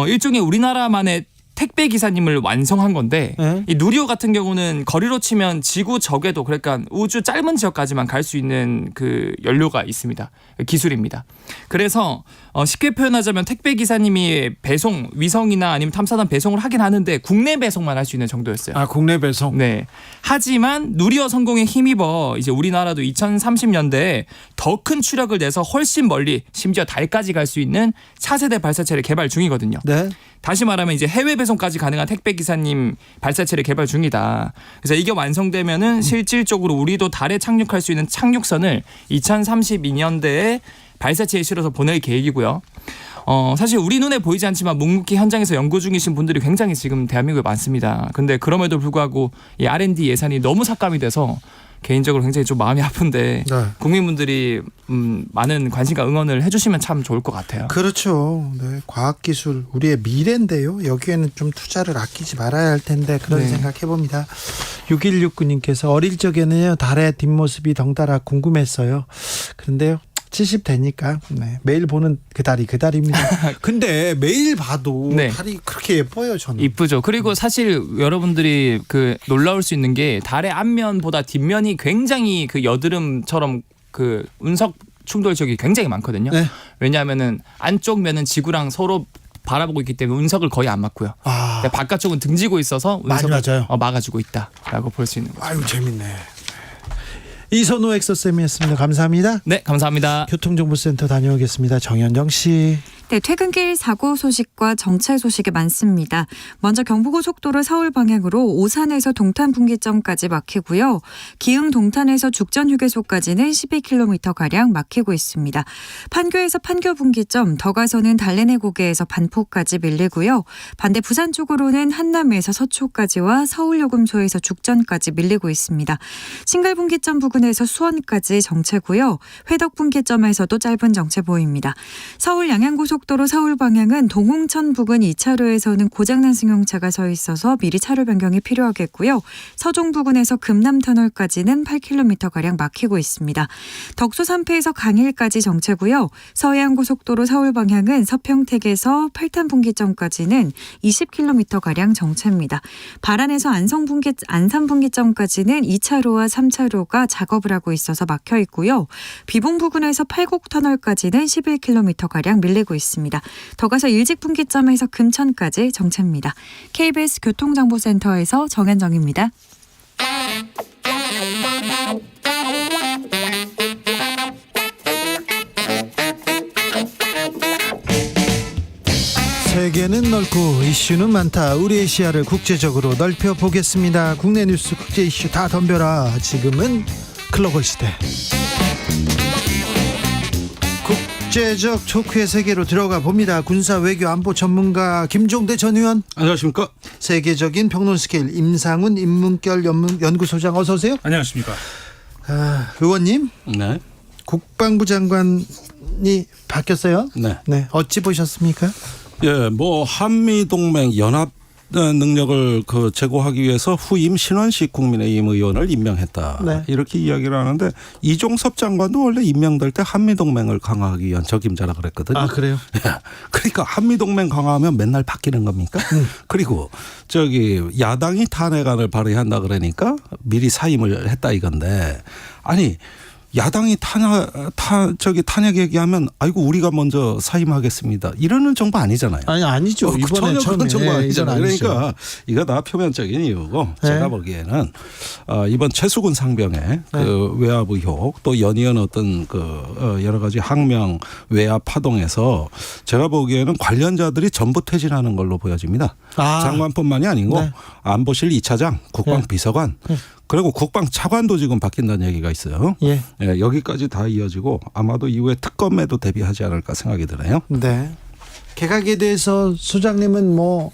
일종의 우리나라만의 택배 기사님을 완성한 건데 이 누리호 같은 경우는 거리로 치면 지구 적에도 그러니까 우주 짧은 지역까지만 갈 수 있는 그 연료가 있습니다. 기술입니다. 그래서 쉽게 표현하자면 택배 기사님이 배송 위성이나 아니면 탐사선 배송을 하긴 하는데 국내 배송만 할 수 있는 정도였어요. 국내 배송. 네. 하지만 누리호 성공에 힘입어 이제 우리나라도 2030년대에 더 큰 추력을 내서 훨씬 멀리 심지어 달까지 갈 수 있는 차세대 발사체를 개발 중이거든요. 네. 다시 말하면 이제 해외 배송까지 가능한 택배 기사님 발사체를 개발 중이다. 그래서 이게 완성되면은 실질적으로 우리도 달에 착륙할 수 있는 착륙선을 2032년대에 발사체에 실어서 보낼 계획이고요. 사실 우리 눈에 보이지 않지만 묵묵히 현장에서 연구 중이신 분들이 굉장히 지금 대한민국에 많습니다. 근데 그럼에도 불구하고 이 R&D 예산이 너무 삭감이 돼서 개인적으로 굉장히 좀 마음이 아픈데 국민분들이 많은 관심과 응원을 해주시면 참 좋을 것 같아요. 그렇죠. 네, 과학기술 우리의 미래인데요. 여기에는 좀 투자를 아끼지 말아야 할 텐데 그런 생각해봅니다. 6169님께서 어릴 적에는요 달의 뒷모습이 덩달아 궁금했어요. 그런데요 70 되니까 매일 보는 그 달입니다. 근데 매일 봐도 달이 그렇게 예뻐요. 저는. 이쁘죠. 그리고 사실 여러분들이 그 놀라울 수 있는 게 달의 앞면보다 뒷면이 굉장히 그 여드름처럼 그 운석 충돌 지역이 굉장히 많거든요. 네. 왜냐하면은 안쪽 면은 지구랑 서로 바라보고 있기 때문에 운석을 거의 안 맞고요. 근데 바깥쪽은 등지고 있어서 운석을 막아주고 있다라고 볼 수 있는 거죠. 아유 재밌네. 이선호 엑소쌤이었습니다. 감사합니다. 네, 감사합니다. 교통정보센터 다녀오겠습니다. 정현정 씨. 네, 퇴근길 사고 소식과 정체 소식이 많습니다. 먼저 경부고속도로 서울 방향으로 오산에서 동탄 분기점까지 막히고요. 기흥 동탄에서 죽전 휴게소까지는 12km가량 막히고 있습니다. 판교에서 판교 분기점, 더 가서는 달래내 고개에서 반포까지 밀리고요. 반대 부산 쪽으로는 한남에서 서초까지와 서울요금소에서 죽전까지 밀리고 있습니다. 신갈 분기점 부근에서 수원까지 정체고요. 회덕 분기점에서도 짧은 정체 보입니다. 서울 양양고속도로 서울 방향은 동홍천 부근 2차로에서는 고장난 승용차가 서 있어서 미리 차로 변경이 필요하겠고요. 서종 부근에서 금남터널까지는 8km가량 막히고 있습니다. 덕소 3패에서 강일까지 정체고요. 서해안고속도로 서울 방향은 서평택에서 팔탄 분기점까지는 20km가량 정체입니다. 발안에서 안산 분기점까지는 2차로와 3차로가 작업을 하고 있어서 막혀 있고요. 비봉 부근에서 팔곡터널까지는 11km가량 밀리고 있습니다. 더 가서 일직 분기점에서 금천까지 정체입니다. KBS 교통정보센터에서 정현정입니다. 세계는 넓고 넓고 이슈는 많다. 우리의 시야를 국제적으로 넓혀보겠습니다. 국내 뉴스, 국제 이슈 다 덤벼라. 지금은 글로벌 시대. 국제적 토크의 세계로 들어가 봅니다. 군사 외교 안보 전문가 김종대 전 의원. 안녕하십니까. 세계적인 평론 스케일 임상훈 인문결 연구소장, 어서 오세요. 안녕하십니까. 의원님. 네. 국방부 장관이 바뀌었어요. 네. 어찌 보셨습니까? 예, 뭐 한미 동맹 연합 능력을 제고하기 위해서 후임 신원식 국민의힘 의원을 임명했다. 네. 이렇게 이야기를 하는데 이종섭 장관도 원래 임명될 때 한미 동맹을 강화하기 위한 적임자라 그랬거든요. 아, 그래요? 예. 그러니까 한미 동맹 강화하면 맨날 바뀌는 겁니까? 그리고 야당이 탄핵안을 발의한다 그러니까 미리 사임을 했다 이건데, 아니 야당이 탄핵 얘기하면 아이고 우리가 먼저 사임하겠습니다 이러는 정부 아니잖아요. 아니죠. 이번에 전혀 그런 정부 아니잖아요. 아니죠. 그러니까 이거 다 표면적인 이유고, 네. 제가 보기에는 이번 최수근 상병의 외압 의혹, 또 연이은 어떤 여러 가지 항명 외압 파동에서 제가 보기에는 관련자들이 전부 퇴진하는 걸로 보여집니다. 장관뿐만이 아니고 네. 안보실 2차장, 국방비서관, 그리고 국방차관도 지금 바뀐다는 얘기가 있어요. 예, 여기까지 다 이어지고 아마도 이후에 특검에도 대비하지 않을까 생각이 드네요. 네. 개각에 대해서 소장님은 뭐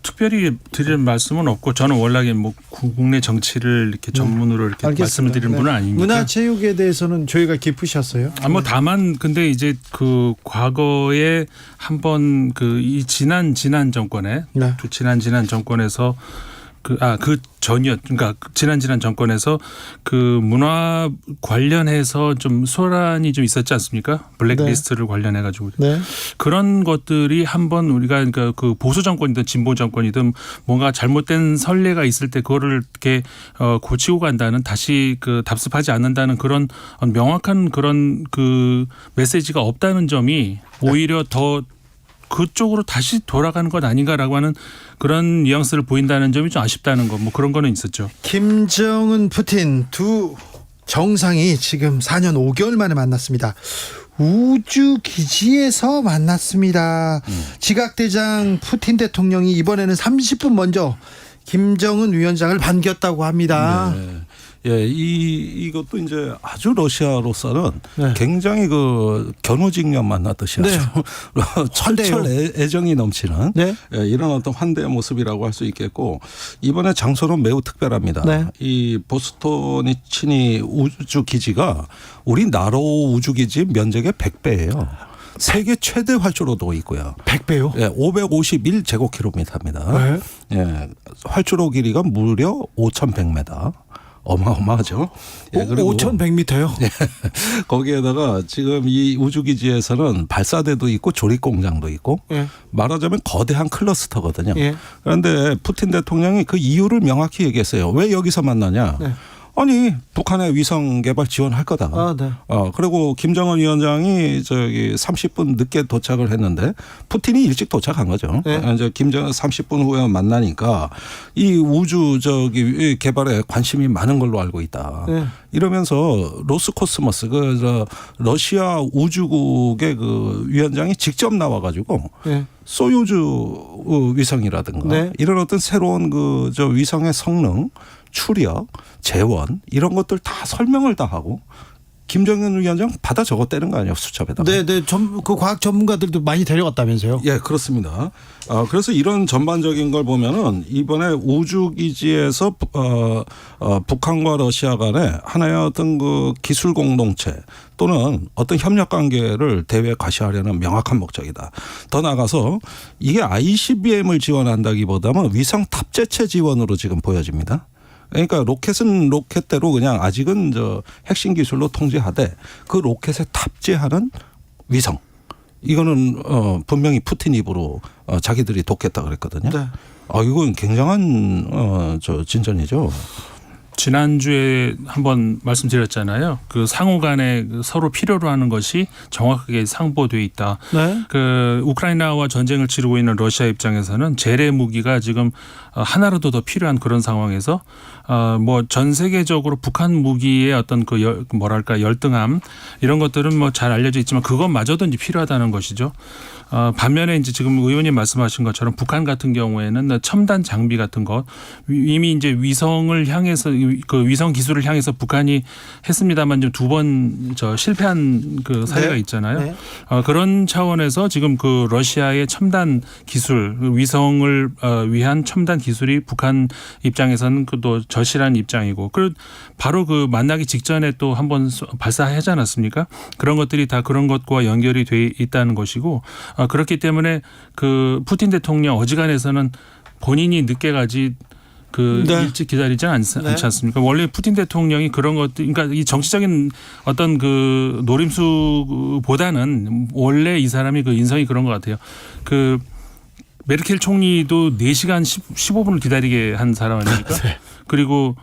특별히 드릴 말씀은 없고, 저는 워낙에 국내 정치를 이렇게 전문으로 이렇게 알겠습니다. 말씀을 드리는 분은 아니니까. 문화체육에 대해서는 저희가 깊으셨어요. 다만 근데 이제 과거에 한번 이 지난 정권에 지난 정권에서 그러니까 지난 정권에서 문화 관련해서 좀 소란이 좀 있었지 않습니까? 블랙리스트를 관련해 가지고. 네. 그런 것들이 한번 우리가 그 보수 정권이든 진보 정권이든 뭔가 잘못된 선례가 있을 때 그거를 이렇게 고치고 간다는, 다시 답습하지 않는다는 그런 명확한 그런 메시지가 없다는 점이 오히려 더 그쪽으로 다시 돌아가는 것 아닌가라고 하는 그런 뉘앙스를 보인다는 점이 좀 아쉽다는 거, 그런 거는 있었죠. 김정은, 푸틴 두 정상이 지금 4년 5개월 만에 만났습니다. 우주 기지에서 만났습니다. 지각대장 푸틴 대통령이 이번에는 30분 먼저 김정은 위원장을 반겼다고 합니다. 네. 예, 이것도 이제 아주 러시아로서는 굉장히 견우직녀 만났듯이 아주 철철 애정이 넘치는 이런 어떤 환대의 모습이라고 할 수 있겠고, 이번에 장소는 매우 특별합니다. 이 보스토니 치니 우주 기지가 우리 나로 우주 기지 면적의 100배예요. 세계 최대 활주로도 있고요. 100배요? 예, 551제곱킬로미터입니다. 예, 활주로 길이가 무려 5,100m. 어마어마하죠. 그리고 5,100m요? 예, 거기에다가 지금 이 우주기지에서는 발사대도 있고 조립공장도 있고, 말하자면 거대한 클러스터거든요. 그런데 푸틴 대통령이 그 이유를 명확히 얘기했어요. 왜 여기서 만나냐. 아니 북한의 위성 개발 지원할 거다. 그리고 김정은 위원장이 30분 늦게 도착을 했는데 푸틴이 일찍 도착한 거죠. 이제 김정은 30분 후에 만나니까 이 우주 개발에 관심이 많은 걸로 알고 있다. 이러면서 로스코스모스 러시아 우주국의 위원장이 직접 나와가지고 소유주 위성이라든가 이런 어떤 새로운 위성의 성능, 추력, 재원 이런 것들 다 설명을 다 하고, 김정은 위원장 받아 적었다는 거 아니에요, 수첩에다가. 네. 그 과학 전문가들도 많이 데려갔다면서요? 예, 그렇습니다. 그래서 이런 전반적인 걸 보면은 이번에 우주기지에서 북한과 러시아 간에 하나의 어떤 기술 공동체 또는 어떤 협력 관계를 대외에 과시하려는 명확한 목적이다. 더 나아가서 이게 ICBM을 지원한다기보다는 위성 탑재체 지원으로 지금 보여집니다. 그러니까 로켓은 로켓대로 그냥 아직은 핵심 기술로 통제하되 그 로켓에 탑재하는 위성, 이거는 분명히 푸틴 입으로 자기들이 돕겠다 그랬거든요. 이건 굉장한 진전이죠. 지난주에 한번 말씀드렸잖아요. 그 상호 간에 서로 필요로 하는 것이 정확하게 상보돼 있다. 네. 그 우크라이나와 전쟁을 치르고 있는 러시아 입장에서는 재래 무기가 지금 하나라도 더 필요한 그런 상황에서 뭐 전 세계적으로 북한 무기의 어떤 그 뭐랄까 열등함 이런 것들은 뭐 잘 알려져 있지만 그것마저도 이제 필요하다는 것이죠. 반면에 이제 지금 의원님 말씀하신 것처럼 북한 같은 경우에는 첨단 장비 같은 것 이미 이제 위성을 향해서 그 위성 기술을 향해서 북한이 했습니다만 좀 두 번 실패한 그 사례가 네. 있잖아요. 네. 그런 차원에서 지금 그 러시아의 첨단 기술 위성을 위한 첨단 기술이 북한 입장에서는 또 절실한 입장이고 바로 그 만나기 직전에 또 한번 발사하지 않았습니까? 그런 것들이 다 그런 것과 연결이 돼 있다는 것이고 그렇기 때문에 그 푸틴 대통령 어지간해서는 본인이 늦게까지 네. 일찍 기다리지 않지 않습니까? 원래 푸틴 대통령이 그런 것들, 그러니까 이 정치적인 어떤 그 노림수보다는 원래 이 사람이 그 인성이 그런 것 같아요. 그 메르켈 총리도 4시간 15분을 기다리게 한 사람 아닙니까? 네. 그리고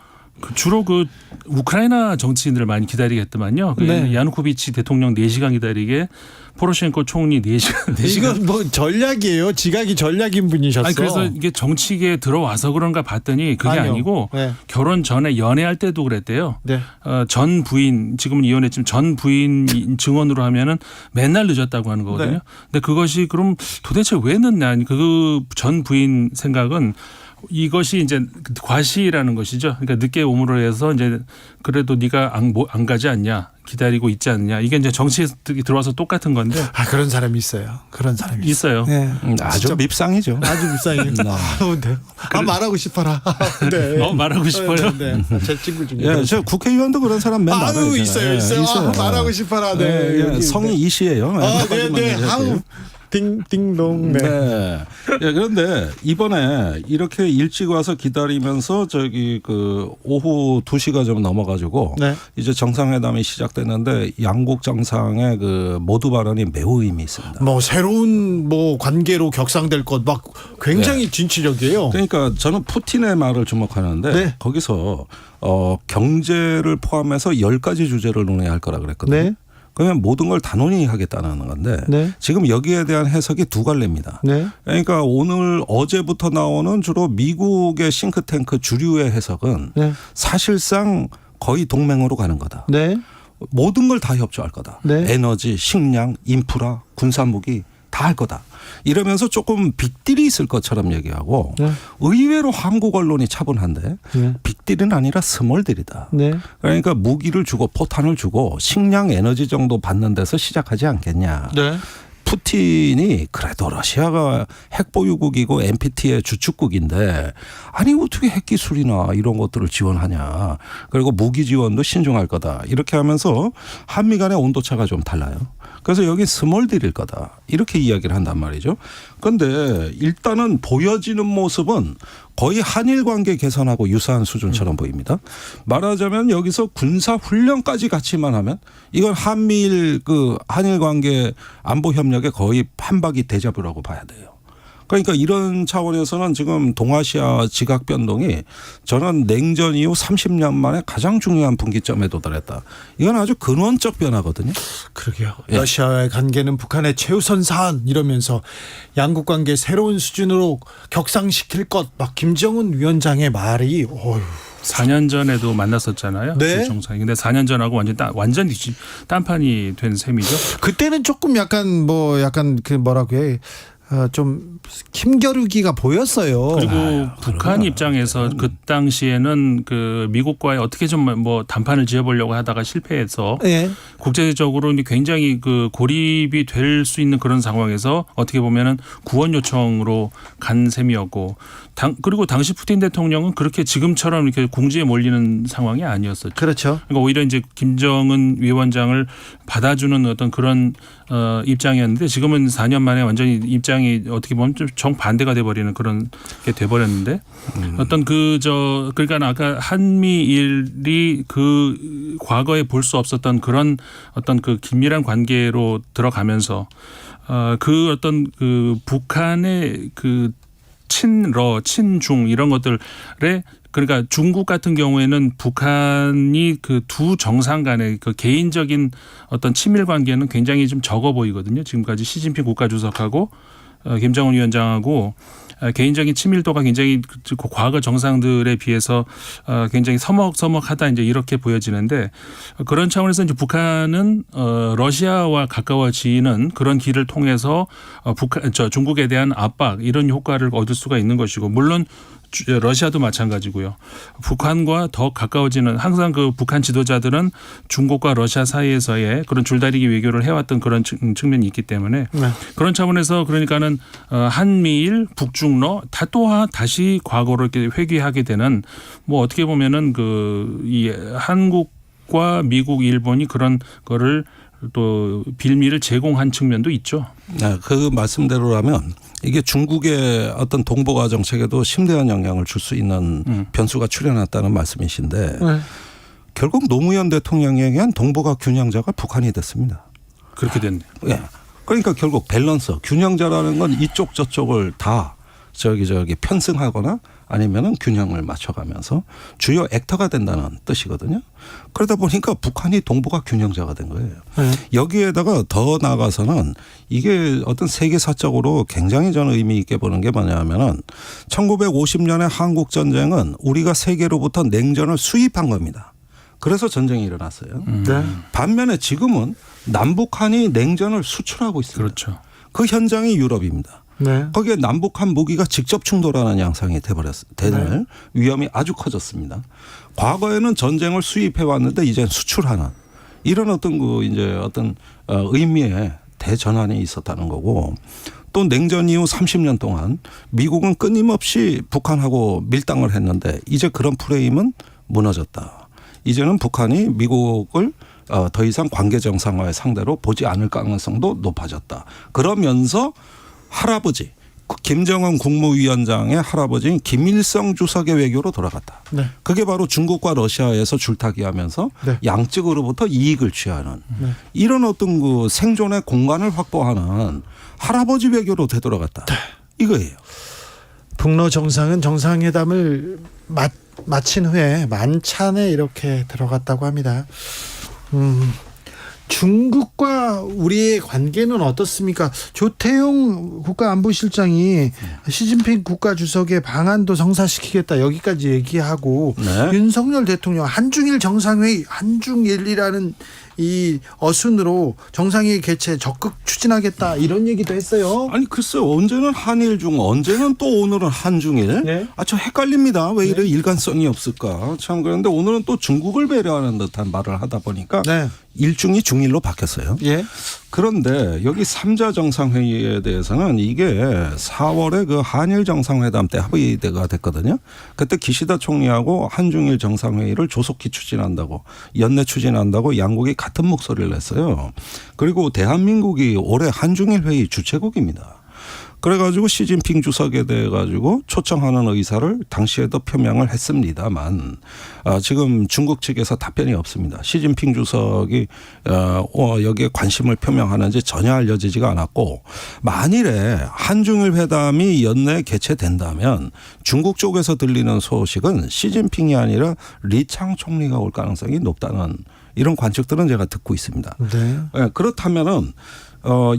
주로 그 우크라이나 정치인들을 많이 기다리게 했더만요. 네. 야누코비치 대통령 4시간 기다리게, 포로셴코 총리 4시간. 이건 뭐 전략이에요. 지각이 전략인 분이셨어. 아니 그래서 이게 정치계에 들어와서 그런가 봤더니 그게 아니고 네. 결혼 전에 연애할 때도 그랬대요. 네. 전 부인 지금은 이혼했지만 전 부인 증언으로 하면은 맨날 늦었다고 하는 거거든요. 네. 근데 그것이 그럼 도대체 왜 늦냐? 그 전 부인 생각은 이것이 이제 과시라는 것이죠. 그러니까 늦게 오므로 해서 이제 그래도 네가 안 가지 않냐, 기다리고 있지 않냐. 이게 이제 정치에 들어와서 똑같은 건데. 그런 사람이 있어요. 그런 사람이 있어요. 네. 아주 밉상이죠. 아주 밉상이에요. 네. 말하고 싶어라. 네. 말하고 싶어요. 네. 제 친구 중에. 예, 저 국회의원도 그런 사람 맨날 많아요. 있어요. 있어요. 싶어라. 네. 성이 이씨예요. 네. 띵띵동. 네. 예, 그런데 이번에 이렇게 일찍 와서 기다리면서 저기 그 오후 2시가 좀 넘어가지고 이제 정상회담이 시작됐는데 양국 정상의 그 모두 발언이 매우 의미 있습니다. 뭐 새로운 뭐 관계로 격상될 것 막 굉장히 진취적이에요. 그러니까 저는 푸틴의 말을 주목하는데 거기서 경제를 포함해서 10가지 주제를 논의할 거라 그랬거든요. 그러면 모든 걸 다 논의하겠다는 건데 지금 여기에 대한 해석이 두 갈래입니다. 그러니까 어제부터 나오는 주로 미국의 싱크탱크 주류의 해석은 사실상 거의 동맹으로 가는 거다. 모든 걸 다 협조할 거다. 에너지, 식량, 인프라, 군사무기 다 할 거다. 이러면서 조금 빅딜이 있을 것처럼 얘기하고 의외로 한국 언론이 차분한데 빅딜은 아니라 스몰딜이다. 그러니까 무기를 주고 포탄을 주고 식량 에너지 정도 받는 데서 시작하지 않겠냐. 푸틴이 그래도 러시아가 핵보유국이고 NPT의 주축국인데 아니 어떻게 핵기술이나 이런 것들을 지원하냐. 그리고 무기 지원도 신중할 거다. 이렇게 하면서 한미 간의 온도차가 좀 달라요. 그래서 여기 스몰딜일 거다. 이렇게 이야기를 한단 말이죠. 그런데 일단은 보여지는 모습은 거의 한일 관계 개선하고 유사한 수준처럼 보입니다. 말하자면 여기서 군사 훈련까지 같이만 하면 이건 한일 관계 안보 협력의 거의 한바퀴 데자뷰라고 봐야 돼요. 그러니까 이런 차원에서는 지금 동아시아 지각 변동이 저는 냉전 이후 30년 만에 가장 중요한 분기점에 도달했다. 이건 아주 근원적 변화거든요. 그러게요. 러시아와의 관계는 북한의 최우선 사안 이러면서 양국 관계 새로운 수준으로 격상시킬 것 막 김정은 위원장의 말이 4년 전에도 만났었잖아요. 그 정상이. 근데 4년 전하고 완전히 딴판이 된 셈이죠. 그때는 조금 약간 그 뭐라고 해. 좀 힘겨루기가 보였어요. 그리고 북한 입장에서 그 당시에는 그 미국과의 어떻게 좀 뭐 담판을 지어보려고 하다가 실패해서 국제적으로 굉장히 그 고립이 될 수 있는 그런 상황에서 어떻게 보면은 구원 요청으로 간 셈이었고 그리고 당시 푸틴 대통령은 그렇게 지금처럼 이렇게 공지에 몰리는 상황이 아니었었죠. 그렇죠. 그러니까 오히려 이제 김정은 위원장을 받아주는 어떤 그런 입장이었는데 지금은 4년 만에 완전히 입장이 어떻게 보면 좀 정반대가 돼버리는 그런 게 돼버렸는데 어떤 그러니까 아까 한미일이 그 과거에 볼 수 없었던 그런 어떤 그 긴밀한 관계로 들어가면서 그 어떤 그 북한의 그 친러, 친중 이런 것들의 그러니까 중국 같은 경우에는 북한이 그 두 정상 간의 그 개인적인 어떤 친밀 관계는 굉장히 좀 적어 보이거든요. 지금까지 시진핑 국가주석하고 김정은 위원장하고 개인적인 친밀도가 굉장히 과거 정상들에 비해서 굉장히 서먹서먹하다 이제 이렇게 보여지는데 그런 차원에서 이제 북한은 러시아와 가까워지는 그런 길을 통해서 중국에 대한 압박 이런 효과를 얻을 수가 있는 것이고 물론 러시아도 마찬가지고요. 북한과 더 가까워지는 항상 그 북한 지도자들은 중국과 러시아 사이에서의 그런 줄다리기 외교를 해왔던 그런 측면이 있기 때문에 그런 차원에서 그러니까는 한미일, 북중러 다 또한 다시 과거로 이렇게 회귀하게 되는 뭐 어떻게 보면은 이 한국과 미국, 일본이 그런 거를 또 빌미를 제공한 측면도 있죠. 네, 그 말씀대로라면 이게 중국의 어떤 동북아 정책에도 심대한 영향을 줄 수 있는 변수가 출현했다는 말씀이신데 결국 노무현 대통령에 의한 동북아 균형자가 북한이 됐습니다. 그렇게 됐네요. 예. 그러니까 결국 밸런스, 균형자라는 건 이쪽 저쪽을 다 저기 편승하거나 아니면은 균형을 맞춰가면서 주요 액터가 된다는 뜻이거든요. 그러다 보니까 북한이 동북아 균형자가 된 거예요. 여기에다가 더 나아가서는 이게 어떤 세계사적으로 굉장히 저는 의미 있게 보는 게 뭐냐면은 1950년의 한국 전쟁은 우리가 세계로부터 냉전을 수입한 겁니다. 그래서 전쟁이 일어났어요. 반면에 지금은 남북한이 냉전을 수출하고 있습니다. 그렇죠. 그 현장이 유럽입니다. 거기에 남북한 무기가 직접 충돌하는 양상이 되는 위험이 아주 커졌습니다. 과거에는 전쟁을 수입해 왔는데 이제 수출하는 이런 어떤 의미의 대전환이 있었다는 거고 또 냉전 이후 30년 동안 미국은 끊임없이 북한하고 밀당을 했는데 이제 그런 프레임은 무너졌다. 이제는 북한이 미국을 더 이상 관계 정상화의 상대로 보지 않을 가능성도 높아졌다. 그러면서 할아버지 김정은 국무위원장의 할아버지인 김일성 주석의 외교로 돌아갔다. 그게 바로 중국과 러시아에서 줄타기하면서 양측으로부터 이익을 취하는 이런 어떤 그 생존의 공간을 확보하는 할아버지 외교로 되돌아갔다. 이거예요. 북러 정상은 정상회담을 마친 후에 만찬에 이렇게 들어갔다고 합니다. 중국과 우리의 관계는 어떻습니까? 조태용 국가안보실장이 시진핑 국가주석의 방안도 성사시키겠다 여기까지 얘기하고 윤석열 대통령 한중일 정상회의 한중일이라는 이 어순으로 정상회의 개최 적극 추진하겠다 이런 얘기도 했어요. 아니 글쎄요. 언제는 한일 중 언제는 또 오늘은 한중일. 저 헷갈립니다. 왜 이래 일관성이 없을까. 참 그런데 오늘은 또 중국을 배려하는 듯한 말을 하다 보니까 일중이 중일로 바뀌었어요. 그런데 여기 3자 정상회의에 대해서는 이게 4월에 그 한일 정상회담 때 합의가 됐거든요. 그때 기시다 총리하고 한중일 정상회의를 조속히 추진한다고 연내 추진한다고 양국이 같은 목소리를 냈어요. 그리고 대한민국이 올해 한중일 회의 주최국입니다. 그래가지고 시진핑 주석에 대해 가지고 초청하는 의사를 당시에도 표명을 했습니다만 지금 중국 측에서 답변이 없습니다. 시진핑 주석이 여기에 관심을 표명하는지 전혀 알려지지가 않았고 만일에 한중일 회담이 연내에 개최된다면 중국 쪽에서 들리는 소식은 시진핑이 아니라 리창 총리가 올 가능성이 높다는 이런 관측들은 제가 듣고 있습니다. 그렇다면은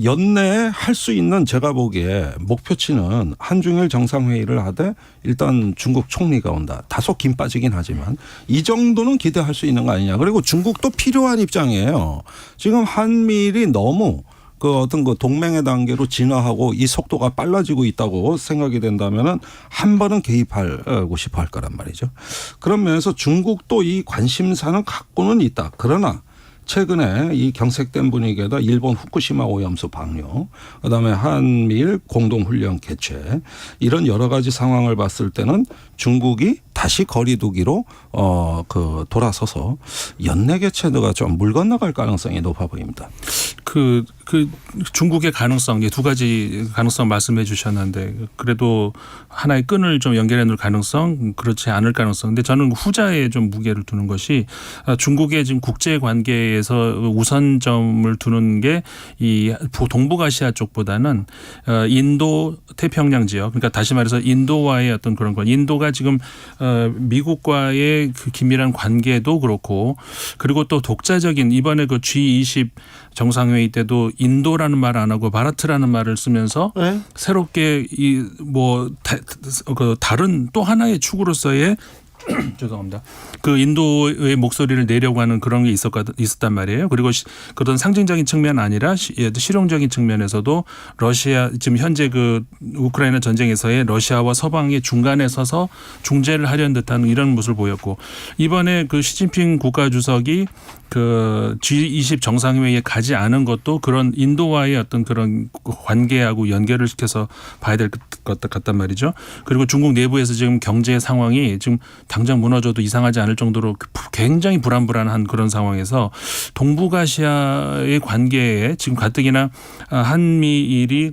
연내에 할 수 있는 제가 보기에 목표치는 한중일 정상회의를 하되 일단 중국 총리가 온다. 다소 김 빠지긴 하지만 이 정도는 기대할 수 있는 거 아니냐. 그리고 중국도 필요한 입장이에요. 지금 한미일이 너무 그 어떤 그 동맹의 단계로 진화하고 이 속도가 빨라지고 있다고 생각이 된다면은 한 번은 개입하고 싶어 할 거란 말이죠. 그런 면에서 중국도 이 관심사는 갖고는 있다. 그러나 최근에 이 경색된 분위기에다 일본 후쿠시마 오염수 방류, 그다음에 한미일 공동훈련 개최 이런 여러 가지 상황을 봤을 때는 중국이 다시 거리두기로 돌아서서 연내 개최가 좀 물 건너갈 가능성이 높아 보입니다. 그 중국의 가능성, 두 가지 가능성 말씀해 주셨는데 그래도 하나의 끈을 좀 연결해 놓을 가능성, 그렇지 않을 가능성. 근데 저는 후자에 좀 무게를 두는 것이 중국의 지금 국제 관계에서 우선점을 두는 게 이 동북아시아 쪽보다는 인도 태평양 지역, 그러니까 다시 말해서 인도와의 어떤 그런 건, 인도가 지금 미국과의 그 긴밀한 관계도 그렇고, 그리고 또 독자적인 이번에 그 G20 정상회의 때도 인도라는 말 안 하고 바라트라는 말을 쓰면서 네? 새롭게 그 다른 또 하나의 축으로서의 죄송합니다. 그 인도의 목소리를 내려고 하는 그런 게 있었단 말이에요. 그리고 그런 상징적인 측면 아니라 실용적인 측면에서도 러시아 지금 현재 그 우크라이나 전쟁에서의 러시아와 서방의 중간에 서서 중재를 하려는 듯한 이런 모습을 보였고, 이번에 그 시진핑 국가주석이 그 G20 정상회의에 가지 않은 것도 그런 인도와의 어떤 그런 관계하고 연결을 시켜서 봐야 될 것 같단 말이죠. 그리고 중국 내부에서 지금 경제 상황이 지금 당장 무너져도 이상하지 않을 정도로 굉장히 불안한 그런 상황에서 동북아시아의 관계에 지금 가뜩이나 한미일이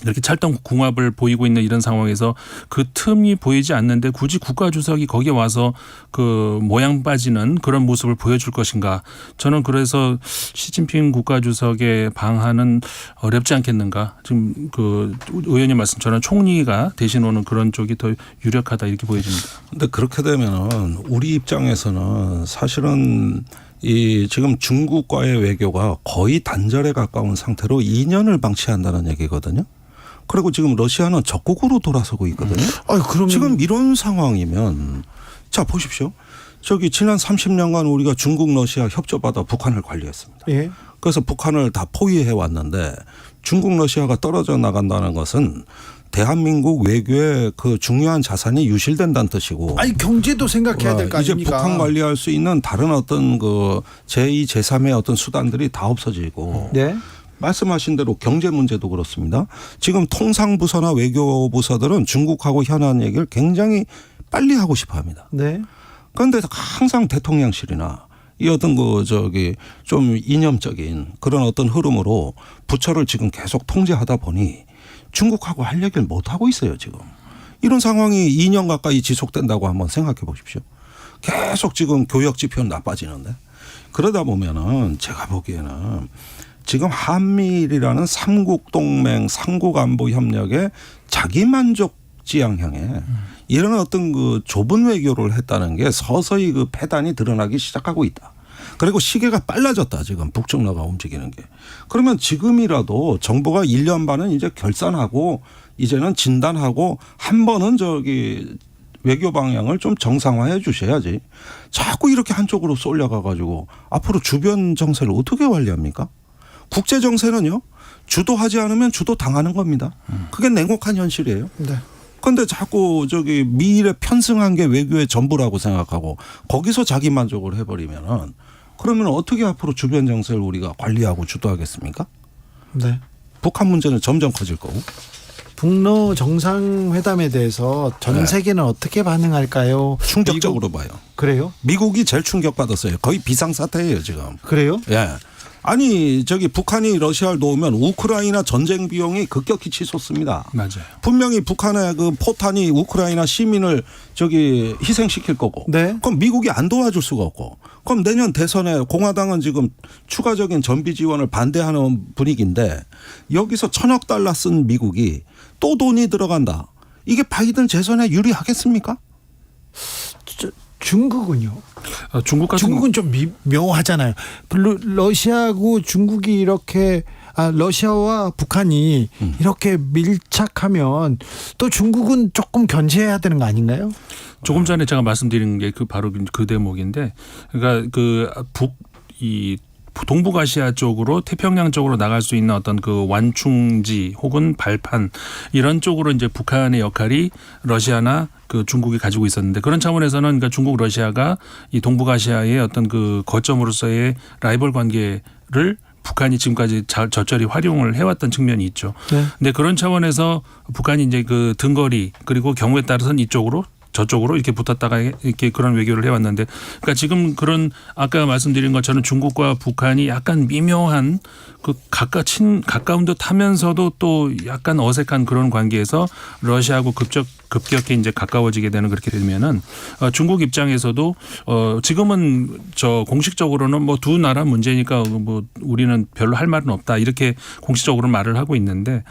이렇게 찰떡궁합을 보이고 있는 이런 상황에서 그 틈이 보이지 않는데 굳이 국가주석이 거기에 와서 그 모양 빠지는 그런 모습을 보여줄 것인가. 저는 그래서 시진핑 국가주석의 방한은 어렵지 않겠는가. 지금 그 의원님 말씀처럼 총리가 대신 오는 그런 쪽이 더 유력하다 이렇게 보여집니다. 그런데 그렇게 되면은 우리 입장에서는 사실은 이 지금 중국과의 외교가 거의 단절에 가까운 상태로 2년을 방치한다는 얘기거든요. 그리고 지금 러시아는 적국으로 돌아서고 있거든요. 그러면 지금 이런 상황이면 자 보십시오. 저기 지난 30년간 우리가 중국 러시아 협조받아 북한을 관리했습니다. 예. 그래서 북한을 다 포위해 왔는데 중국 러시아가 떨어져 나간다는 것은 대한민국 외교의 그 중요한 자산이 유실된다는 뜻이고. 경제도 생각해야 될 거 아닙니까? 이제 북한 관리할 수 있는 다른 어떤 그 제2, 제3의 어떤 수단들이 다 없어지고. 네. 말씀하신 대로 경제 문제도 그렇습니다. 지금 통상부서나 외교부서들은 중국하고 현안 얘기를 굉장히 빨리 하고 싶어 합니다. 네. 그런데 항상 대통령실이나 이 어떤 좀 이념적인 그런 어떤 흐름으로 부처를 지금 계속 통제하다 보니 중국하고 할 얘기를 못 하고 있어요, 지금. 이런 상황이 2년 가까이 지속된다고 한번 생각해 보십시오. 계속 지금 교역 지표는 나빠지는데. 그러다 보면은 제가 보기에는 지금 한미일이라는 삼국 동맹, 삼국 안보 협력의 자기 만족 지향형에 이런 어떤 그 좁은 외교를 했다는 게 서서히 그 패단이 드러나기 시작하고 있다. 그리고 시계가 빨라졌다, 지금 북중러가 움직이는 게. 그러면 지금이라도 정부가 1년 반은 이제 결산하고 이제는 진단하고 한 번은 외교 방향을 좀 정상화해 주셔야지. 자꾸 이렇게 한쪽으로 쏠려가 가지고 앞으로 주변 정세를 어떻게 관리합니까? 국제 정세는요, 주도하지 않으면 주도 당하는 겁니다. 그게 냉혹한 현실이에요. 네. 그런데 자꾸 미일에 편승한 게 외교의 전부라고 생각하고 거기서 자기 만족을 해버리면은 그러면 어떻게 앞으로 주변 정세를 우리가 관리하고 주도하겠습니까? 네. 북한 문제는 점점 커질 거고. 북러 정상회담에 대해서 전 세계는 어떻게 반응할까요? 충격적으로 봐요. 그래요? 미국이 제일 충격받았어요. 거의 비상사태예요, 지금. 그래요? 예. 아니 북한이 러시아를 놓으면 우크라이나 전쟁 비용이 급격히 치솟습니다. 맞아요. 분명히 북한의 그 포탄이 우크라이나 시민을 희생시킬 거고. 네. 그럼 미국이 안 도와줄 수가 없고. 그럼 내년 대선에 공화당은 지금 추가적인 전비 지원을 반대하는 분위기인데 여기서 $1,000억 쓴 미국이 또 돈이 들어간다. 이게 바이든 재선에 유리하겠습니까? 중국은요? 중국은 좀 묘하잖아요. 러시아하고 중국이 이렇게 러시아와 북한이 이렇게 밀착하면 또 중국은 조금 견제해야 되는 거 아닌가요? 조금 전에 제가 말씀드린 게 바로 그 대목인데, 그러니까 동북아시아 쪽으로 태평양 쪽으로 나갈 수 있는 어떤 그 완충지 혹은 발판 이런 쪽으로 이제 북한의 역할이 러시아나 그 중국이 가지고 있었는데, 그런 차원에서는 그러니까 중국 러시아가 이 동북아시아의 어떤 그 거점으로서의 라이벌 관계를 북한이 지금까지 적절히 활용을 해왔던 측면이 있죠. 네. 근데 그런 차원에서 북한이 이제 그 등거리 그리고 경우에 따라서는 이쪽으로 저쪽으로 이렇게 붙었다가 이렇게 그런 외교를 해왔는데, 그러니까 지금 그런 아까 말씀드린 것처럼 중국과 북한이 약간 미묘한 그 가까운 듯 하면서도 또 약간 어색한 그런 관계에서 러시아하고 급격히 이제 가까워지게 되는, 그렇게 되면은 중국 입장에서도 지금은 공식적으로는 뭐 두 나라 문제니까 뭐 우리는 별로 할 말은 없다, 이렇게 공식적으로 말을 하고 있는데,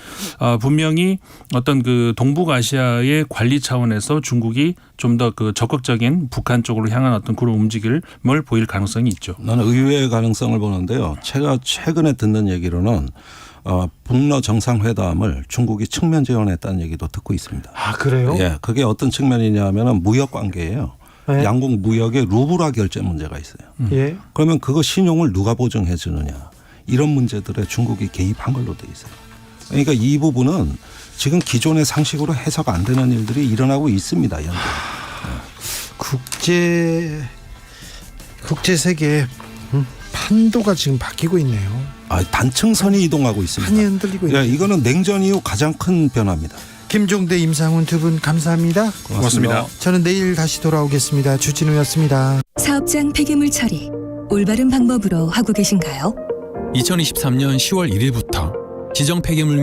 분명히 어떤 그 동북아시아의 관리 차원에서 중국이 좀 더 그 적극적인 북한 쪽으로 향한 어떤 그런 움직임을 보일 가능성이 있죠. 나는 의외의 가능성을 보는데요. 제가 최근에 듣는 얘기로는 북러 정상회담을 중국이 측면 지원했다는 얘기도 듣고 있습니다. 아, 그래요? 예, 그게 어떤 측면이냐 하면은 무역 관계예요. 네. 양국 무역에 루블화 결제 문제가 있어요. 예. 그러면 그거 신용을 누가 보증해 주느냐, 이런 문제들에 중국이 개입한 걸로 돼 있어요. 그러니까 이 부분은 지금 기존의 상식으로 해석 안 되는 일들이 일어나고 있습니다. 현재. 국제 세계 판도가 지금 바뀌고 있네요. 단층선이 이동하고 있습니다. 판이 흔들리고 있네요. 이거는 냉전 이후 가장 큰 변화입니다. 김종대, 임상훈 두 분 감사합니다. 고맙습니다. 저는 내일 다시 돌아오겠습니다. 주진우였습니다. 사업장 폐기물 처리 올바른 방법으로 하고 계신가요? 2023년 10월 1일부터 지정 폐기물